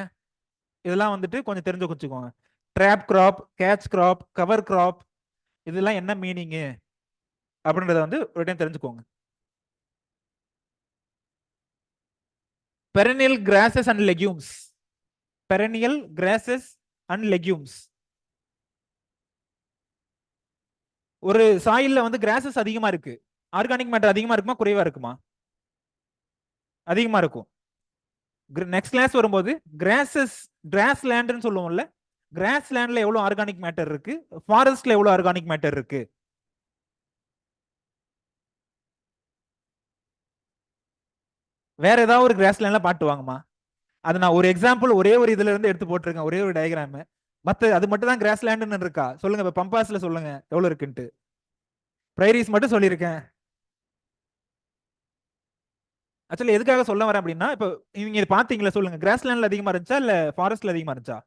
இதெல்லாம் வந்துட்டு கொஞ்சம் தெரிஞ்சு வச்சுக்கோங்க. Trap crop, catch crop, cover crop, இதெல்லாம் என்ன மீனிங்கு அப்படின்றத வந்து ஒரு டைம் தெரிஞ்சுக்கோங்க. Perennial grasses and legumes. Perennial grasses and legumes. ஒரு சாயில்ல வந்து கிராசஸ் அதிகமா இருக்கு, ஆர்கானிக் மேட்டர் அதிகமா இருக்குமா குறைவா இருக்குமா? அதிகமா இருக்கும். நெக்ஸ்ட் கிளாஸ் வரும்போது கிராசஸ், கிராஸ் லேண்ட்னு சொல்லுவோம்ல, கிராஸ் லேண்ட்ல எவ்வளவு ஆர்கானிக் மேட்டர் இருக்கு, ஃபாரஸ்ட்ல எவ்வளவு ஆர்கானிக் மேட்டர் இருக்கு. வேற ஏதாவது ஒரு கிராஸ் லேண்ட்ல பாட்டு வாங்கம்மா. அது நான் ஒரு எக்ஸாம்பிள் ஒரே ஒரு இதுல இருந்து எடுத்து போட்டிருக்கேன், ஒரே ஒரு டயக்ராம். மத்த அது மட்டும் தான் கிராஸ் லேண்ட்னு இருக்கா சொல்லுங்க, இப்ப பம்பாஸ்ல சொல்லுங்க எவ்வளவு இருக்குன்ட்டு. பிரைரிஸ் மட்டும் சொல்லியிருக்கேன். ஆக்சுவலி எதுக்காக சொல்ல வரேன் அப்படின்னா, இப்போ நீங்க இது பாத்தீங்களா சொல்லுங்க, கிராஸ் லேண்ட்ல அதிகமா இருந்துச்சா இல்ல ஃபாரஸ்ட்ல அதிகமா இருந்துச்சா?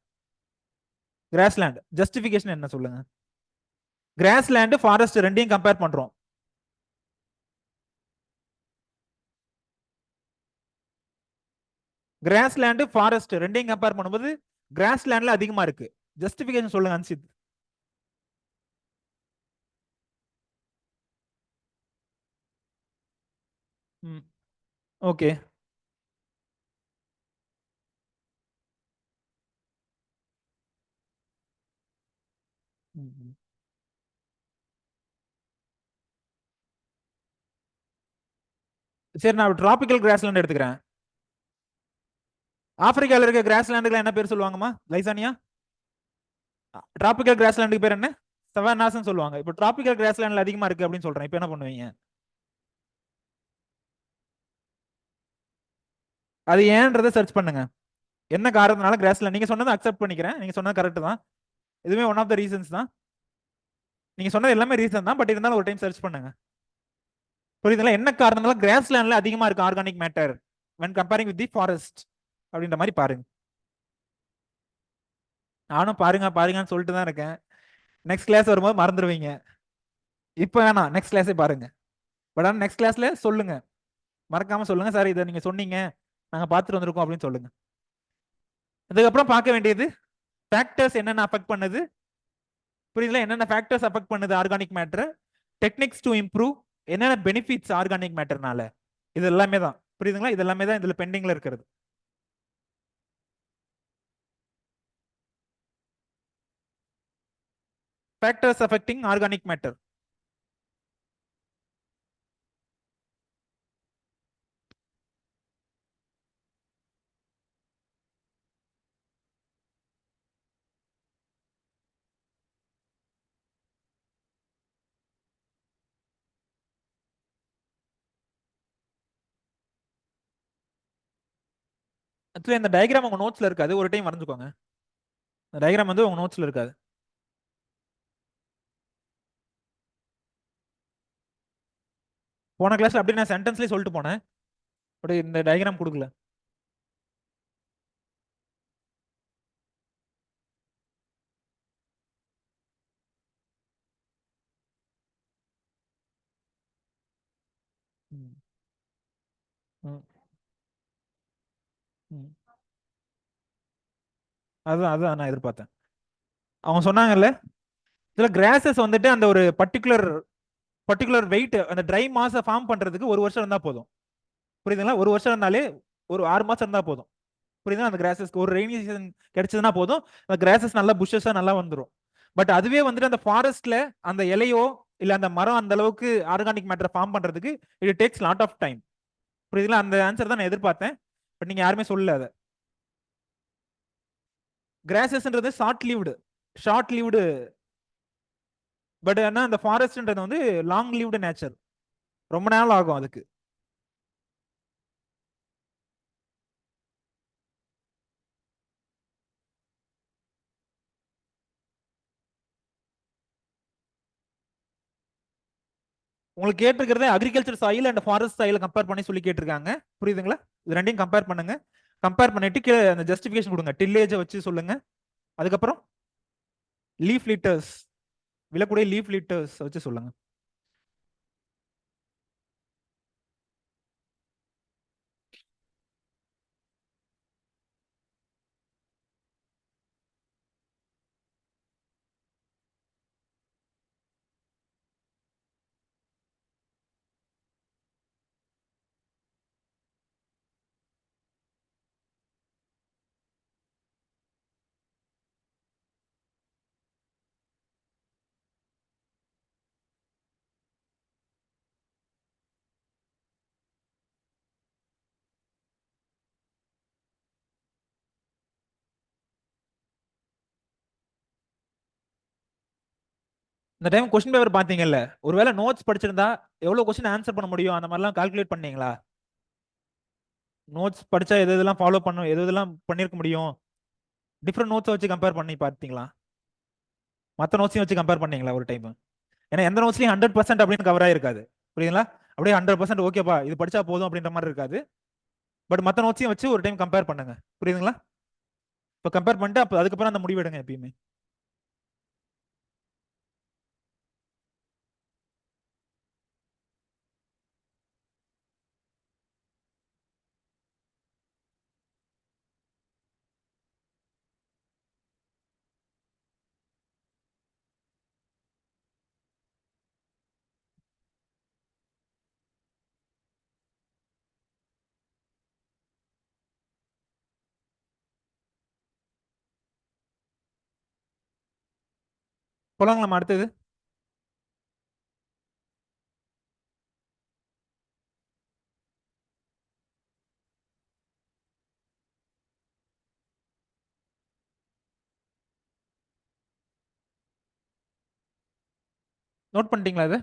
Cross land. ஜஸ்டிபிகேஷன் என்ன சொல்லுங்க? கிராஸ் லேண்ட் ஃபாரஸ்ட் ரெண்டையும் கம்பேர் பண்றோம். கிராஸ் லேண்ட் ஃபாரஸ்ட் ரெண்டையும் கம்பேர் பண்ணும்போது கிராஸ் லேண்ட்ல அதிகமா இருக்கு. ஜஸ்டிபிகேஷன் சொல்லுங்க அன்சித். ஓகே. சரி, நான் டிராபிக்கல் கிராஸ் லேண்ட் எடுத்துக்கிறேன். ஆப்பிரிக்கால இருக்க கிராஸ் லேண்டுக்கு என்ன பேர் சொல்லுவாங்கம்மா லைசானியா? டிராபிக்கல் கிராஸ் லேண்டுக்கு பேர் என்ன? சவானாஸ் சொல்லுவாங்க. இப்போ டிராபிக்கல் கிராஸ் லேண்ட்ல அதிகமா இருக்கு அப்படின்னு சொல்றேன், இப்போ என்ன பண்ணுவீங்க? அது ஏன்றதை சர்ச் பண்ணுங்க. என்ன காரணத்தினால கிராஸ்ல நீங்க சொன்னதை அக்செப்ட் பண்ணிக்கிறேன், நீங்க சொன்னது கரெக்ட் தான், இதுவே ஒன் ஆஃப் த ரீசன்ஸ் தான். நீங்க சொன்னது எல்லாமே ரீசன் தான், பட் இருந்தாலும் ஒரு டைம் சர்ச் பண்ணுங்க. புரியுதுங்களா? என்ன காரணத்தினால கிராஸ் லேண்ட்ல அதிகமா இருக்கு organic matter when comparing with the forest அப்படின்ற மாதிரி பாருங்க. நானும் பாருங்க பாருங்கன்னு சொல்லிட்டு தான் இருக்கேன். நெக்ஸ்ட் கிளாஸ் வரும்போது மறந்துடுவீங்க. இப்போ வேணாம், நெக்ஸ்ட் கிளாஸே பாருங்க. பட் ஆனால் நெக்ஸ்ட் கிளாஸ்ல சொல்லுங்க, மறக்காம சொல்லுங்க, சார் இதை நீங்க சொன்னீங்க நாங்க பார்த்துட்டு வந்திருக்கோம் அப்படின்னு சொல்லுங்க. அதுக்கப்புறம் பார்க்க வேண்டியது ஃபேக்டர்ஸ் என்னென்ன அஃபெக்ட் பண்ணுது. புரியுதுல? என்னென்ன ஃபேக்டர்ஸ் அஃபெக்ட் பண்ணுது organic matter, techniques to improve, என்னென்ன பெனிஃபிட்ஸ் ஆர்கானிக் மேட்டர்னால, இது எல்லாமே தான். புரியுதுங்களா? இது எல்லாமே தான் இதுல பெண்டிங்ல இருக்கிறது. Factors affecting organic matter. Actually இந்த டயக்ராம் உங்க நோட்ஸ்ல இருக்காது, ஒரு டைம் வரைஞ்சுக்கோங்க. இந்த டயக்ராம் வந்து உங்க நோட்ஸ்ல இருக்காது. போன கிளாஸ்ல அப்படி நான் சென்டென்ஸ்லயே சொல்லிட்டு போனேன், பட் இந்த டயக்ராம் கொடுக்கல. ம். ம். ம். அதுதான் அதுதான் நான் எதிர்பார்த்தேன். அவங்க சொன்னாங்கல்ல, இதுல கிராசஸ் வந்துட்டு அந்த ஒரு பர்டிகுலர் பர்டிகுலர் வெயிட் அந்த ட்ரை மாஸை ஃபார்ம் பண்றதுக்கு ஒரு வருஷம் இருந்தா போதும். புரியுதுங்களா? ஒரு வருஷம் இருந்தாலே ஒரு 6 மாசம் இருந்தா போதும். புரியுதா? அந்த கிராசஸ்க்கு ஒரு ரெய்னி சீசன் கிடைச்சதுன்னா போதும், அந்த கிராசஸ் நல்லா புஷஸா நல்லா வந்துடும். பட் அதுவே வந்துட்டு அந்த ஃபாரஸ்ட்ல அந்த இலையோ இல்ல அந்த மரம் அந்த அளவுக்கு ஆர்கானிக் மேட்டரை ஃபார்ம் பண்றதுக்கு it takes lot of time. புரியுதுங்களா? அந்த ஆன்சர் தான் நான் எதிர்பார்த்தேன், பட் நீங்க யாருமே சொல்லல அதை. கிராசஸ்ன்றது ஷார்ட் லீவ்டு, பட் ஆனா அந்த ஃபாரஸ்ட்ன்றது வந்து லாங் லீவ்டு நேச்சர், ரொம்ப நாள் ஆகும் அதுக்கு. உங்களுக்கு கேட்டிருக்கிறது அக்ரிகல்ச்சர் சாயில் அண்ட் ஃபாரஸ்ட் சாயில கம்பேர் பண்ணி சொல்லி கேட்டிருக்காங்க. புரியுதுங்களா? இது ரெண்டையும் கம்பேர் பண்ணுங்க. கம்பேர் பண்ணிட்டு கீழே அந்த ஜஸ்டிஃபிகேஷன் கொடுங்க, டில்லேஜை வச்சு சொல்லுங்க. அதுக்கப்புறம் லீஃப் லிட்டர்ஸ், விழக்கூடிய லீஃப் லிட்டர்ஸ் வச்சு சொல்லுங்க. இந்த டைம் கொஸ்டின் பேப்பர் பாத்தீங்கல்ல, ஒருவேளை நோட்ஸ் படிச்சிருந்தா எவ்வளவு கொஸ்டின் ஆன்சர் பண்ண முடியும் அந்த மாதிரிலாம் கால்குலேட் பண்ணீங்களா? நோட்ஸ் படிச்சா எது இதெல்லாம் ஃபாலோ பண்ணும், எது இதெல்லாம் பண்ணிருக்க முடியும், டிஃப்ரெண்ட் நோட்ஸை வச்சு கம்பேர் பண்ணி பார்த்தீங்களா? மற்ற நோட்ஸையும் வச்சு கம்பேர் பண்ணீங்களா ஒரு டைம்? ஏன்னா எந்த நோட்ஸ்லையும் 100% அப்படின்னு கவர் ஆயிருக்காது. புரியுங்களா? அப்படியே 100% ஓகேப்பா இது படிச்சா போதும் அப்படின்ற மாதிரி இருக்காது. பட் மற்ற நோட்ஸையும் வச்சு ஒரு டைம் கம்பேர் பண்ணுங்க. புரியுதுங்களா? இப்போ கம்பேர் பண்ணிட்டு அப்போ அதுக்கப்புறம் அந்த முடிவு எடுங்க எப்பயுமே. போலாங்களா அடுத்தது? நோட் பண்ணிட்டீங்களா இது?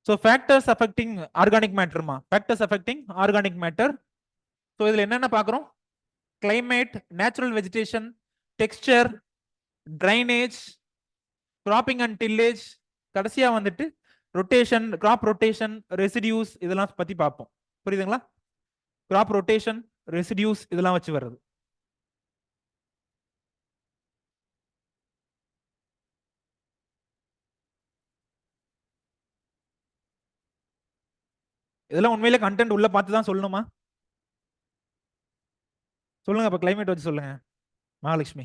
ஸோ ஃபேக்டர்ஸ் அஃபெக்டிங் ஆர்கானிக் மேட்டர்மா, factors affecting organic matter. So இதில் என்னென்ன பார்க்குறோம்? Climate, natural vegetation, texture, drainage, cropping and tillage, கடைசியா வந்துட்டு ரொட்டேஷன், கிராப் ரொட்டேஷன், ரெசிடியூஸ், இதெல்லாம் பத்தி பார்ப்போம். புரியுதுங்களா? கிராப் ரொட்டேஷன், ரெசிடியூஸ் இதெல்லாம் வச்சு வர்றது. இதெல்லாம் உண்மையிலே கண்டென்ட் உள்ள பார்த்து தான் சொல்லணுமா? சொல்லுங்க, அப்ப கிளைமேட் வச்சு சொல்லுங்க மகாலட்சுமி.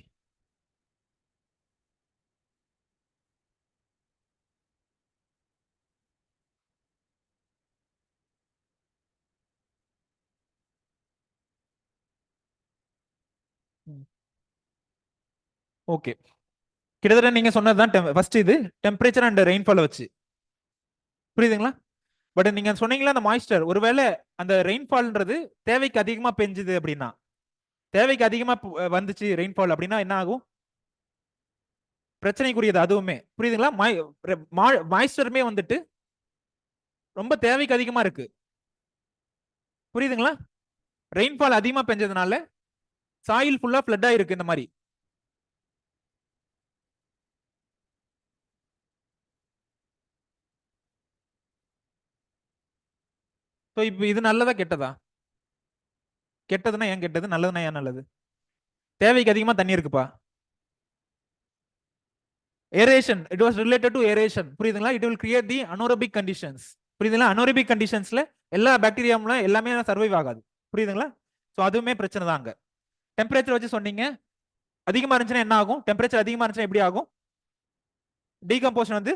ஓகே, கிட்டத்தட்ட நீங்க சொன்னதுதான் ஃபர்ஸ்ட் இது டெம்பரேச்சர் அண்ட் ரெயின்ஃபால் வச்சு. புரியுதுங்களா? பட் நீங்க சொன்னீங்களா அந்த மாய்ஸ்டர், ஒருவேளை அந்த ரெயின்ஃபால்ன்றது தேவைக்கு அதிகமா பெஞ்சுது அப்படின்னா, தேவைக்கு அதிகமா வந்துச்சு ரெயின்ஃபால் அப்படின்னா என்ன ஆகும்? பிரச்சனைக்குரியது அதுவுமே. புரியுதுங்களா? மாய்ஸ்டருமே வந்துட்டு ரொம்ப தேவைக்கு அதிகமா இருக்கு. புரியுதுங்களா? ரெயின்ஃபால் அதிகமா பெஞ்சதுனால சாயில் ஃபுல்லா ஃப்ளட் ஆயிருக்கு இந்த மாதிரி. ஸோ இப்போ இது நல்லதா கெட்டதா? கெட்டதுன்னா ஏன் கெட்டது, நல்லதுன்னா ஏன் நல்லது? தேவைக்கு அதிகமா தண்ணி இருக்குப்பா. Aeration, it was related to aeration. புரியுதுங்களா? It will create the anaerobic conditions. புரியுதுங்களா? அனோரபிக் கண்டிஷன்ஸ்ல எல்லா பாக்டீரியாவும் எல்லாமே சர்வைவ் ஆகாது. புரியுதுங்களா? ஸோ அதுவுமே பிரச்சனை தான் அங்க. டெம்பரேச்சர் வச்சு சொன்னீங்க, அதிகமா இருந்துச்சுன்னா என்ன ஆகும்? டெம்பரேச்சர் அதிகமா இருந்துச்சுன்னா எப்படி ஆகும்? டீகம்போஷன் வந்து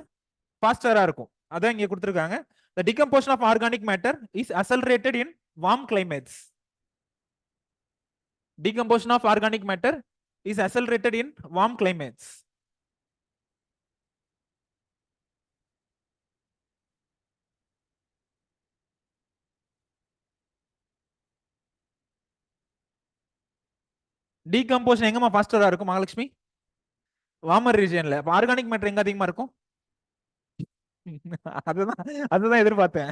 ஃபாஸ்டரா இருக்கும். அதான் இங்க கொடுத்துருக்காங்க. The decomposition of organic matter is accelerated in warm climates. Decomposition of organic matter is accelerated in warm climates. Decomposition எங்கமா ஃபாஸ்டரா இருக்கும் மகாலட்சுமி? வார்மர் ரீஜியன்ல. ஆர்கானிக் மேட்டர் எங்க அதிகமா இருக்கும்? அதுதான் அதுதான் எதிர்பார்த்தேன்.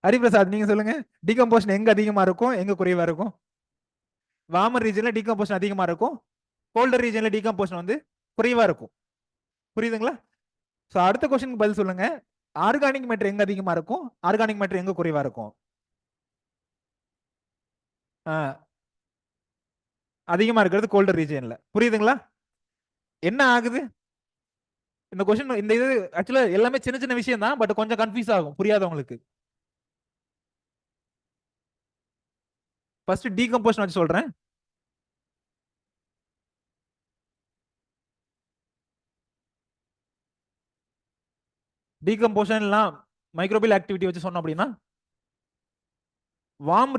ஹரிபிரசாத் நீங்க சொல்லுங்க, டீகம்போஷன் எங்க அதிகமா இருக்கும் எங்க குறைவா இருக்கும்? வார்மர் ரீஜன்ல டீகம்போஷன் அதிகமா இருக்கும், கோல்டர் ரீஜன்ல டீகம்போஷன் வந்து குறைவா இருக்கும். புரியுதுங்களா? சோ அடுத்த क्वेश्चनக்கு பதில் சொல்லுங்க. ஆர்கானிக் மேட்டர் எங்க அதிகமா இருக்கும், ஆர்கானிக் மேட்டர் எங்க குறைவா இருக்கும்? அதிகமா இருக்கிறது கோல்டர் ரீஜன்ல. புரியுதுங்களா? என்ன ஆகுது இந்த क्वेश्चन? இந்த இது ஆக்சுவலா எல்லாமே சின்ன சின்ன விஷயம் தான், பட் கொஞ்சம் கன்ஃபியூஸ் ஆகும் புரியாதவங்களுக்கு. ஃபர்ஸ்ட் டீகம்போஷன் வச்சு சொல்றேன். டீகம்போஷன்லாம் மைக்ரோபியல் ஆக்டிவிட்டி வச்சு சொன்னோம் அப்படின்னா, வார்ம்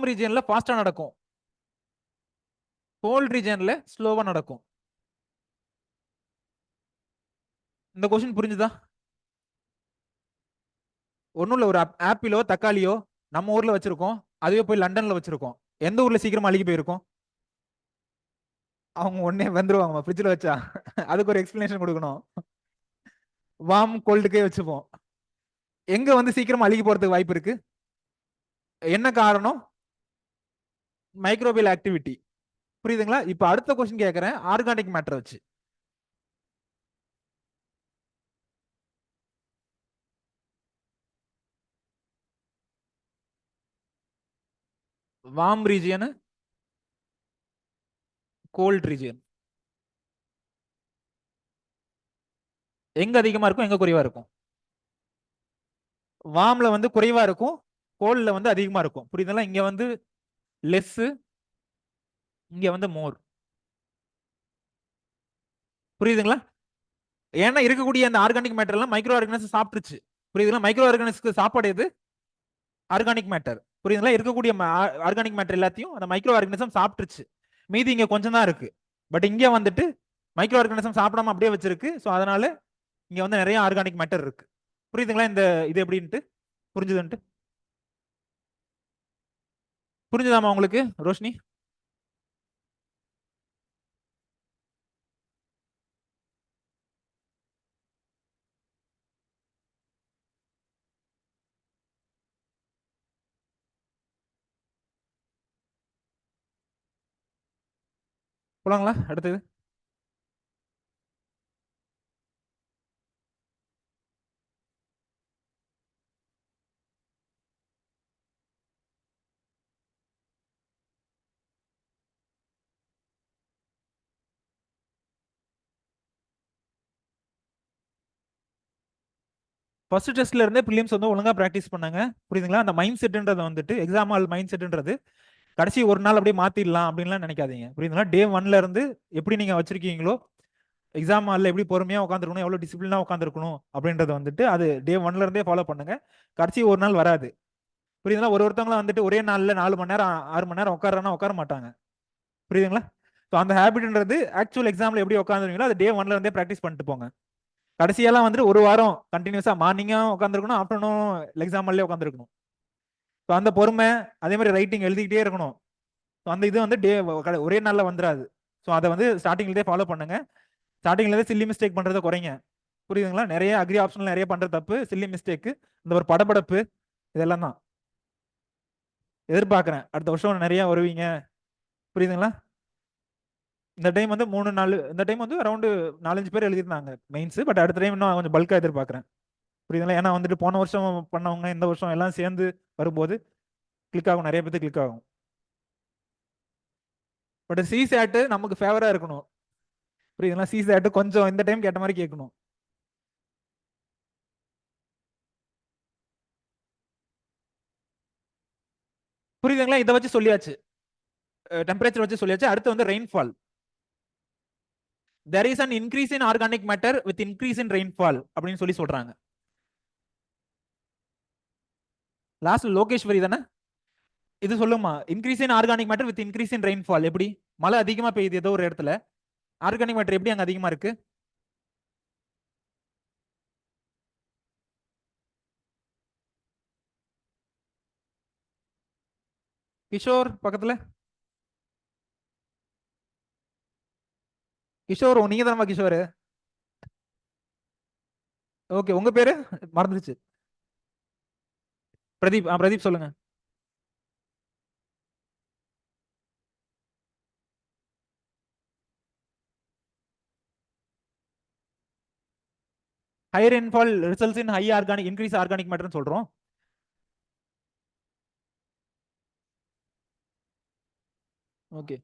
ரீஜியன்ல ஃபாஸ்டா நடக்கும், கோல்ட் ரீஜியன்ல ஸ்லோவா நடக்கும். இந்த क्वेश्चन புரிஞ்சுதா? ஒண்ணும் இல்ல, ஒரு ஆப்பிளோ தக்காளியோ நம்ம ஊர்ல வச்சிருக்கோம், அதுவே போய் லண்டன்ல வச்சிருக்கோம், எந்த ஊர்ல சீக்கிரமா அழுகி போயிருக்கும்? அவங்க உடனே வந்துருவாங்க ஃப்ரிட்ஜ்ல வச்சா. அதுக்கு ஒரு எக்ஸ்பிளனேஷன் கொடுக்கணும். வார்ம் கோல்டுக்கே வச்சுப்போம். எங்க வந்து சீக்கிரமா அழுகி போறதுக்கு வாய்ப்பு இருக்கு? என்ன காரணம்? Microbial activity. புரியுதுங்களா? இப்ப அடுத்த क्वेश्चन கேக்குறேன் ஆர்கானிக் மேட்டர் வச்சு. வார்ம் ரீஜியன், கோல்ட் ரீஜியன் எங்க அதிகமா இருக்கும் எங்க குறைவா இருக்கும்? வார்ம்ல வந்து குறைவா இருக்கும், கோல்ட்ல வந்து அதிகமா இருக்கும். புரியுதுங்களா? இங்க வந்து லெஸ், இங்க வந்து மோர். புரியுதுங்களா? ஏன்னா இருக்கக்கூடிய அந்த ஆர்கானிக் மேட்டர் எல்லாம் மைக்ரோ ஆர்கானிசம் சாப்பிட்டுருச்சு. புரியுதுங்களா? மைக்ரோ ஆர்கானிஸ்க்கு சாப்பாடு எது? Organic matter. புரியுதுங்களா? இருக்கக்கூடிய ஆர்கானிக் மேட்டர் எல்லாத்தையும் அந்த மைக்ரோ ஆர்கானிசம் சாப்பிட்டுருச்சு. மீதி இங்க கொஞ்சம் தான் இருக்கு. பட் இங்க வந்துட்டு மைக்ரோ ஆர்கானிசம் சாப்பிடாம அப்படியே வச்சிருக்கு. ஸோ அதனால இங்க வந்து நிறைய ஆர்கானிக் மேட்டர் இருக்கு. புரியுதுங்களா? இந்த இது எப்படின்ட்டு புரிஞ்சுதுன்ட்டு? புரிஞ்சுதாமா உங்களுக்கு ரோஷினி? போலாங்களா அடுத்தது? ஃபர்ஸ்ட் டெஸ்ட்ல இருந்தே பிலிம்ஸ் வந்து ஒழுங்கா பிராக்டிஸ் பண்ணாங்க. புரியுதுங்களா? அந்த மைண்ட் செட்ன்றது வந்துட்டு எக்ஸாம் ஆல் மைண்ட் செட்ன்றது கடைசி ஒரு நாள் அப்படியே மாத்திடலாம் அப்படின்லாம் நினைக்காதீங்க. புரியுதுங்களா? டே ஒன்ல இருந்து எப்படி நீங்க வச்சிருக்கீங்களோ, எக்ஸாம் ஹாலில் எப்படி பொறுமையா உட்காந்துருக்கணும், எவ்வளவு டிசிப்ளினா உட்காந்துருக்கணும் அப்படின்றத வந்துட்டு அது டே ஒன்ல இருந்தே ஃபாலோ பண்ணுங்க. கடைசி ஒரு நாள் வராது. புரியுதுங்களா? ஒருத்தவங்கள வந்துட்டு ஒரே நாள்ல 4 மணி நேரம் 6 மணி நேரம் உட்காரனா உட்கார மாட்டாங்க. புரியுதுங்களா? ஸோ அந்த ஹேபிட்ன்றது ஆக்சுவல் எக்ஸாம்ல எப்படி உட்காந்துருக்கீங்களோ அது டே ஒன்ல இருந்தே ப்ராக்டிஸ் பண்ணிட்டு போங்க. கடைசியெல்லாம் வந்துட்டு ஒரு வாரம் கண்டினியூஸா மார்னிங்கும் உட்காந்துருக்கணும், ஆஃப்டர்நூன் எக்ஸாம் ஹால்லே உட்காந்துருக்கணும். ஸோ அந்த பொறுமை, அதே மாதிரி ரைட்டிங் எழுதிக்கிட்டே இருக்கணும். ஸோ அந்த இது வந்து ஒரே நாள்ல வந்துடாது. ஸோ அதை வந்து ஸ்டார்டிங்லேயே ஃபாலோ பண்ணுங்க. ஸ்டார்டிங்லேயே சில்லி மிஸ்டேக் பண்றதை குறைங்க. புரியுதுங்களா? நிறைய அக்ரி ஆப்ஷன்ல நிறைய பண்ற தப்பு சில்லி மிஸ்டேக், இந்த ஒரு படபடப்பு, இதெல்லாம் தான் எதிர்பார்க்கிறேன். அடுத்த வருஷம் நிறைய வருவீங்க. புரியுதுங்களா? இந்த டைம் வந்து 3 4, இந்த டைம் வந்து அரௌண்ட் 4 5 பேர் எழுதிருந்தாங்க மெயின்ஸ். பட் அடுத்த டைம் இன்னும் கொஞ்சம் பல்கா எதிர்பார்க்கிறேன். புரியுதுங்களா? ஏன்னா வந்துட்டு போன வருஷம் பண்ணவங்க இந்த வருஷம் எல்லாம் சேர்ந்து வரும்போது கிளிக் ஆகும், நிறைய பேருக்கு கிளிக் ஆகும். பட் சிசேட் நமக்கு ஃபேவரா இருக்கணும். புரியுதுங்களா? சிசேட் கொஞ்சம் இந்த டைம் கேட்ட மாதிரி கேட்கணும். புரியுதுங்களா? இதை வச்சு சொல்லியாச்சு, டெம்பரேச்சர் வச்சு சொல்லியாச்சு. அடுத்து வந்து rainfall. there is an increase in organic matter with increase in rainfall அப்படின்னு சொல்லி சொல்றாங்க. லாஸ்ட் லோகேஸ்வரி தானே இது சொல்லுமா? Increase in organic matter with increase in rainfall. எப்படி மழை அதிகமா பெய்யுது ஏதோ ஒரு இடத்துல, ஆர்கானிக் மேட்டர் எப்படி அங்க அதிகமா இருக்கு? கிஷோர் பக்கத்துல, கிஷோர் நீங்க தானமா கிஷோர்? ஓகே, உங்க பேரு மறந்துருச்சு. பிரதீப். பிரதீப் சொல்லுங்க. High rainfall results in high organic increase organic மேட்டர்னு சொல்றோம். ஓகே,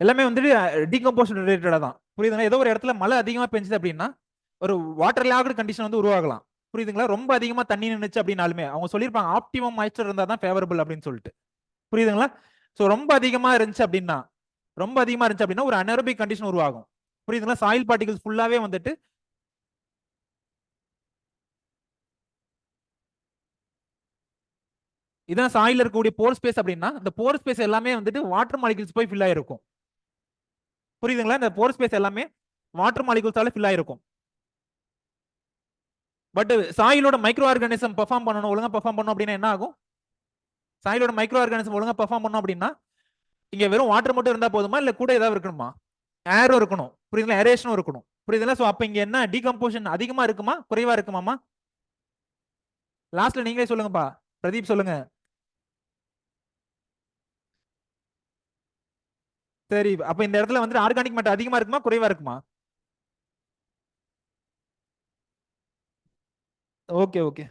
எல்லாமே வந்துட்டு டீகம்போஸ் ரிலேட்டடா தான். புரியுதுங்களா? ஏதோ ஒரு இடத்துல மழை அதிகமா பெஞ்சுது அப்படின்னா ஒரு வாட்டர் லாக்டு கண்டிஷன் வந்து உருவாகலாம். புரியுதுங்களா? ரொம்ப அதிகமா தண்ணி நின்னுச்சு அப்படின்னாலுமே அவங்க சொல்லியிருப்பாங்க ஆப்டிமம் மாய்ச்சர் இருந்தா தான் ஃபேவரபிள் அப்படின்னு சொல்லிட்டு. புரியுதுங்களா? ஸோ ரொம்ப அதிகமா இருந்துச்சு அப்படின்னா, ரொம்ப அதிகமா இருந்துச்சு அப்படின்னா ஒரு அனரோபிக் கண்டிஷன் உருவாகும். புரியுதுங்களா? சாயில் பார்ட்டிகல்ஸ் ஃபுல்லாவே வந்துட்டு இதான் சாயில் இருக்கக்கூடிய போர் ஸ்பேஸ் அப்படின்னா இந்த போர் ஸ்பேஸ் எல்லாமே வந்துட்டு வாட்டர் மாலிகூல்ஸ் போய் ஃபில் ஆயிருக்கும். புரியுதுங்களா? இந்த போர் ஸ்பேஸ் எல்லாமே வாட்டர் மாலிகூல்ஸால ஃபில் ஆயிருக்கும். பட் சாயிலோட மைக்ரோ ஆர்கானிசம் பெர்ஃபார்ம் பண்ணணும், ஒழுங்கா பெர்ஃபார்ம் பண்ணணும் அப்படின்னா என்ன ஆகும்? சாயிலோட மைக்ரோ ஆர்கானிசம் ஒழுங்கா பெர்ஃபார்ம் பண்ணணும் அப்படின்னா இங்க வெறும் வாட்டர் மட்டும் இருந்தா போதுமா, இல்ல கூட ஏதாவது இருக்கணுமா? ஏரும் இருக்கணும். புரியுதுங்களா? ஏரேஷனும் இருக்கணும். புரியுதுங்களா? சோ அப்ப இங்க என்ன டீகம்போசிஷன் அதிகமா இருக்குமா குறைவா இருக்குமாமா? லாஸ்ட்ல நீங்களே சொல்லுங்கப்பா. பிரதீப் சொல்லுங்க. சரி, அப்ப இந்த இடத்துல வந்து ஆர்கானிக் மேட்டர் அதிகமா இருக்குமா குறைவா இருக்குமா? Okay okay.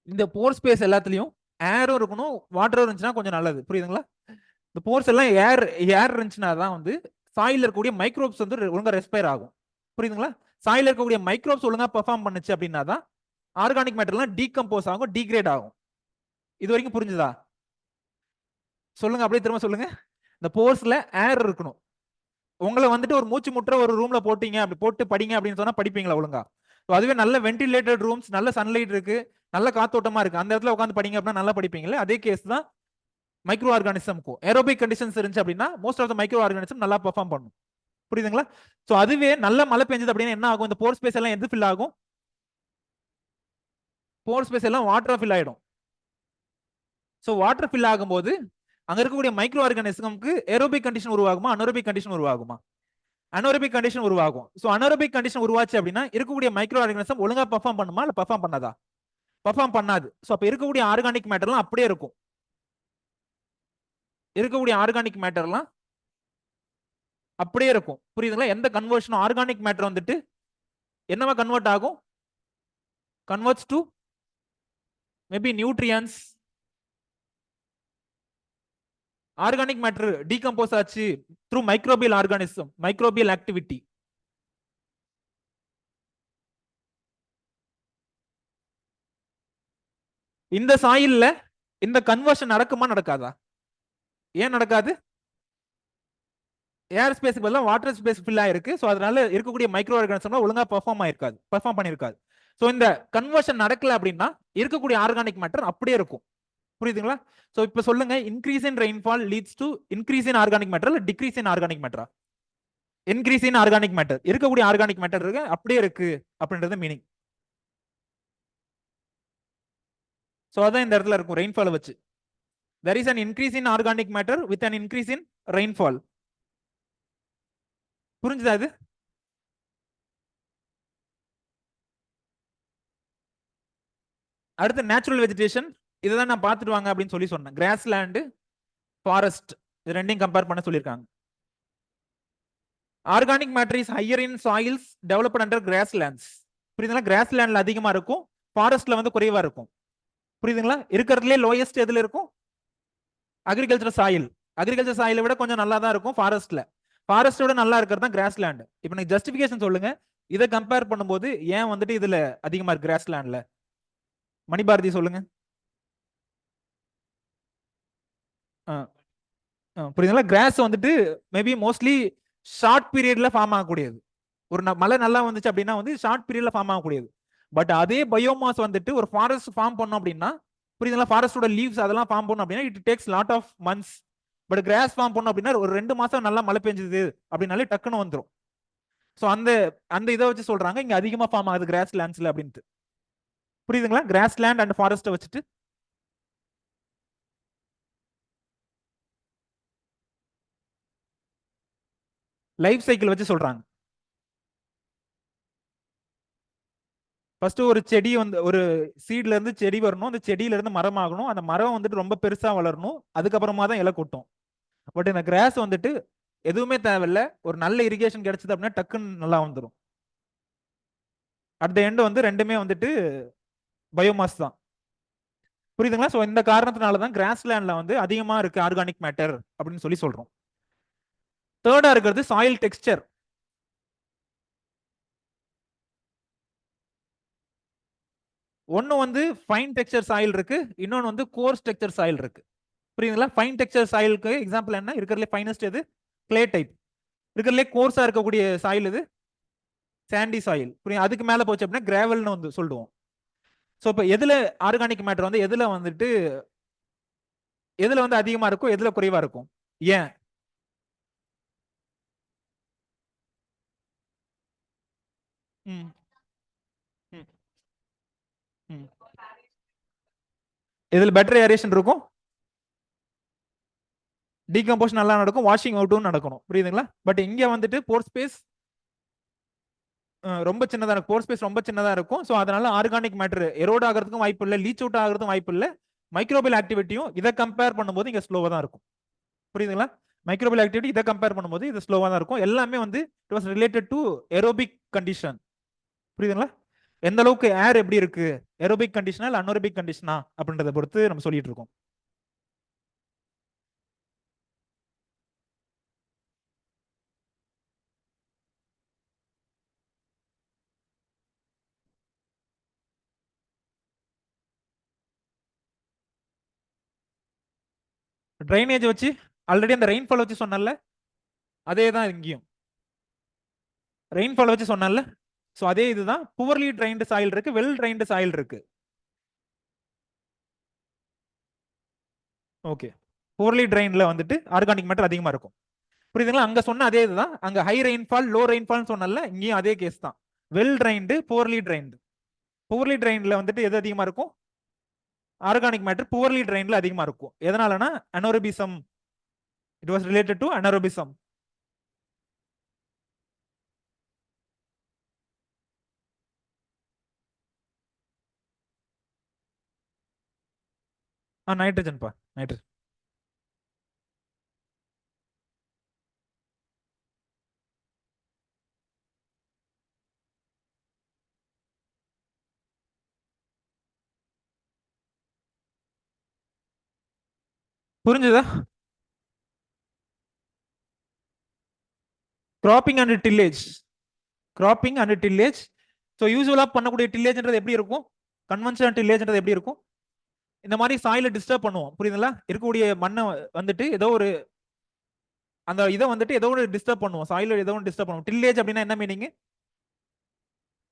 இந்த போர் ஸ்பேஸ் எல்லாத்துலயும் ஏரும் இருக்கணும், வாட்டரும் இருந்துச்சுன்னா கொஞ்சம் நல்லது. புரியுதுங்களா? இந்த போர்ஸ் எல்லாம் ஏர் ஏர் இருந்துச்சுன்னா தான் வந்து சாயில இருக்கக்கூடிய மைக்ரோப்ஸ் வந்து ஒழுங்கா ரெஸ்பயர் ஆகும். புரியுதுங்களா? சாயில இருக்கக்கூடிய மைக்ரோப்ஸ் ஒழுங்கா பெர்ஃபார்ம் பண்ணுச்சு அப்படின்னா தான் ஆர்கானிக் மேட்டர்லாம் டீகம்போஸ் ஆகும், டீக்ரேட் ஆகும். இது வரைக்கும் புரிஞ்சுதா? சொல்லுங்க, அப்படியே திரும்ப சொல்லுங்க. இந்த போர்ஸ்ல ஏர் இருக்கணும். உங்களை வந்துட்டு ஒரு மூச்சு முற்ற ஒரு ரூம்ல போட்டீங்க, அப்படி போட்டு படிங்க அப்படின்னு சொன்னா படிப்பீங்களா ஒழுங்கா? அதுவே நல்ல வென்டிலேட்டட் ரூம்ஸ், நல்ல சன்லைட் இருக்கு, நல்ல காத்தோட்டமா இருக்கு, அந்த இடத்துல உட்காந்து படிங்க அப்படின்னா நல்லா படிப்பீங்களே. அதே கேஸ் தான் மைக்ரோ ஆர்கானிசம்க்கும். ஏரோபிக் கண்டிஷன்ஸ் இருந்துச்சு அப்படின்னா most of the microorganism நல்லா பெர்ஃபார்ம் பண்ணும். புரியுதுங்களா? சோ அதுவே நல்ல மழை பெஞ்சது அப்படின்னா என்ன ஆகும்? இந்த போர் ஸ்பேஸ் எல்லாம் எது ஃபில் ஆகும்? போர் ஸ்பேஸ் எல்லாம் வாட்டர் ஃபில் ஆயிடும். சோ வாட்டர் ஃபில் ஆகும்போது அங்க இருக்கக்கூடிய மைக்ரோ ஆர்கானிசம்க்கு ஏரோபிக் கண்டிஷன் உருவாகுமா, அனோரோபிக் கண்டிஷன் உருவாகுமா? அனோரோபிக் கண்டிஷன் உருவாகும். சோ அனோரோபிக் கண்டிஷன் உருவாச்சு அப்படின்னா இருக்கக்கூடிய மைக்ரோ ஆர்கானிசம் ஒழுங்கா பெர்ஃபார்ம் பண்ணுமா, இல்ல பெர்ஃபார்ம் பண்ணாதா? பெர்ஃபார்ம் பண்ணாது. சோ அப்ப இருக்கக்கூடிய ஆர்கானிக் மேட்டர்லாம் அப்படியே இருக்கும். இருக்கக்கூடிய ஆர்கானிக் மேட்டர்லாம் அப்படியே இருக்கும். புரியுதுங்களா? எந்த கன்வர்ஷனும் ஆர்கானிக் மேட்டர் வந்துட்டு என்னவா கன்வெர்ட் ஆகும்? Converts to maybe nutrients. Organic matter decompose ஆச்சு through microbial organism, microbial activity. இந்த சாயில்ல இந்த கன்வர்ஷன் நடக்குமா நடக்காதா? ஏன் நடக்காது? ஏர் ஸ்பேஸ்க்கு பதிலா வாட்டர் ஸ்பேஸ் ஃபில் ஆயிருக்கு. ஸோ அதனால இருக்கக்கூடிய மைக்ரோ ஆர்கானிசம்லாம் ஒழுங்கா பெர்ஃபார்ம் ஆயிருக்காது, பெர்ஃபார்ம் பண்ணியிருக்காது. ஸோ இந்த கன்வர்ஷன் நடக்கல அப்படின்னா இருக்கக்கூடிய ஆர்கானிக் மேட்டர் அப்படியே இருக்கும். புரியுதுங்களா? ஸோ இப்போ சொல்லுங்க, increase in rainfall leads to increase in organic matter இல்ல டிக்ரீஸ் இன் ஆர்கானிக் மேட்டரா? Increase in organic matter. இருக்கக்கூடிய ஆர்கானிக் மேட்டர் இருக்கு அப்படியே இருக்கு அப்படின்றது மீனிங். ஸோ அதான் இந்த இடத்துல இருக்கும் ரெயின்ஃபாலை வச்சு. there is an increase in organic matter with an increase in rainfall. புரிஞ்சுதா இது? அடுத்து நேச்சுரல் வெஜிடேஷன். இதுதான் நான் பார்த்துட்டு வாங்க அப்படின்னு சொல்லி சொன்னேன். கிராஸ் லேண்டு, ஃபாரஸ்ட், இது ரெண்டையும் கம்பேர் பண்ண சொல்லியிருக்காங்க. Organic matter is higher in soils developed under cross lands. புரியுதுங்களா? கிராஸ் லேண்ட்ல அதிகமா இருக்கும், ஃபாரஸ்ட்ல வந்து குறைவா இருக்கும். புரியுதுங்களா? இருக்கிறதுலே லோயஸ்ட் எதுல இருக்கும்? Agriculture soil. அக்ரிகல்ச்சர் சாயிலை விட கொஞ்சம் நல்லா தான் இருக்கும் ஃபாரஸ்ட்ல. ஃபாரஸ்டோட நல்லா இருக்கிறது தான் கிராஸ் லேண்ட். இப்போ நீங்க ஜஸ்டிஃபிகேஷன் சொல்லுங்க, இதை கம்பேர் பண்ணும்போது ஏன் வந்துட்டு இதுல அதிகமா இருக்கு கிராஸ் லேண்ட்ல? மணிபாரதி சொல்லுங்க. புரியுதுங்களா? கிராஸ் வந்துட்டு மேபி மோஸ்ட்லி ஷார்ட் பீரியட்ல ஃபார்ம் ஆகக்கூடியது. ஒரு மழை நல்லா வந்துச்சு அப்படின்னா வந்து ஷார்ட் பீரியட்ல ஃபார்ம் ஆகக்கூடியது. பட் அதே பயோமாஸ் வந்துட்டு ஒரு ஃபாரஸ்ட் ஃபார்ம் பண்ணோம் அப்படின்னா, புரியுதுங்களா? ஃபாரஸ்டோட லீவ்ஸ் அதெல்லாம் ஃபார்ம் பண்ணோம் அப்படின்னா it takes lot of months. But grass form பண்ணோம் அப்படின்னா ஒரு 2 மாசம் நல்லா மழை பெஞ்சது அப்படின்னாலே டக்குன்னு வந்துடும். ஸோ அந்த அந்த இதை வச்சு சொல்றாங்க இங்க அதிகமா ஃபார்ம் ஆகுது கிராஸ் லேண்ட்ஸ்ல அப்படின்ட்டு. புரியுதுங்களா? கிராஸ் லேண்ட் அண்ட் ஃபாரஸ்ட்டை வச்சுட்டு லைஃப் சைக்கிள் வச்சு சொல்றாங்க. ஃபர்ஸ்ட் ஒரு செடி வந்து ஒரு சீட்ல இருந்து செடி வரணும், அந்த செடியில இருந்து மரம் ஆகணும், அந்த மரம் வந்துட்டு ரொம்ப பெருசா வளரணும், அதுக்கப்புறமா தான் இலை கொட்டும். பட் இந்த கிராஸ் வந்துட்டு எதுவுமே தேவையில்ல, ஒரு நல்ல இரிகேஷன் கிடைச்சது அப்படின்னா டக்குன்னு நல்லா வந்துடும். அட் த எண்ட் வந்து ரெண்டுமே வந்துட்டு பயோமாஸ் தான். புரியுதுங்களா? ஸோ இந்த காரணத்தினால தான் கிராஸ் லேண்ட்ல வந்து அதிகமா இருக்கு ஆர்கானிக் மேட்டர் அப்படின்னு சொல்லி சொல்றோம். தேர்டா இருக்கிறது சாயில் டெக்ஸ்டர். ஒன்னு வந்து ஃபைன் டெக்ஸ்டர் சாயில் இருக்கு, இன்னொன்னு வந்து கோர்ஸ் டெக்ஸ்டர் சாயில் இருக்கு. புரியுதுங்களா? ஃபைன் டெக்ஸ்டர் சாயிலுக்கு எக்ஸாம்பிள் என்ன? இருக்கிறதுல ஃபைனஸ்ட் எது? Clay type. இருக்கிறதுலே கோர்ஸா இருக்கக்கூடிய சாயில் இது சாண்டி சாயில். புரியும்? அதுக்கு மேல போச்சு அப்படின்னா கிராவல்னு வந்து சொல்லுவோம். ஸோ இப்போ எதுல ஆர்கானிக் மேட்டர் வந்து எதுல வந்து அதிகமா இருக்கும், எதுல குறைவா இருக்கும்? ஏன்? ம், ம், ம். இதுல பெட்டர் ஏரேஷன் இருக்கும், டீகம்போஷன் நல்லா நடக்கும், வாஷிங் அவுட்டும் நடக்கணும். புரியுதுங்களா? பட் இங்க வந்துட்டு போர் ஸ்பேஸ் ரொம்ப சின்னதா இருக்கும், போர் ஸ்பேஸ் ரொம்ப சின்னதா இருக்கும். ஸோ அதனால ஆர்கானிக் மேட்டர் எரோட் ஆகிறதுக்கும் வாய்ப்பு இல்லை, லீச் அவுட் ஆகிறதுக்கும் வாய்ப்பு இல்லை. மைக்ரோபியல் ஆக்டிவிட்டியும் இதை கம்பேர் பண்ணும்போது இங்க ஸ்லோவா தான் இருக்கும். புரியுதுங்களா? மைக்ரோபியல் ஆக்டிவிட்டி இதை கம்பேர் பண்ணும்போது இது ஸ்லோவா தான் இருக்கும். எல்லாமே வந்து it was related to aerobic condition. புரியுதுங்களா? எந்த அளவுக்கு ஏர் எப்படி இருக்கு, ஏரோபிக் கண்டிஷனா இல்ல அனோரோபிக் கண்டிஷனா அப்படின்றத பொறுத்து நம்ம சொல்லிட்டு இருக்கோம். ட்ரைனேஜ் வச்சு ஆல்ரெடி அந்த ரெயின்ஃபால் வச்சு சொன்னல, அதே தான் இங்கேயும் ரெயின்ஃபால் வச்சு சொன்னல. ஸோ அதே இதுதான். புவர்லி ட்ரைன்டு சாயில் இருக்கு, வெல் ட்ரைன்டு சாயில் இருக்கு. ஓகே. புவர்லி ட்ரைன்ல வந்துட்டு ஆர்கானிக் மேட்டர் அதிகமா இருக்கும். புரியுதுங்களா? அங்க சொன்ன அதே இதுதான். அங்க ஹை ரெயின்ஃபால் லோ ரெயின்ஃபால் சொன்னல, இங்கேயும் அதே கேஸ் தான். Well drained poorly drained. Poorly ட்ரைன்ல வந்துட்டு எது அதிகமா இருக்கும்? ஆர்கானிக் மேட்டர் புவர்லி ட்ரைன்ல அதிகமா இருக்கும். எதனாலனா anaerobism. It was related to anaerobism. Nitrogen பா, நைட்ரஜன். புரிஞ்சுதா? Cropping and tillage. Cropping and tillage. So யூஸ்வலா பண்ணக்கூடிய டில்லேஜ்ன்றது எப்படி இருக்கும்? கன்வென்ஷனல் டில்லேஜ்ன்றது எப்படி இருக்கும்? இந்த மாதிரி சாயில டிஸ்டர்ப் பண்ணுவோம். புரியுதுங்களா? இருக்கக்கூடிய மண்ணை வந்துட்டு ஏதோ ஒரு அந்த இதை வந்துட்டு ஏதோ ஒரு டிஸ்டர்ப் பண்ணுவோம், சாயில ஏதோ ஒன்று டிஸ்டர்ப் பண்ணுவோம். டில்லேஜ் அப்படின்னா என்ன meaning?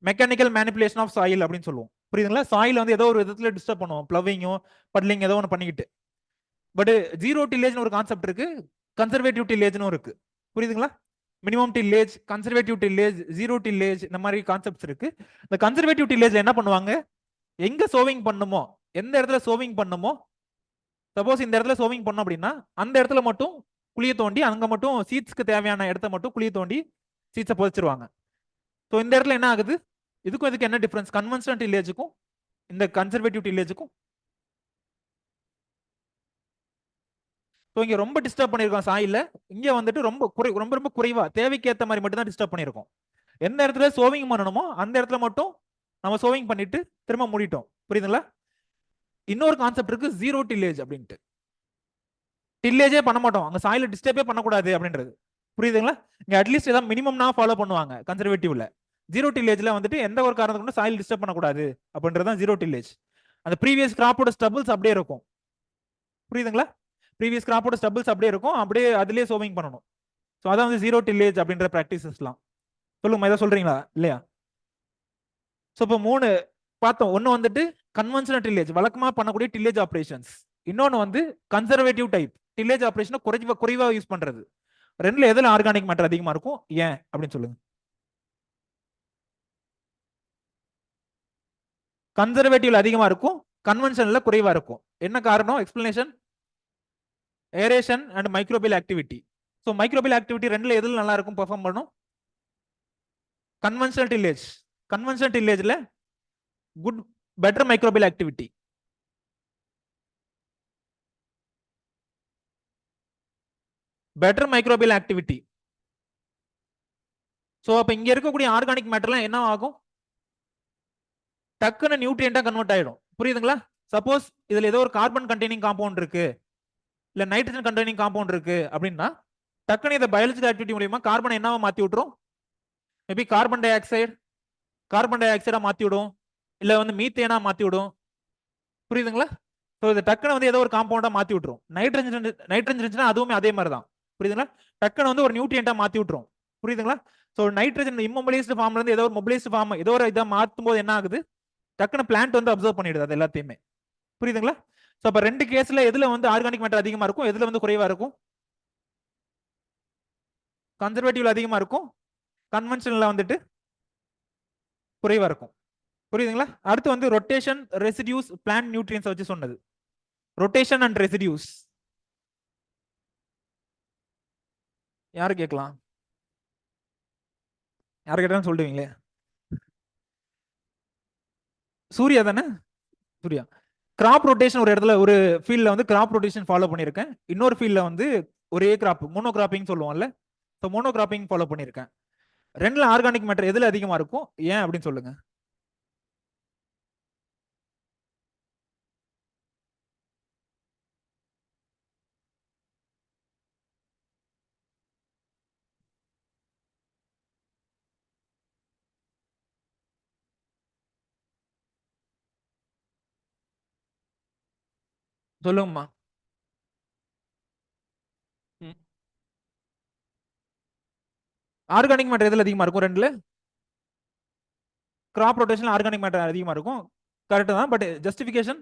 Mechanical manipulation of soil அப்படின்னு சொல்லுவோம். புரியுதுங்களா? சாயில் வந்து ஏதோ ஒரு விதத்துல டிஸ்டர்ப் பண்ணுவோம், பிளவிங்கோ பட்லிங் ஏதோ ஒன்று பண்ணிக்கிட்டு. பட் ஜீரோ டில்லேஜ்னு ஒரு கான்செப்ட் இருக்கு, கன்சர்வேட்டிவ் டில்லேஜ்னு இருக்கு. புரியுதுங்களா? Minimum tillage, conservative tillage, zero tillage, இந்த மாதிரி கான்செப்ட்ஸ் இருக்கு. இந்த கன்சர்வேட்டிவ் டில்லேஜ்ல என்ன பண்ணுவாங்க? எங்க சோவிங் பண்ணுமோ, எந்த இடத்துல சோவிங் பண்ணுமோ, சப்போஸ் இந்த இடத்துல சோவிங் பண்ணோம் அப்படின்னா அந்த இடத்துல மட்டும் குழிய தோண்டி அங்க மட்டும் சீட்ஸ்க்கு தேவையான இடத்த மட்டும் குழிய தோண்டி சீட்ஸை புதைச்சிருவாங்க. ஸோ இந்த இடத்துல என்ன ஆகுது? இதுக்கும் இதுக்கு என்ன டிஃபரன்ஸ்? கன்வென்ஷனல் டில்லேஜுக்கும் இந்த கன்சர்வேட்டிவ் டில்லேஜுக்கும் ஸோ இங்க ரொம்ப டிஸ்டர்ப் பண்ணியிருக்கோம் சாயில. இங்க வந்துட்டு ரொம்ப ரொம்ப குறைவா தேவைக்கு ஏற்ற மாதிரி மட்டும் தான் டிஸ்டர்ப் பண்ணியிருக்கோம். எந்த இடத்துல சோவிங் பண்ணணுமோ அந்த இடத்துல மட்டும் நம்ம சோவிங் பண்ணிட்டு திரும்ப மூடிட்டோம். புரியுதுங்களா? இன்னொரு கான்செப்ட் இருக்கு, ஜீரோ டில்லேஜ் அப்படின்ட்டு. டில்லேஜே பண்ண மாட்டோம், அங்க சாயில டிஸ்டர்பே பண்ணக்கூடாது அப்படின்றது. புரியுதுங்களா? இங்க அட்லீஸ்ட் ஏதாவது மினிமம்னா ஃபாலோ பண்ணுவாங்க கன்சர்வேட்டிவ்ல. ஜீரோ டில்லேஜ்ல வந்துட்டு எந்த ஒரு காரணத்துக்கு கொண்டு சாயில் டிஸ்டர்ப் பண்ணக்கூடாது அப்படின்றது தான் ஜீரோ டில்லேஜ். அந்த ப்ரீவியஸ் கிராப்போட ஸ்டபிள்ஸ் அப்படியே இருக்கும். புரியுதுங்களா? ப்ரீவியஸ் கிராப்போட ஸ்டபிள்ஸ் அப்படியே இருக்கும், அப்படியே அதுலயே சோவிங் பண்ணணும். ஸோ அதான் வந்து ஜீரோ டில்லேஜ் அப்படின்ற ப்ராக்டிசஸ்லாம். சொல்லுங்க, ஏதாவது சொல்றீங்களா இல்லையா? ஸோ இப்போ 3 பார்த்தோம். ஒன்று வந்துட்டு கன்வென்ஷனல் டில்லேஜ், வழக்கமாக பண்ணக்கூடிய டில்லேஜ் ஆப்ரேஷன்ஸ். இன்னொன்று வந்து கன்சர்வேட்டிவ் டைப் டில்லேஜ் ஆப்ரேஷனை குறைவாக யூஸ் பண்றது. ரெண்டுல எதுல ஆர்கானிக் மேட்டர் அதிகமா இருக்கும், ஏன் அப்படின்னு சொல்லுங்க. கன்சர்வேட்டிவ்ல அதிகமா இருக்கும், கன்வென்ஷனல்ல குறைவா இருக்கும். என்ன காரணம்? Explanation, aeration and microbial activity. So microbial activity ரெண்டுல எதுல நல்லா இருக்கும் பெர்ஃபார்ம் பண்ணும்? Conventional tillage. கன்வென்ஷனல் டில்லேஜ்ல good better microbial activity. Better microbial activity. So அப்போ இங்க இருக்கக்கூடிய ஆர்கானிக் மேட்டர்லாம் என்ன ஆகும்? டக்குன்னு நியூட்ரியண்டா கன்வெர்ட் ஆயிடும். புரியுதுங்களா? சப்போஸ் இதுல ஏதோ ஒரு கார்பன் கண்டெய்னிங் காம்பவுண்ட் இருக்கு, இல்ல நைட்ரஜன் கண்டெய்னிங் காம்பவுண்ட் இருக்கு அப்படின்னா, டக்குன்னு இதை பயாலஜிக்கல் ஆக்டிவிட்டி மூலியமா கார்பன் என்னவா மாத்தி விட்டுரும்? மேபி கார்பன் டை ஆக்சைடா மாத்தி விடும், இல்ல வந்து மீத்தேனா மாத்தி விடும். புரியுதுங்களா? ஸோ இது டக்குன்னு வந்து ஏதோ ஒரு காம்பவுண்டா மாத்தி விட்டுரும். நைட்ரஜன் இருந்துச்சுன்னா அதுவுமே அதே மாதிரி தான். புரியுதுங்களா? டக்குன்னு வந்து ஒரு நியூட்ரியண்டா மாத்தி விட்டுரும். புரியுதுங்களா? ஸோ நைட்ரஜன் இம்மொபிலைஸ்டு ஃபார்ம்ல இருந்து ஏதோ ஒரு மொபிலைஸ்டு ஃபார்ம், ஏதோ ஒரு இதை மாற்றும் போது என்ன ஆகுது? டக்குன்னு பிளான்ட் வந்து அப்சர்வ் பண்ணிடுது அது எல்லாத்தையுமே. புரியுதுங்களா? ஸோ அப்ப ரெண்டு கேஸ்ல எதுல வந்து ஆர்கானிக் மேட்டர் அதிகமா இருக்கும், எதுல வந்து குறைவா இருக்கும்? கன்சர்வேட்டிவ்ல அதிகமா இருக்கும், கன்வென்ஷனல்ல வந்துட்டு குறைவா இருக்கும். புரியுதுங்களா? அடுத்து வந்து ரொட்டேஷன், ரெசிடியூஸ், பிளான்ட் நியூட்ரியன்ஸ் வச்சு சொன்னது. ரொட்டேஷன் அண்ட் ரெசிடியூஸ் யாரு கேட்கலாம்? யாரு கேட்டாலும் சொல்லுவீங்களே. சூர்யா தானே? சூர்யா. கிராப் ரொட்டேஷன் ஒரு இடத்துல ஒரு ஃபீல்ட்ல வந்து கிராப் ரொட்டேஷன் ஃபாலோ பண்ணியிருக்கேன். இன்னொரு ஃபீல்ட்ல வந்து ஒரே கிராப் மோனோ கிராப்பிங் சொல்லுவோம்ல, ஸோ மோனோ கிராப்பிங் ஃபாலோ பண்ணியிருக்கேன். ரெண்டுல ஆர்கானிக் மேட்டர் எதுல அதிகமா இருக்கும், ஏன் அப்படின்னு சொல்லுங்க. சொல்லுங்கம்மா. ஆர்கானிக் மேட்டர் எதுல அதிகமா இருக்கும் ரெண்டுல? கிராப் ரொட்டேஷன் ஆர்கானிக் மேட்டர் அதிகமா இருக்கும். கரெக்ட் தான், பட் ஜஸ்டிஃபிகேஷன்?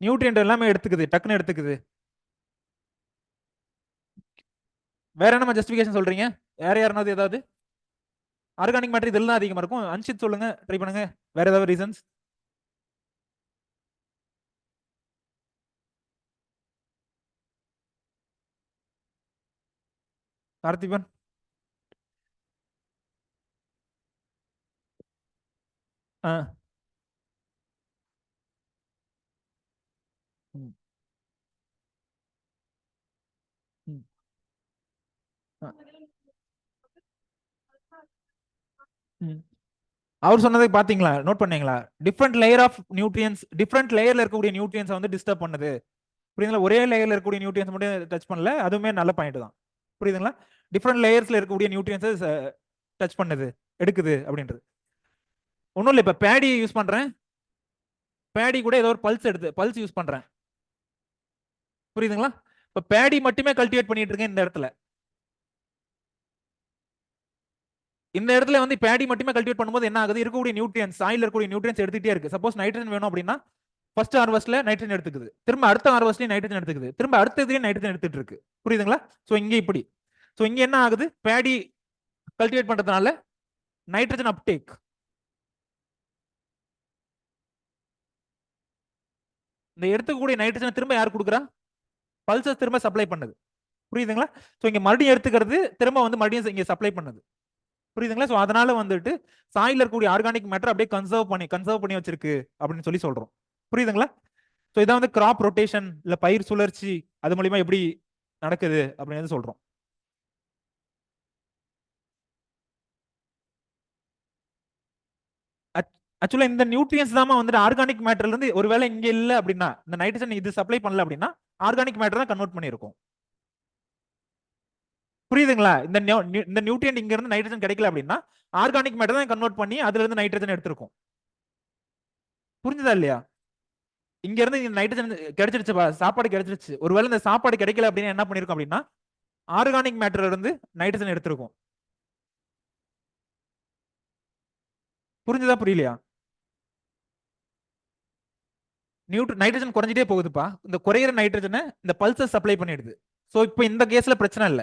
நியூட்ரியன்ட் எல்லாமே எடுத்துக்குது, டக்குன்னு எடுத்துக்குது. வேற என்ன ஜஸ்டிஃபிகேஷன் சொல்றீங்க? வேற யாருனாவது ஏதாவது? ஆர்கானிக் மேட்டர் இதெல்லாம் அதிகமா இருக்கும். அன்ஷித் சொல்லுங்க, ட்ரை பண்ணுங்க. வேற ஏதாவது ரீசன்ஸ்? பார்த்திபன்? ஆ. ம். ம். ஆ. ம். அவர் சொன்னதை பாத்தீங்களா, நோட் பண்ணீங்களா? Different layer of nutrients, different லேயர்ல இருக்கக்கூடிய நியூட்ரியன்ஸ் வந்து டிஸ்டர்ப் பண்ணுது. புரியுதுங்களா? ஒரே லேயர்ல இருக்கக்கூடிய நியூட்ரியன்ஸ் மட்டும் டச் பண்ணல, அதுவுமே நல்ல பாயிண்ட் தான். புரியுதுங்களா? டிஃப்ரெண்ட் லேயர்ஸ்ல இருக்கக்கூடிய நியூட்ரியன்ஸ் டச் பண்ணுது, எடுக்குது அப்படின்றது. ஒன்றும் இல்லை, இப்போ பேடி யூஸ் பண்றேன், பேடி கூட ஏதோ ஒரு பல்ஸ் யூஸ் பண்றேன். புரியுதுங்களா? இப்போ பேடி மட்டுமே கல்டிவேட் பண்ணிட்டு இருக்கேன் இந்த இடத்துல. இந்த இடத்துல வந்து பேடி மட்டுமே கல்டிவேட் பண்ணும்போது என்ன ஆகுது? இருக்கக்கூடிய நியூட்ரியன்ஸ், சாயில் இருக்கக்கூடிய நியூட்ரியன்ஸ் எடுத்துட்டே இருக்கு. சப்போஸ் நைட்ரஜன் வேணும் அப்படின்னா ஃபர்ஸ்ட் ஹார்வெஸ்ட்ல நைட்ரஜன் எடுத்துக்குது, திரும்ப அடுத்த ஹார்வெஸ்ட்லயும் நைட்ரஜன் எடுத்துக்குது, திரும்ப அடுத்ததுலயும் நைட்ரஜன் எடுத்துட்டு இருக்கு. புரியுதுங்களா? ஸோ இங்க இப்படி. ஸோ இங்க என்ன ஆகுது? பேடி கல்டிவேட் பண்றதுனால நைட்ரஜன் அப்டேக். இந்த எடுத்துக்கூடிய நைட்ரஜன் திரும்ப யார் கொடுக்குறா? பல்சஸ் திரும்ப சப்ளை பண்ணுது. புரியுதுங்களா? ஸோ இங்க மறுபடியும் எடுத்துக்கிறது, திரும்ப வந்து மறுபடியும் இங்க சப்ளை பண்ணுது. புரியுதுங்களா? ஸோ அதனால வந்துட்டு சாயில இருக்கக்கூடிய ஆர்கானிக் மேட்டர் அப்படியே கன்சர்வ் பண்ணி வச்சிருக்கு அப்படின்னு சொல்லி சொல்றோம். புரியுதுங்களா? ஸோ இதான் வந்து கிராப் ரொட்டேஷன் இல்ல பயிர் சுழற்சி அது மூலியமா எப்படி நடக்குது அப்படின்னு சொல்றோம். ஆக்சுவலா இந்த நியூட்ரியன்ஸ் தான் வந்துட்டு ஆர்கானிக் மேட்டர்ல இருந்து ஒருவேளை இங்க இல்ல அப்படின்னா இந்த நைட்ரஜன் இது சப்ளை பண்ணல அப்படின்னா ஆர்கானிக் மேட்டர் தான் கன்வெர்ட் பண்ணிருக்கும். புரியுதுங்களா? இந்த நியூட்ரியன்ட் இங்க இருந்து நைட்ரஜன் கிடைக்கல அப்படின்னா ஆர்கானிக் மேட்டர் தான் கன்வெர்ட் பண்ணி அதுல இருந்து நைட்ரஜன் எடுத்திருக்கும். புரிஞ்சுதா இல்லையா? இங்க இருந்து நைட்ரஜன் கிடைச்சிருச்சு, சாப்பாடு கிடைச்சிருச்சு. ஒருவேளை இந்த சாப்பாடு கிடைக்கல அப்படின்னு என்ன பண்ணிருக்கும் அப்படின்னா ஆர்கானிக் மேட்டர்ல இருந்து நைட்ரஜன் எடுத்திருக்கும். புரிஞ்சுதா புரியலையா? நைட்ரஜன் குறைஞ்சிட்டே போகுதுப்பா. இந்த குறையிற நைட்ரஜனை இந்த பல்சஸ் சப்ளை பண்ணிடுது. சோ இப்போ இந்த கேஸ்ல பிரச்சனை இல்ல.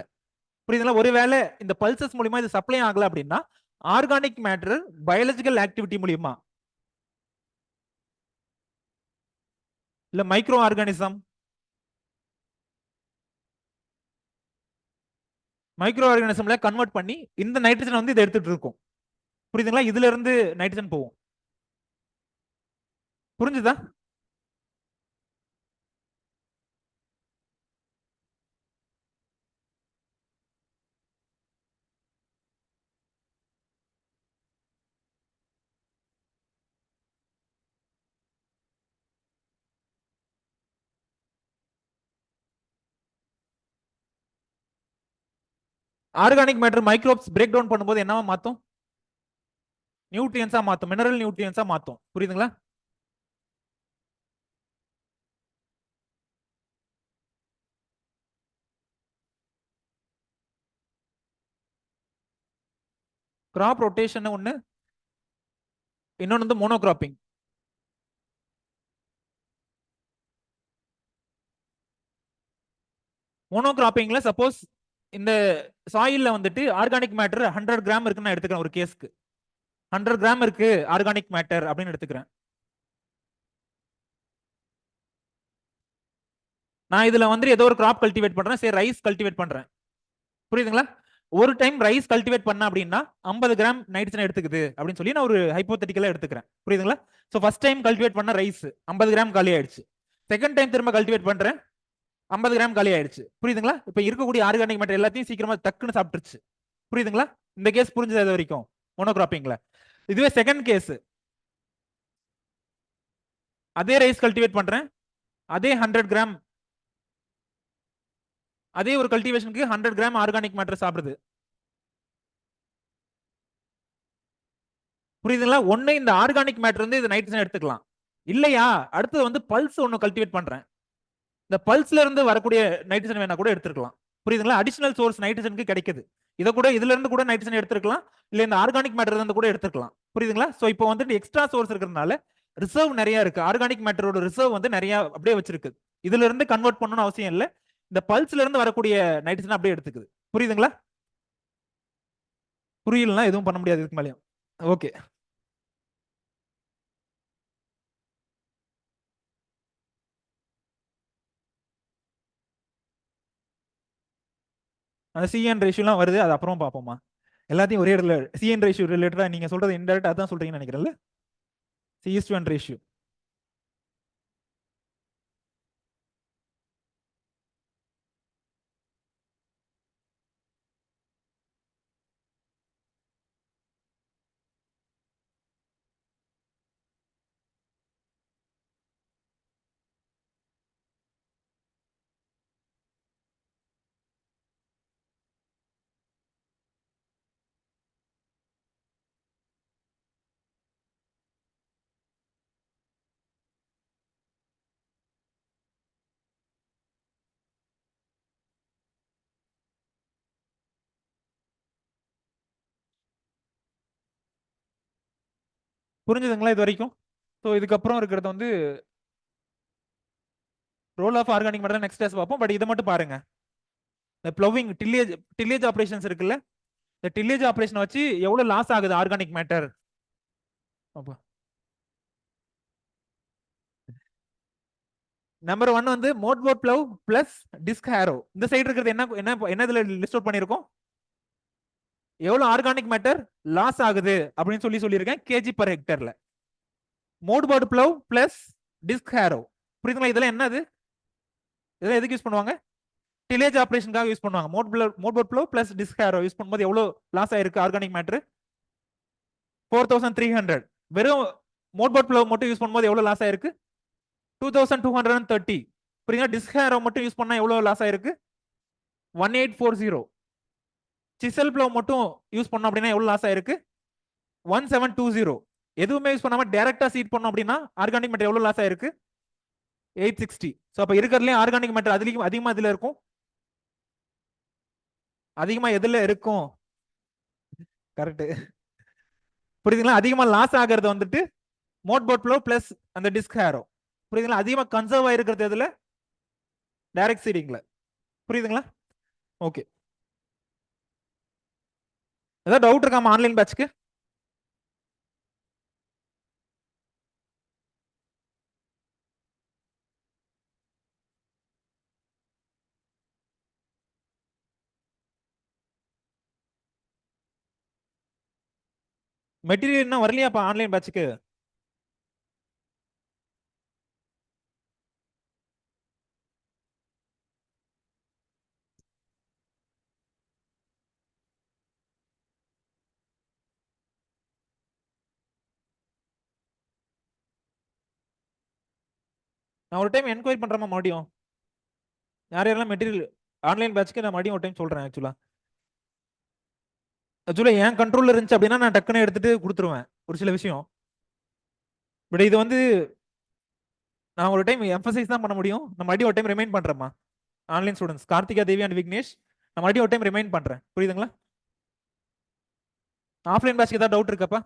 புரியுதுங்களா? ஒருவேளை இந்த பல்சஸ் மூலியமா இது சப்ளை ஆகல அப்படின்னா ஆர்கானிக் மேட்டர் பயாலஜிக்கல் ஆக்டிவிட்டி மூலியமா இல்ல மைக்ரோ ஆர்கானிசம்ல கன்வெர்ட் பண்ணி இந்த நைட்ரஜன் வந்து இதை எடுத்துட்டு இருக்கும். புரியுதுங்களா? இதுல இருந்து நைட்ரஜன் போகும். புரிஞ்சுதா? Organic matter microbes break down பண்ணும்போது என்னவா மாத்தும்? நியூட்ரியன்ஸா மாத்தும், மினரல் நியூட்ரியன்ஸா மாத்தும். புரியுதுங்களா? கிராப் ரொட்டேஷன் ஒண்ணு, இன்னொன்னு வந்து மோனோகிராப்பிங். மோனோகிராப்பிங்ல சப்போஸ் இந்த சாயில்ல வந்துட்டு ஆர்கானிக் மேட்டர் 100 கிராம் இருக்குன்னு நான் எடுத்துக்கிறேன் ஒரு கேஸ்க்கு. 100 கிராம் இருக்கு ஆர்கானிக் மேட்டர் அப்படின்னு எடுத்துக்கிறேன். நான் இதுல வந்து ஏதோ ஒரு கிராப் கல்டிவேட் பண்றேன், சரி ரைஸ் கல்டிவேட் பண்றேன். புரியுதுங்களா? ஒரு டைம் ரைஸ் கல்டிவேட் பண்ண அப்படின்னா 50 கிராம் நைட்ரஜன் எடுத்துக்குது அப்படின்னு சொல்லி நான் ஒரு ஹைப்போதெட்டிக்கலா எடுத்துக்கிறேன். புரியுதுங்களா? சோ ஃபர்ஸ்ட் டைம் கல்டிவேட் பண்ண ரைஸ் 50 கிராம் காலி ஆயிடுச்சு. செகண்ட் டைம் திரும்ப கல்டிவேட் பண்றேன், 50 கிராம் காலி ஆயிடுச்சு. புரியுதுங்களா? இப்ப இருக்கக்கூடிய ஆர்கானிக் மேட்டர் எல்லாத்தையும் சீக்கிரமா டக்குன்னு சாப்பிட்டுருச்சு. புரியுதுங்களா? இந்த கேஸ் புரிஞ்சது அது வரைக்கும் மோனோகிராப்பிங்ல. இதுவே செகண்ட் கேஸ், அதே ரைஸ் கல்டிவேட் பண்றேன், அதே 100 கிராம், அதே ஒரு கல்டிவேஷனுக்கு 100 கிராம் ஆர்கானிக் மேட்டர் சாப்பிடுது. புரியுதுங்களா? ஒண்ணு இந்த ஆர்கானிக் மேட்டர் வந்து இது நைட்ரஜன் எடுத்துக்கலாம், இல்லையா அடுத்து வந்து பல்ஸ் ஒன்னு கல்டிவேட் பண்றேன், இந்த பல்ஸ்ல இருந்து வரக்கூடிய நைட்ரஜன் வேணா கூட எடுத்துக்கலாம். புரியுதுங்களா? அடிஷனல் சோர்ஸ் நைட்ரஜனுக்கு கிடைக்குது. இத கூட இதுல இருந்து கூட நைட்ரஜன் எடுத்துக்கலாம், இல்ல இந்த ஆர்கானிக் மேட்டர் இருந்து கூட எடுத்துக்கலாம். புரியுதுங்களா? சோ இப்போ வந்துட்டு எக்ஸ்ட்ரா சோர்ஸ் இருக்கிறதுனால ரிசர்வ் நிறைய இருக்கு. ஆர்கானிக் மேட்டரோட ரிசர்வ் வந்து நிறைய அப்படியே வச்சிருக்கு. இதுல இருந்து கன்வெர்ட் பண்ணணும்னு அவசியம் இல்ல, இந்த பல்ஸ்ல இருந்து வரக்கூடிய நைட்ரஜன் அப்படியே எடுத்துக்குது. புரியுதுங்களா? புரியலன்னா எதுவும் பண்ண முடியாது இதுக்கு மேலயும். ஓகே. அந்த சிஎன் ரேஷியோலாம் வருது, அது அப்புறம் பார்ப்போமா. எல்லாத்தையும் ஒரே இடத்துல சிஎன் ரேஷியோ ரிலேட்டடா நீங்க சொல்றது இன்டெரக்ட் அதான் சொல்றீங்கன்னு நினைக்கிறேன்ல. சி1 ரேஷியோ. புரிஞ்சுதுங்களா இது வரைக்கும்? ஸோ இதுக்கப்புறம் இருக்கிறது வந்து role of organic matter next days பார்ப்போம். பட் இதை மட்டும் பாருங்க, இந்த ப்ளவிங் டில்லேஜ் ஆபரேஷன்ஸ் இருக்குல்ல, இந்த டில்லேஜ் ஆபரேஷன் வச்சு எவ்வளவு லாஸ் ஆகுது ஆர்கானிக் மேட்டர். நம்பர் 1 வந்து mould board plough plus disc harrow. இந்த சைடு இருக்கிறது என்ன என்ன என்ன இதுல லிஸ்ட் அவுட் பண்ணிருக்கோம்? எவ்வளவு ஆர்கானிக் மேட்டர் லாஸ் ஆகுது அப்படின்னு சொல்லியிருக்கேன் கேஜி பர் ஹெக்டர்ல. Mould board plough plus disc harrow. புரியுதுங்களா? இதெல்லாம் என்னது? இதெல்லாம் எதுக்கு யூஸ் பண்ணுவாங்க? டிலேஜ் ஆபரேஷனுக்காக யூஸ் பண்ணுவாங்க. Mould board plough plus disc harrow use பண்ணும்போது எவ்வளவு லாஸ் ஆயிருக்கு ஆர்கானிக் மேட்டர்? 4300. வெறும் மோட் போர்டு ப்ளவ் மட்டும் யூஸ் பண்ணும்போது எவ்வளவு லாஸ் ஆயிருக்கு? 2230. புரியுங்களா? டிஸ்க் ஹேரோ மட்டும் யூஸ் பண்ணா எவ்வளவு லாஸ் ஆயிருக்கு? 1840. சிசல் ப்ளவ் மட்டும் யூஸ் பண்ணோம் அப்படின்னா எவ்வளவு லாஸ் ஆயிருக்கு? 1720. எதுவுமே யூஸ் பண்ணாம டைரக்டா சீட் பண்ணோம் அப்படின்னா ஆர்கானிக் மேட்டர் எவ்வளவு லாஸ் ஆயிருக்கு? 860. சோ அப்ப இருக்கிறதுலயே ஆர்கானிக் மேட்டர் அதிகமா இதுல இருக்கும். அதிகமா எதுல இருக்கும்? கரெக்ட். புரியுதுங்களா? அதிகமா லாஸ் ஆகிறது வந்துட்டு மோட் போர்ட் ப்ளோ பிளஸ் அந்த டிஸ்க் ஹேரோ. புரியுதுங்களா? அதிகமா கன்சர்வ் ஆயிருக்கிறது எதுல? டைரக்ட் சீடிங்ல. புரியுதுங்களா? ஓகே. ஏதாவது டவுட் இருக்காமா ஆன்லைன் பேட்ச்க்கு? மெட்டீரியல் இன்னும் வரலையாப்பா ஆன்லைன் பேட்ச்க்கு? நான் ஒரு டைம் என்கொயரி பண்றேமா மறுபடியும். யார் யாரெல்லாம் மெட்டீரியல் ஆன்லைன் பேட்ச்க்கு நான் மறுபடியும் ஒரு டைம் சொல்றேன். ஆக்சுவலா என் கண்ட்ரோல்ல இருந்துச்சு அப்படின்னா நான் டக்குன்னு எடுத்துட்டு கொடுத்துருவேன் ஒரு சில விஷயம். பட் இது வந்து நான் ஒரு டைம் எம்பசைஸ் தான் பண்ண முடியும். நான் மறுபடியும் ஒரு டைம் ரிமைண்ட் பண்றேம்மா online students Karthika Devi and Vignesh. நான் மறுபடியும் ஒரு டைம் ரிமைண்ட் பண்றேன். புரியுதுங்களா? ஆஃப்லைன் பேட்ச்க்கு ஏதாவது டவுட் இருக்காப்பா?